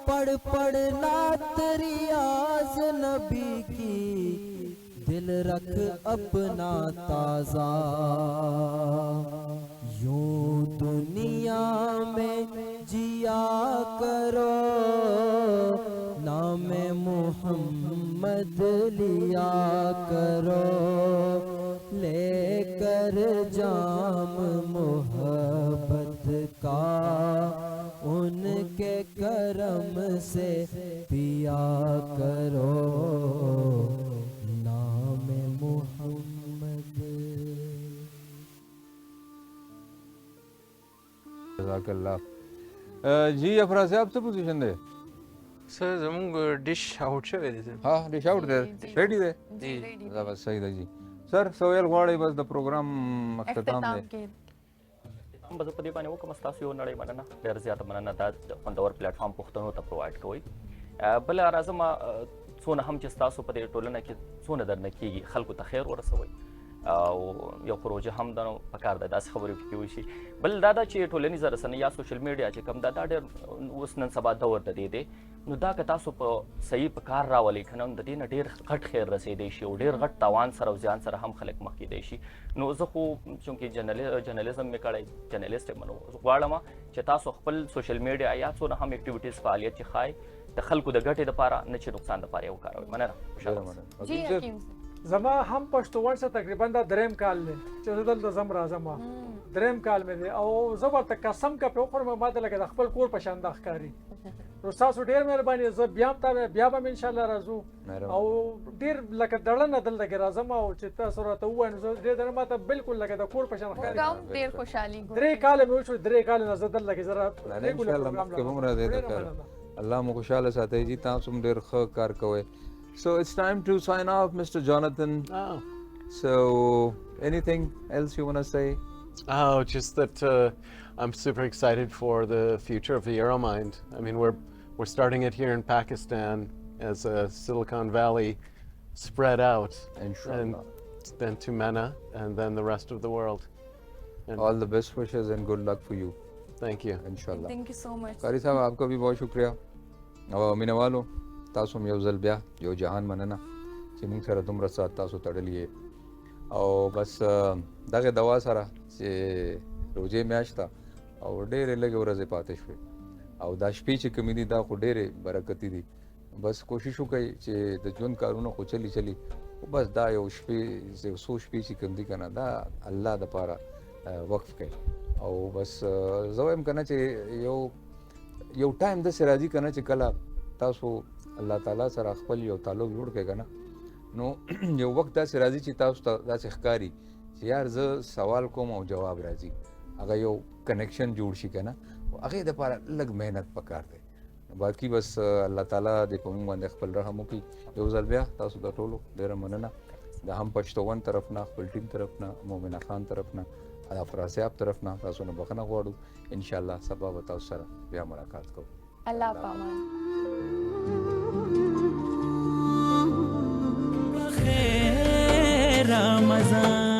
पढ़ पढ़ नात रियाज नबी की, दिल रख अपना ताज़ा। यूं दुनिया में जिया करो, नाम मोहम्मद लिया करो, लेकर जाम मोहब्बत का उनके करम से पिया करो, नाम मोहम्मद। जज़ाकल्लाह। जी अफरा साहब से पोजीशन दे सर जमुंग डिश आउट शवे दे सर। हाँ डिश आउट दे रेडी दे जी बस सही है जी सर सोयल गवाड़े बस द प्रोग्राम अख्ताम दे हम बस पदे पाने वो कमस्तास यो नड़े मनना डेर ज्यादा मनना दा फंदवर प्लेटफॉर्म पुख्तनो ता प्रोवाइड कोई बल राजमा सोना हम चस्तासो पदे टोलना के सोना दर न की खल्को त खैर ورسوي او یو پروژه هم د پکار ده داس خبرې کې وشي بل دا چې ټولنیز رسنۍ یا سوشل میډیا چې کم دا ډېر اوس نن سبا دور د دې نو دا که تاسو په صحیح په کار راولي کنه د دې نه ډېر غټ خیر رسېدی شي او ډېر غټ تاوان سره او ځان سره هم خلک مخ کېدی شي نو زه خو چونکې جرنالیزم مې کړی جرنالیست یم نو غواړم چې تاسو خپل سوشل میډیا یا څونه هم اکټیویټیز فعالیت چې خای د خلکو د ګټې لپاره نه چې نقصان لپاره یو کاروي مننه جی حکیم زما هم پښتون څخه تقریبا دا دریم کال دی چې زه دلته زم راځم دریم کال مې دی او زه ورته قسم کا په خور مې ماته لګه د خپل کور په شان د ښکاری نو تاسو ډیر مهرباني زه بیا به ان شاء الله راځو او ډیر لکه دړنه دلته راځم او چې تاسو راته وایئ زه ډیر ماته بالکل لکه د کور په شان ښکاری ګاو ډیر خوشحالي ګو درې کال مې وشو درې کال نه زه دلته زرا ان شاء الله کوم راځي ته الله مو خوشاله ساتي جی تاسو ډیر ښه کار کوئ So it's time to sign off, Mr. Jonathan. Oh. So anything else you want to say? Oh, just that I'm super excited for the future of the Euromind. I mean, we're starting it here in Pakistan as a Silicon Valley spread out, and then to MENA, and then the rest of the world. And all the best wishes and good luck for you. Thank you. Inshallah. Thank you so much. Qari sahab, aapka bhi bahut shukriya. और मीना वालों تاسو مې یو ځل بیا یو جهان مننه چې موږ سره دومره ساعت تاسو تړلې او بس دغه دوا سره چې روزه میاشت او ډېرې لږې ورځې پاتې شوې او دا شپې چې کومې دي دا خو ډېرې برکتي دي بس کوشش وکړئ چې د ژوند کارونه خو چلی بس دا یو شپې څو شپې چې کوم دي که نه دا الله دپاره وقف کړئ او بس زه وایم که نه چې یو ټایم داسې راځي که نه چې کله تاسو الله تعالی سره خپل یو تعلق جوړ کړئ که نه نو یو وخت داسې راځي چې تاسو ته داسې ښکاري چې یار زه سوال کوم او جواب راځي هغه یو کنیکشن جوړ شي که نه هغې دپاره لږ محنت پکار دی باقي بس الله تعالی دې په موږ باندې خپل رحم وکړي یو ځل بیا تاسو ته ټولو ډېره مننه د هم پښتون طرف نه خپل ټیم طرف نه مومنه خان طرف نه افرا صاحب طرف نه تاسو نه بخښنه غواړو انشاءالله سبا به تاسو سره بیا ملاقات کوو الله پامان رمضان